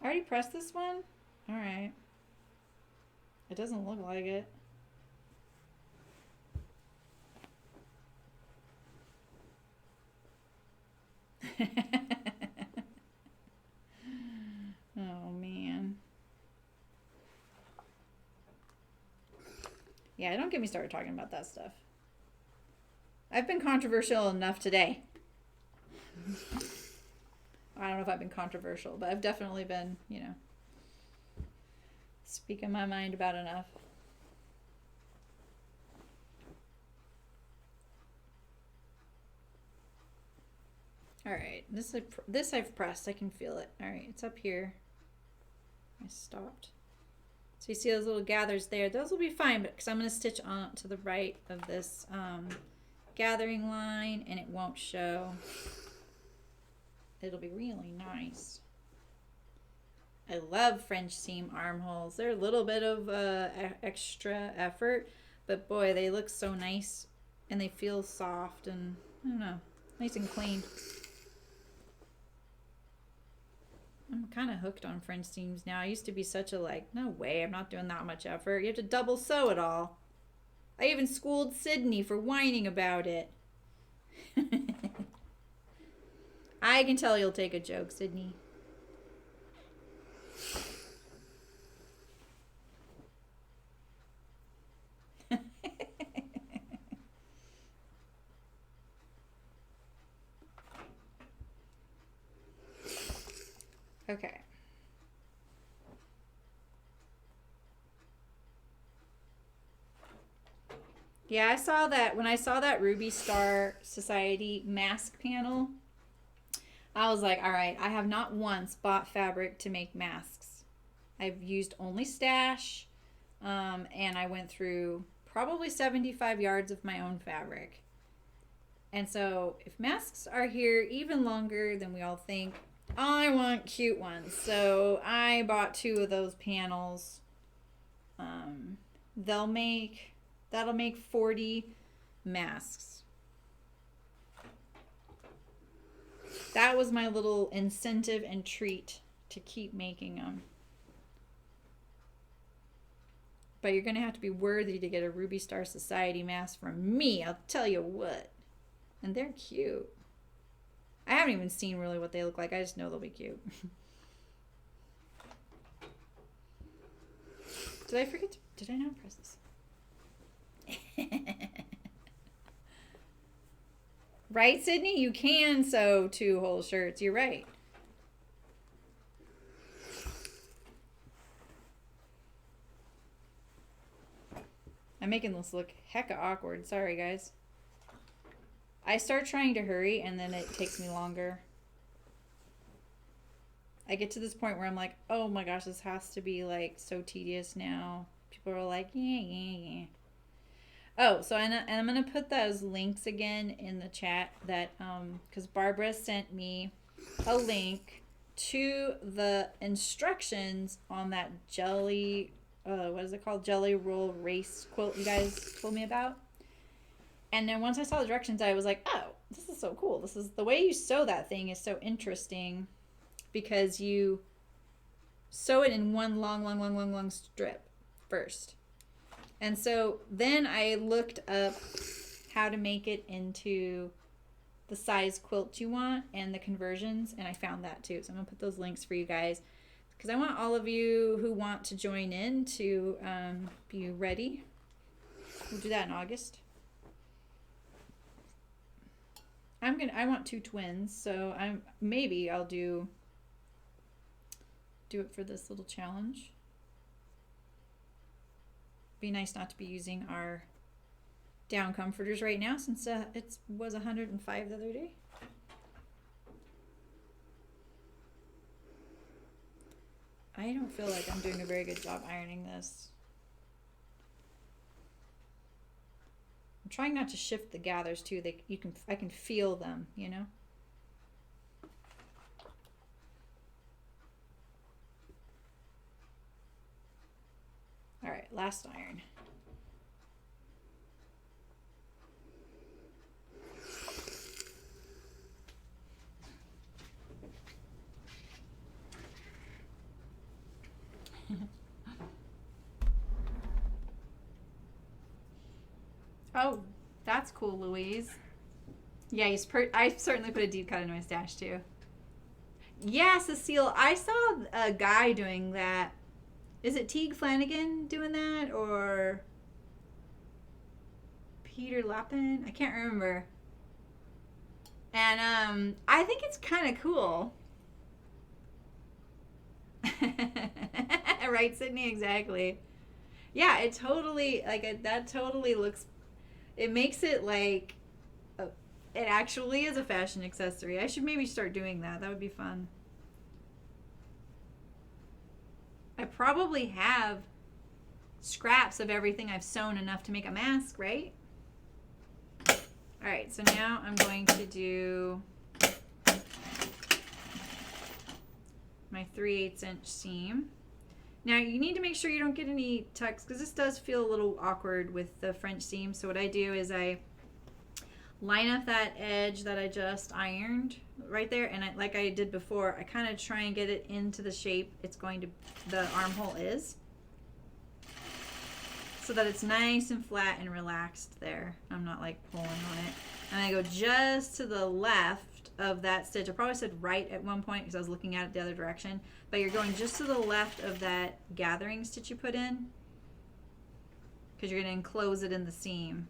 I already pressed this one? Alright. It doesn't look like it. Oh, man. Yeah, don't get me started talking about that stuff. I've been controversial enough today. I don't know if I've been controversial, but I've definitely been, speaking my mind about enough. All right, this I've pressed. I can feel it. All right, it's up here. I stopped. So you see those little gathers there. Those will be fine, but because I'm going to stitch on to the right of this gathering line, and it won't show. It'll be really nice. I love French seam armholes. They're a little bit of extra effort, but boy, they look so nice, and they feel soft and, I don't know, nice and clean. I'm kind of hooked on French seams now. I used to be such a no way, I'm not doing that much effort. You have to double sew it all. I even schooled Sydney for whining about it. I can tell you'll take a joke, Sydney. Okay. Yeah, I saw that when I saw that Ruby Star Society mask panel. I was like, all right, I have not once bought fabric to make masks. I've used only stash, and I went through probably 75 yards of my own fabric. And so if masks are here even longer than we all think, I want cute ones. So I bought 2 of those panels. That'll make 40 masks. That was my little incentive and treat to keep making them. But you're going to have to be worthy to get a Ruby Star Society mask from me. I'll tell you what. And they're cute. I haven't even seen really what they look like. I just know they'll be cute. Did I forget to, did I not press this? Right, Sydney? You can sew 2 whole shirts. You're right. I'm making this look hecka awkward. Sorry, guys. I start trying to hurry, and then it takes me longer. I get to this point where I'm like, oh my gosh, this has to be like so tedious now. People are like, yeah. Oh, so and I'm going to put those links again in the chat that, because Barbara sent me a link to the instructions on that jelly, what is it called? Jelly roll race quilt you guys told me about. And then once I saw the directions, I was like, oh, this is so cool. This is the way you sew that thing is so interesting because you sew it in one long strip first. And so then I looked up how to make it into the size quilt you want and the conversions, and I found that too. So I'm going to put those links for you guys because I want all of you who want to join in to be ready. We'll do that in August. I want 2 twins, so maybe I'll do it for this little challenge. Be nice not to be using our down comforters right now since it was 105 the other day. I don't feel like I'm doing a very good job ironing this. I'm trying not to shift the gathers too. I can feel them, you know. All right, last iron. Oh, that's cool, Louise. Yeah, I certainly put a deep cut in my stash too. Yeah, Cecile, I saw a guy doing that. Is it Teague Flanagan doing that or Peter Lappin? I can't remember. And I think it's kind of cool. Right, Sydney? Exactly. Yeah, it totally, that totally looks, it makes it like, it actually is a fashion accessory. I should maybe start doing that. That would be fun. I probably have scraps of everything I've sewn enough to make a mask, right? All right, so now I'm going to do my 3/8 inch seam. Now you need to make sure you don't get any tucks because this does feel a little awkward with the French seam. So what I do is I line up that edge that I just ironed right there, and like I did before, I kind of try and get it into the shape the armhole is, so that it's nice and flat and relaxed there. I'm not like pulling on it. And I go just to the left of that stitch. I probably said right at one point because I was looking at it the other direction, but you're going just to the left of that gathering stitch you put in because you're going to enclose it in the seam.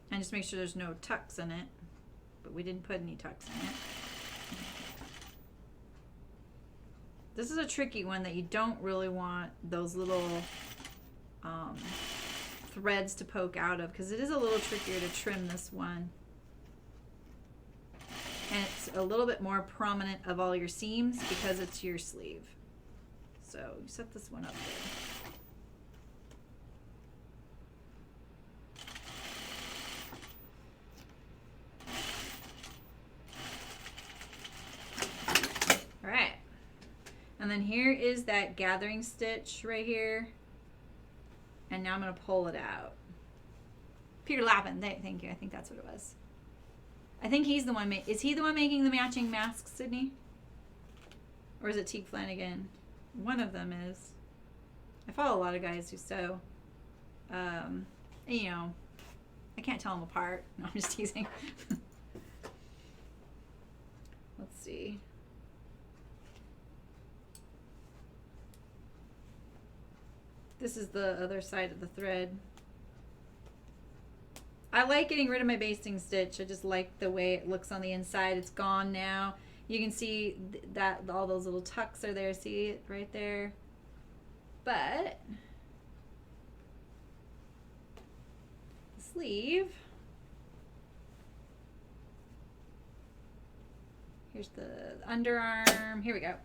And just make sure there's no tucks in it, but we didn't put any tucks in it. This is a tricky one that you don't really want those little threads to poke out of because it is a little trickier to trim this one. And it's a little bit more prominent of all your seams because it's your sleeve. So you set this one up there. All right. And then here is that gathering stitch right here. And now I'm going to pull it out. Peter Lappin, thank you. I think that's what it was. I think he's the one. Is he the one making the matching masks, Sydney? Or is it Teague Flanagan? One of them is. I follow a lot of guys who sew. You know, I can't tell them apart. No, I'm just teasing. Let's see. This is the other side of the thread. I like getting rid of my basting stitch. I just like the way it looks on the inside. It's gone now. You can see that all those little tucks are there. See it right there? But the sleeve. Here's the underarm. Here we go.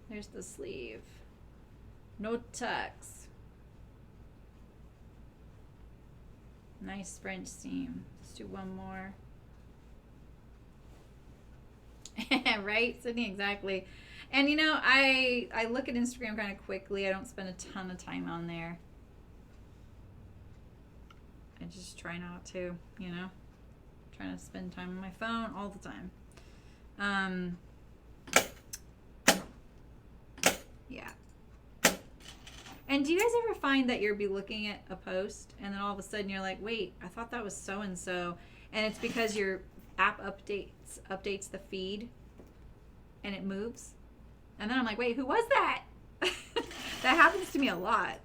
There's the sleeve. No tucks. Nice French seam. Let's do one more. Right, Sydney? Exactly. And you know, I look at Instagram kind of quickly. I don't spend a ton of time on there. I just try not to, you know. Trying to spend time on my phone all the time. Yeah. And do you guys ever find that you'll be looking at a post and then all of a sudden you're like, wait, I thought that was so-and-so. And it's because your app updates the feed and it moves. And then I'm like, wait, who was that? That happens to me a lot.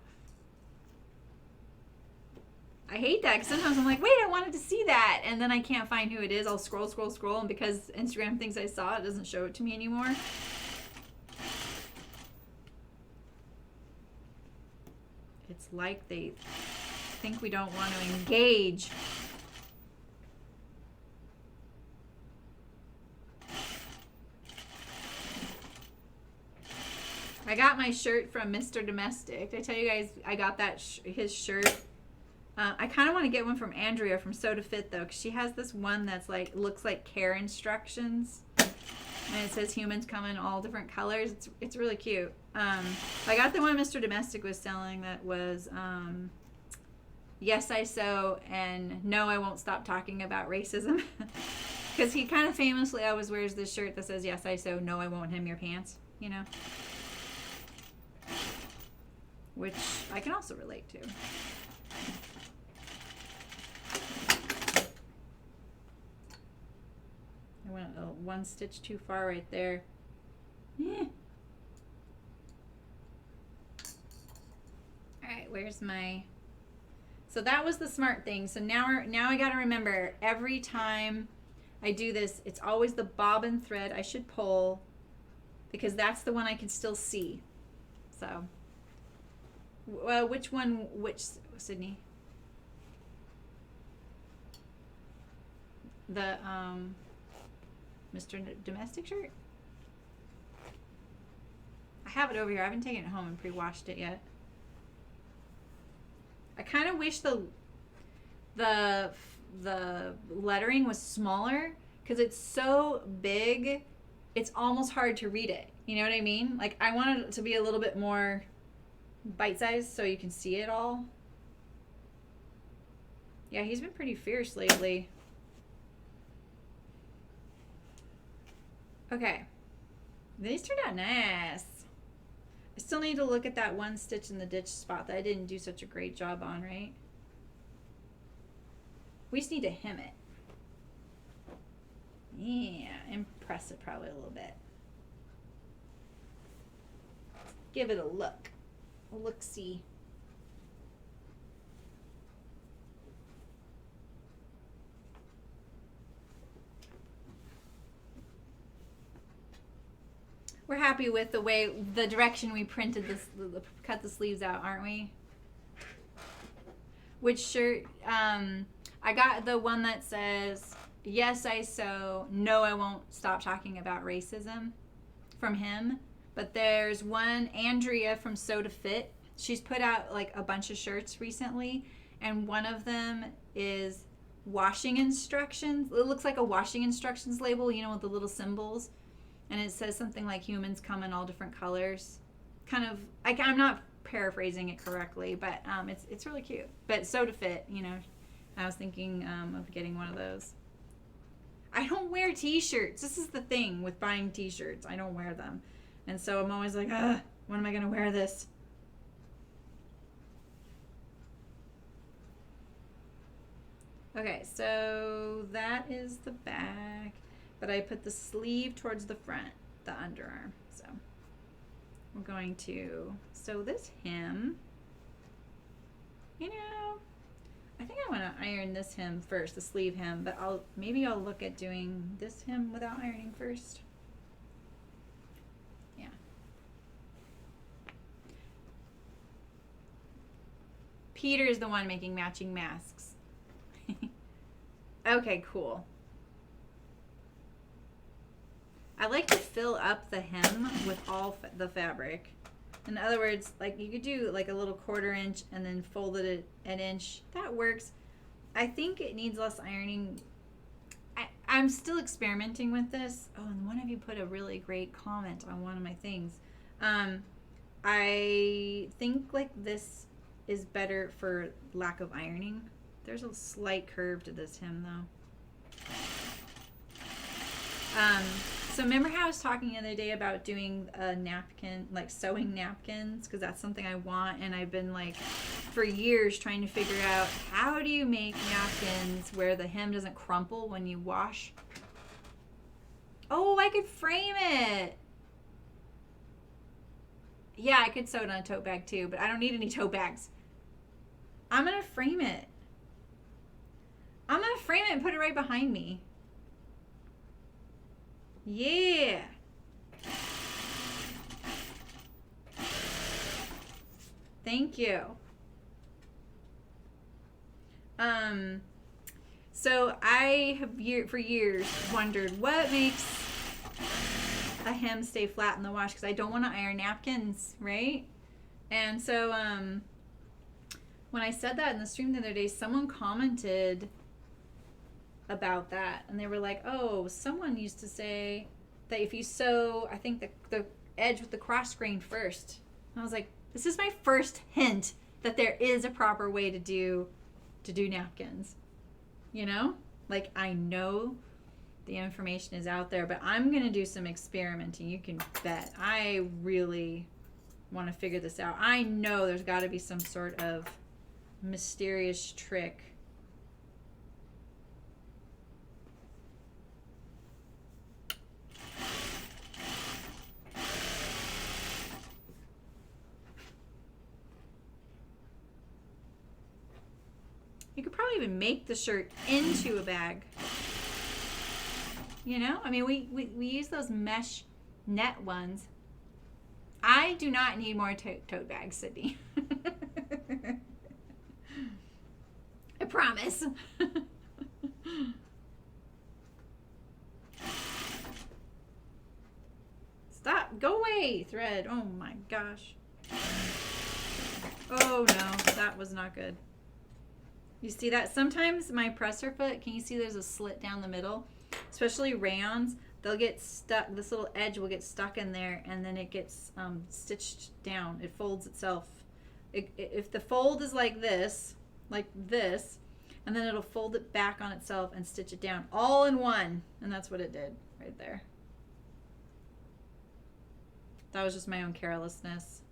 I hate that because sometimes I'm like, wait, I wanted to see that. And then I can't find who it is. I'll scroll. And because Instagram thinks I saw it, doesn't show it to me anymore. It's like they think we don't want to engage. I got my shirt from Mr. Domestic. Did I tell you guys I got that his shirt? I kind of want to get one from Andrea from Sew to Fit though, because she has this one that's like looks like care instructions, and it says humans come in all different colors. It's really cute. I got the one Mr. Domestic was selling that was yes I sew and no I won't stop talking about racism, because he kind of famously always wears this shirt that says yes I sew, no I won't hem your pants, you know, which I can also relate to. I went one stitch too far right there. Yeah. All right, where's my... So that was the smart thing. So now I got to remember every time I do this, it's always the bobbin thread I should pull, because that's the one I can still see. So, well, which Sydney? The Mr. Domestic shirt? I have it over here. I haven't taken it home and pre-washed it yet. I kind of wish the lettering was smaller, because it's so big, it's almost hard to read it. You know what I mean? Like, I wanted it to be a little bit more bite-sized so you can see it all. Yeah, he's been pretty fierce lately. Okay, these turned out nice. I still need to look at that one stitch in the ditch spot that I didn't do such a great job on, right? We just need to hem it. Yeah, and press it probably a little bit. Give it a look. A look-see. We're happy with the direction we printed this, cut the sleeves out, aren't we? Which shirt? I got the one that says, yes, I sew, no, I won't stop talking about racism, from him. But there's one, Andrea from Sew to Fit. She's put out like a bunch of shirts recently, and one of them is washing instructions. It looks like a washing instructions label, you know, with the little symbols. And it says something like humans come in all different colors. Kind of, I'm not paraphrasing it correctly, but it's really cute. But Sew to Fit, you know, I was thinking of getting one of those. I don't wear t-shirts. This is the thing with buying t-shirts. I don't wear them. And so I'm always like, when am I going to wear this? Okay, so that is the back. But I put the sleeve towards the front, the underarm. So we're going to sew this hem. You know, I think I want to iron this hem first, the sleeve hem, but maybe I'll look at doing this hem without ironing first. Yeah. Peter's the one making matching masks. Okay, cool. I like to fill up the hem with all the fabric. In other words, like you could do like a little 1/4 inch and then fold it an inch. That works. I think it needs less ironing. I'm still experimenting with this. Oh, and one of you put a really great comment on one of my things. I think like this is better for lack of ironing. There's a slight curve to this hem though. So remember how I was talking the other day about doing a napkin, like sewing napkins, because that's something I want, and I've been like for years trying to figure out how do you make napkins where the hem doesn't crumple when you wash. Oh, I could frame it. Yeah, I could sew it on a tote bag too, but I don't need any tote bags. I'm gonna frame it. I'm gonna frame it and put it right behind me. Yeah. Thank you. So I have for years wondered what makes a hem stay flat in the wash, because I don't want to iron napkins, right? And so when I said that in the stream the other day, someone commented about that, and they were like, oh, someone used to say that if you sew, I think the edge with the cross grain first. And I was like, this is my first hint that there is a proper way to do napkins, you know, like I know the information is out there, but I'm gonna do some experimenting. You can bet. I really want to figure this out. I know there's got to be some sort of mysterious trick. You could probably even make the shirt into a bag. You know, I mean, we use those mesh net ones. I do not need more tote bags, Sydney. I promise. Stop. Go away, thread. Oh my gosh. Oh no, that was not good. You see that? Sometimes my presser foot, can you see there's a slit down the middle? Especially rayons, they'll get stuck, this little edge will get stuck in there, and then it gets stitched down. It folds itself. If the fold is like this, and then it'll fold it back on itself and stitch it down all in one. And that's what it did right there. That was just my own carelessness.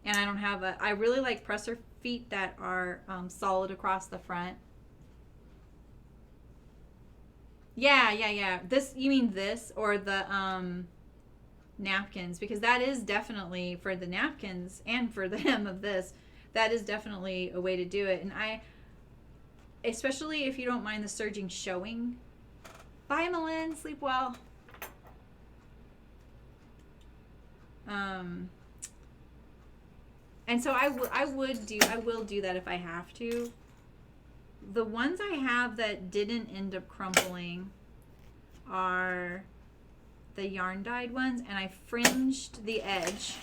And I don't have I really like presser feet that are solid across the front. Yeah. This, you mean this or the napkins? Because that is definitely, for the napkins and for the hem of this, that is definitely a way to do it. And especially if you don't mind the serging showing. Bye, Malin. Sleep well. And so I will do that if I have to. The ones I have that didn't end up crumpling are the yarn dyed ones, and I fringed the edge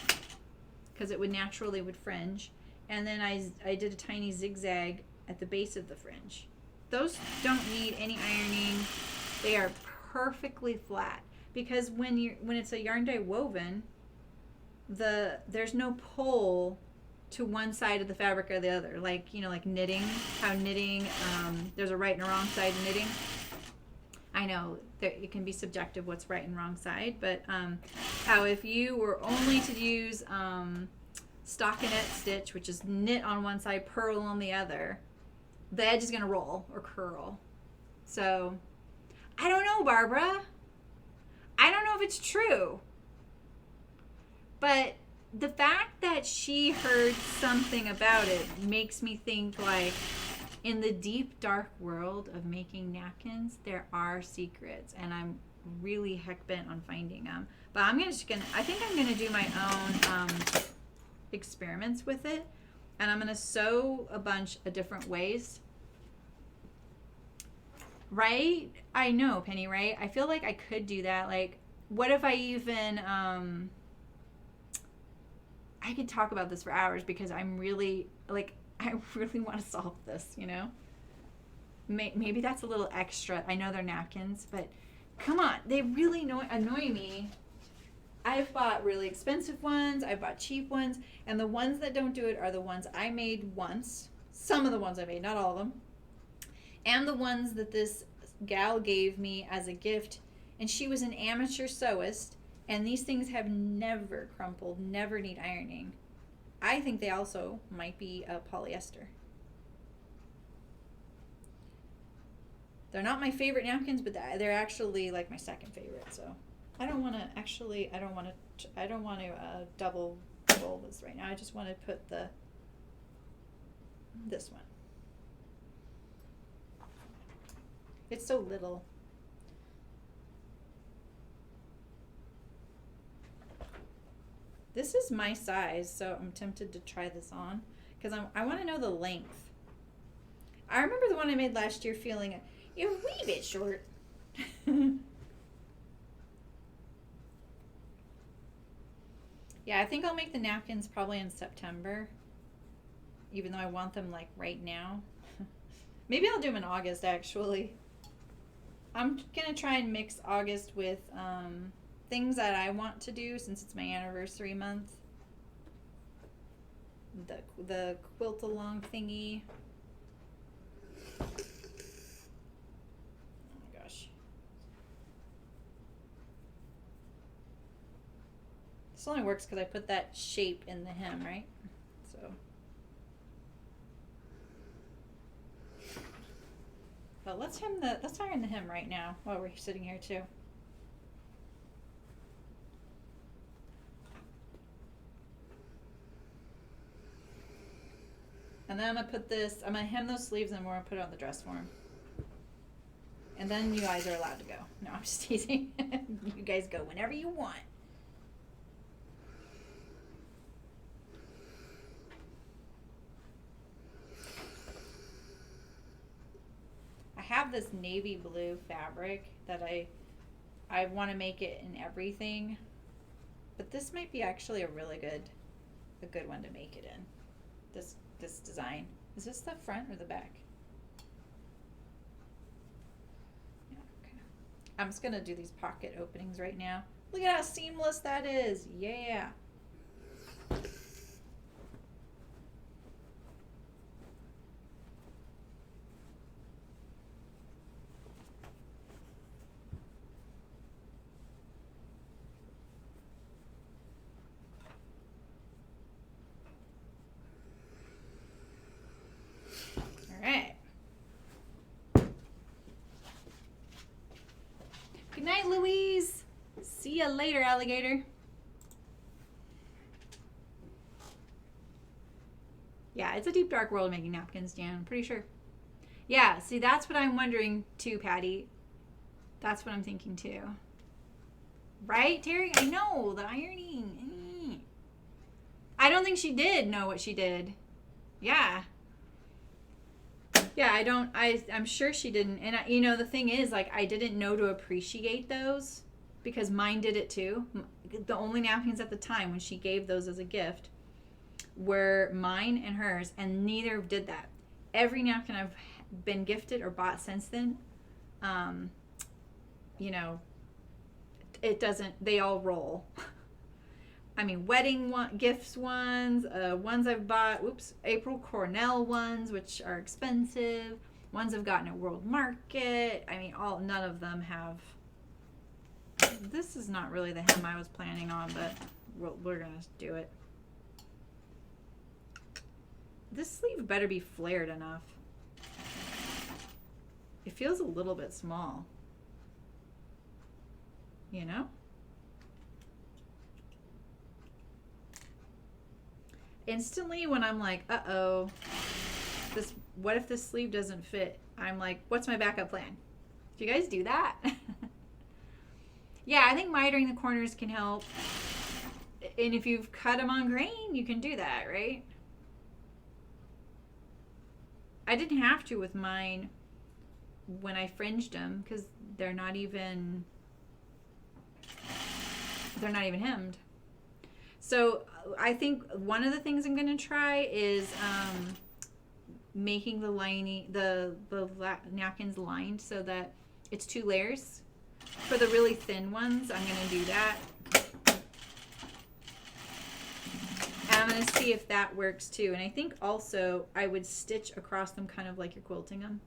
because it would naturally fringe, and then I did a tiny zigzag at the base of the fringe. Those don't need any ironing. They are perfectly flat, because when it's a yarn dye woven, there's no pull to one side of the fabric or the other. Like, you know, like knitting, how knitting, there's a right and a wrong side of knitting. I know that it can be subjective what's right and wrong side, but how if you were only to use stockinette stitch, which is knit on one side, purl on the other, the edge is going to roll or curl. So, I don't know, Barbara. I don't know if it's true. But the fact that she heard something about it makes me think, like, in the deep, dark world of making napkins, there are secrets, and I'm really heck bent on finding them. But I think I'm gonna do my own experiments with it, and I'm gonna sew a bunch of different ways. Right? I know, Penny, right? I feel like I could do that. Like, what if I even, I could talk about this for hours because I'm really, like, I really want to solve this, you know? Maybe that's a little extra. I know they're napkins, but come on. They really annoy me. I've bought really expensive ones. I've bought cheap ones. And the ones that don't do it are the ones I made once. Some of the ones I made, not all of them. And the ones that this gal gave me as a gift. And she was an amateur sewist. And these things have never crumpled, never need ironing. I think they also might be polyester. They're not my favorite napkins, but they're actually like my second favorite. So I don't want to double roll this right now. I just want to put this one. It's so little. This is my size, so I'm tempted to try this on because I want to know the length. I remember the one I made last year feeling a wee bit short. Yeah, I think I'll make the napkins probably in September, even though I want them like right now. Maybe I'll do them in August, actually. I'm going to try and mix August with things that I want to do since it's my anniversary month. The quilt along thingy. Oh my gosh. This only works because I put that shape in the hem, right? So. But let's iron the hem right now while we're sitting here too. And then I'm gonna hem those sleeves and we're gonna put it on the dress form. And then you guys are allowed to go. No, I'm just teasing. You guys go whenever you want. I have this navy blue fabric that I want to make it in everything. But this might be actually a good one to make it in. This design. Is this the front or the back? Yeah, okay. I'm just gonna do these pocket openings right now. Look at how seamless that is. Yeah. Alright. Good night, Louise. See ya later, alligator. Yeah, it's a deep, dark world making napkins, Dan. I'm pretty sure. Yeah, see, that's what I'm wondering too, Patty. That's what I'm thinking too. Right, Terry? I know, the ironing. I don't think she did know what she did. Yeah. Yeah, I'm sure she didn't. And, the thing is, like, I didn't know to appreciate those because mine did it too. The only napkins at the time when she gave those as a gift were mine and hers, and neither did that. Every napkin I've been gifted or bought since then, it doesn't, they all roll. wedding gifts ones, ones I've bought, April Cornell ones, which are expensive, ones I've gotten at World Market. I mean, none of them have. This is not really the hem I was planning on, but we're gonna do it. This sleeve better be flared enough. It feels a little bit small, you know? Instantly when I'm like, uh-oh, what if this sleeve doesn't fit? I'm like, what's my backup plan? Do you guys do that? Yeah, I think mitering the corners can help. And if you've cut them on grain, you can do that, right? I didn't have to with mine when I fringed them because they're not even hemmed. So I think one of the things I'm going to try is making the napkins lined so that it's 2 layers. For the really thin ones, I'm going to do that. And I'm going to see if that works too. And I think also I would stitch across them kind of like you're quilting them.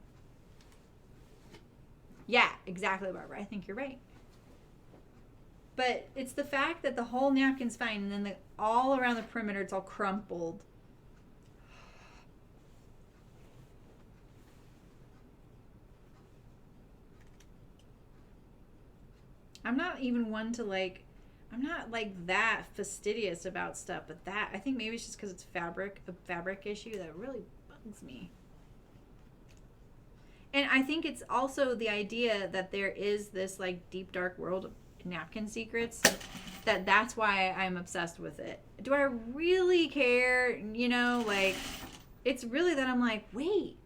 Yeah, exactly, Barbara. I think you're right. But it's the fact that the whole napkin's fine and then all around the perimeter it's all crumpled. I'm not even one to I'm not that fastidious about stuff, but that, I think maybe it's just because it's a fabric issue that really bugs me. And I think it's also the idea that there is this deep dark world of napkin secrets that's why I'm obsessed with it. Do I really care? You know, it's really that I'm like, wait,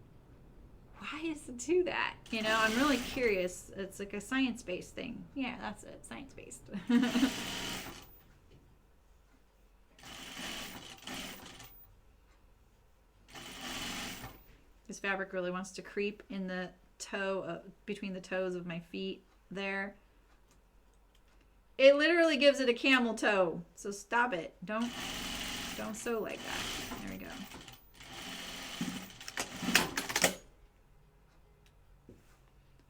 why does it do that? You know, I'm really curious. It's like a science-based thing. Yeah, that's it, science-based. This fabric really wants to creep in the toe, between the toes of my feet there. It literally gives it a camel toe. So stop it. Don't sew like that. There we go.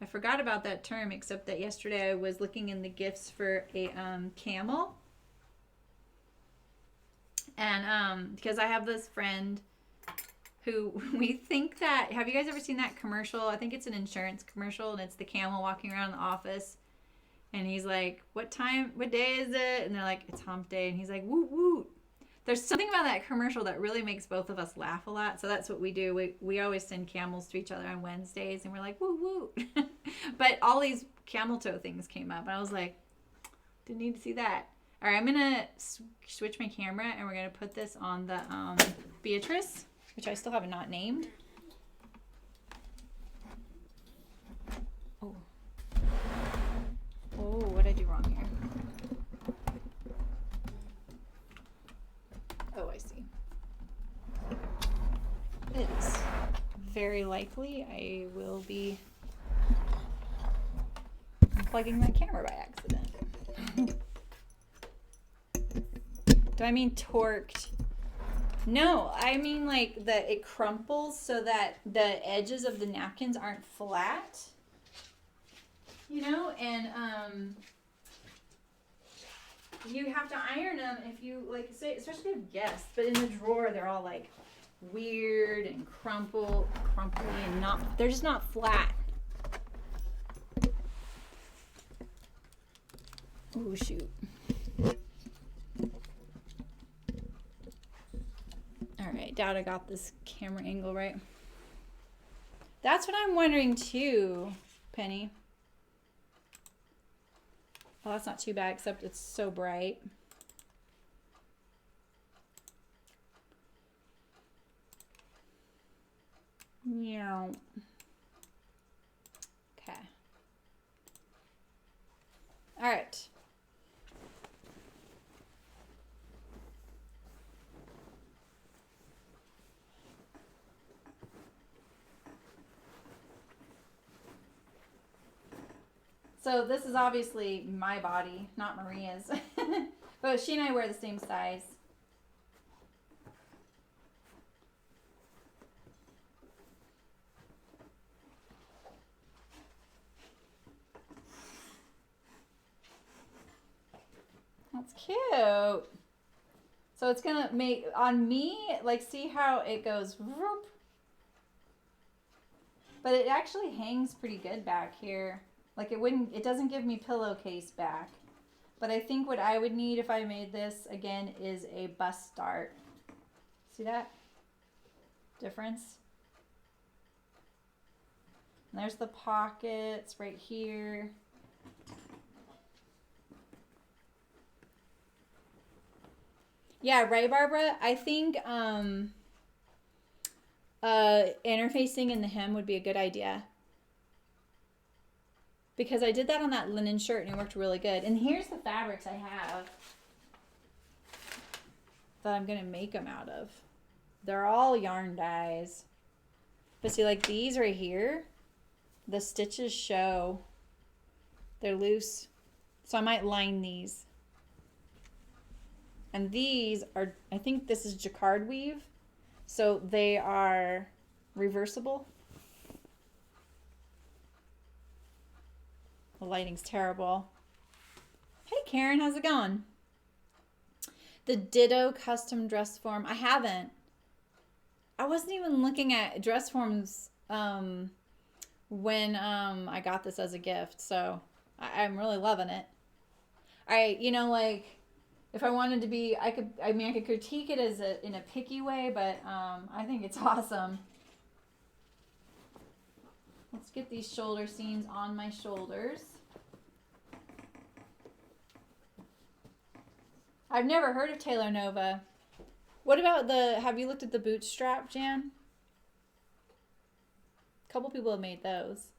I forgot about that term, except that yesterday I was looking in the gifts for a camel. And because I have this friend who we think that, have you guys ever seen that commercial? I think it's an insurance commercial, and it's the camel walking around the office. And he's like, what day is it? And they're like, it's hump day. And he's like, woot woot. There's something about that commercial that really makes both of us laugh a lot. So that's what we do. We always send camels to each other on Wednesdays, and we're like, woot woot. But all these camel toe things came up, and I was like, didn't need to see that. All right, I'm going to switch my camera, and we're going to put this on the Beatrice, which I still have not named. Oh. Oh, what did I do wrong here? Oh, I see. It's very likely I will be unplugging my camera by accident. Do I mean torqued? No, I mean it crumples so that the edges of the napkins aren't flat. You know, and you have to iron them if you say, especially if you have guests, but in the drawer they're all weird and crumply and they're just not flat. Oh shoot. All right, doubt I got this camera angle right. That's what I'm wondering too, Penny. Well, that's not too bad, except it's so bright. Yeah. Okay. All right. So this is obviously my body, not Maria's. But she and I wear the same size. That's cute. So it's gonna make, on me, like, see how it goes, whoop. But it actually hangs pretty good back here. Like it doesn't give me pillowcase back. But I think what I would need if I made this, again, is a bust dart. See that difference? And there's the pockets right here. Yeah, right, Barbara? I think interfacing in the hem would be a good idea. Because I did that on that linen shirt and it worked really good. And here's the fabrics I have that I'm going to make them out of. They're all yarn dyes. But see, like these right here, the stitches show. They're loose. So I might line these. And these are, I think this is jacquard weave. So they are reversible. The lighting's terrible. Hey Karen, how's it going? The Ditto custom dress form. I haven't. I wasn't even looking at dress forms when I got this as a gift. So I'm really loving it. You know, like if I wanted to be, I could critique it as in a picky way, but I think it's awesome. Let's get these shoulder seams on my shoulders. I've never heard of Taylor Nova. What about have you looked at the bootstrap, Jan? A couple people have made those.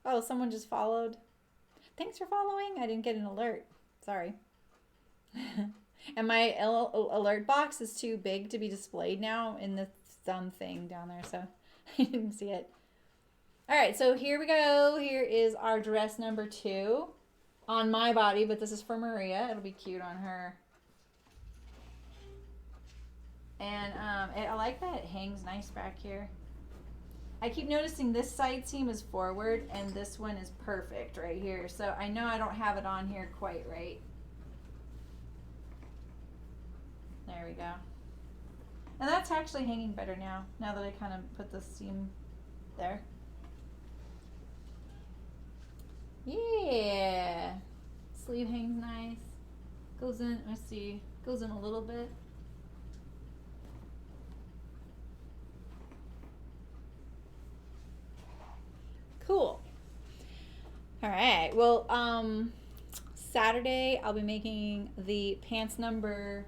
Oh, someone just followed. Thanks for following. I didn't get an alert. Sorry. And my alert box is too big to be displayed now in the thumb thing down there, so I didn't see it. All right, so here we go. Here is our dress number 2 on my body, but this is for Maria. It'll be cute on her. And I like that it hangs nice back here. I keep noticing this side seam is forward and this one is perfect right here. So I know I don't have it on here quite right. There we go. And that's actually hanging better now that I kind of put the seam there. Yeah. Sleeve hangs nice. Goes in, let's see, goes in a little bit. Cool. All right. Well, Saturday I'll be making the pants number,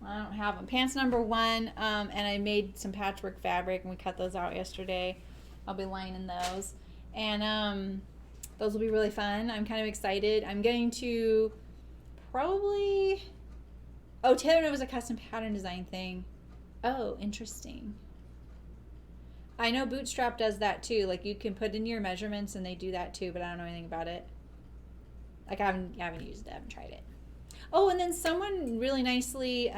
I don't have them. Pants number 1, and I made some patchwork fabric and we cut those out yesterday. I'll be lining those. And those will be really fun. I'm kind of excited. I'm going to probably, oh, Taylor Nova's a custom pattern design thing. Oh, interesting. I know Bootstrap does that too. Like you can put in your measurements and they do that too, but I don't know anything about it. Like I haven't used it, I haven't tried it. Oh, and then someone really nicely,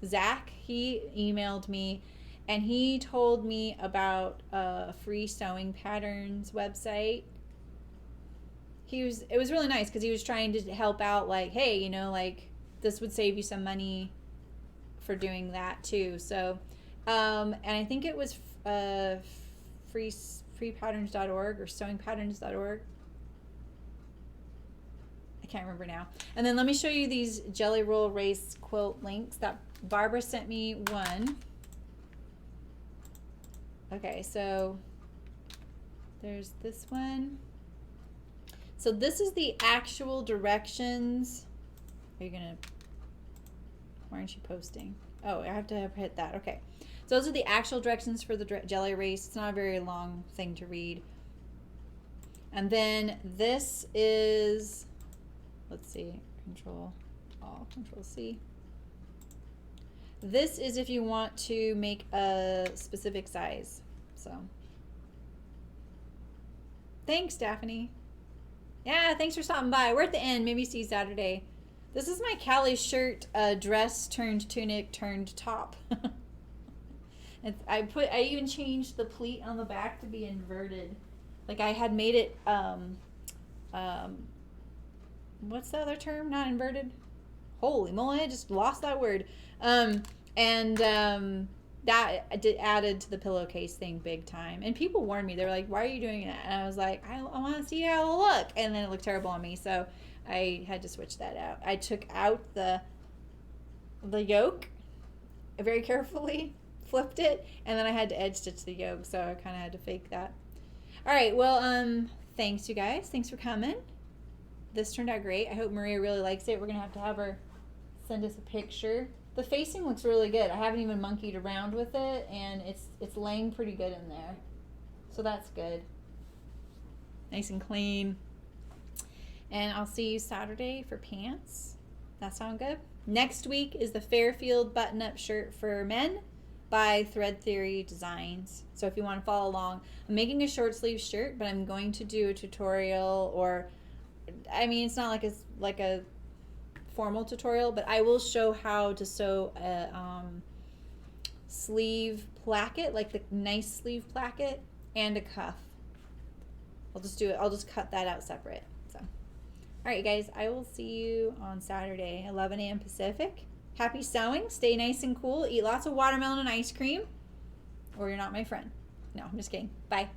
Zach, he emailed me and he told me about a free sewing patterns website. It was really nice because he was trying to help out, like, hey, you know, like this would save you some money for doing that too. So, and I think it was freepatterns.org or sewingpatterns.org. I can't remember now. And then let me show you these Jelly Roll Race quilt links that Barbara sent me one. Okay, so there's this one. So this is the actual directions. Are you gonna, why aren't you posting? Oh, I have to hit that. Okay. So those are the actual directions for the Jelly Race. It's not a very long thing to read. And then this is, let's see, Control-Alt, Control-C. This is if you want to make a specific size. So Thanks, Daphne. Yeah, thanks for stopping by. We're at the end. Maybe see you Saturday. This is my Callie shirt, dress turned tunic turned top. I even changed the pleat on the back to be inverted. Like I had made it what's the other term? Not inverted. Holy moly! I just lost that word. That added to the pillowcase thing big time. And people warned me. They were like, "Why are you doing that?" And I was like, "I want to see how it'll look." And then it looked terrible on me, so I had to switch that out. I took out the yoke very carefully, flipped it, and then I had to edge stitch the yoke, so I kind of had to fake that. All right, well, thanks you guys. Thanks for coming. This turned out great. I hope Maria really likes it. We're gonna have her send us a picture. The facing looks really good. I haven't even monkeyed around with it, and it's laying pretty good in there, so that's good. Nice and clean. And I'll see you Saturday for pants. That sound good? Next week is the Fairfield button-up shirt for men by Thread Theory Designs. So if you want to follow along, I'm making a short sleeve shirt, but I'm going to do a tutorial, or I mean, it's not like a formal tutorial, but I will show how to sew a sleeve placket, like the nice sleeve placket, and a cuff. I'll just cut that out separate. So, all right, you guys, I will see you on Saturday, 11 a.m. Pacific. Happy sewing. Stay nice and cool. Eat lots of watermelon and ice cream, or you're not my friend. No, I'm just kidding. Bye.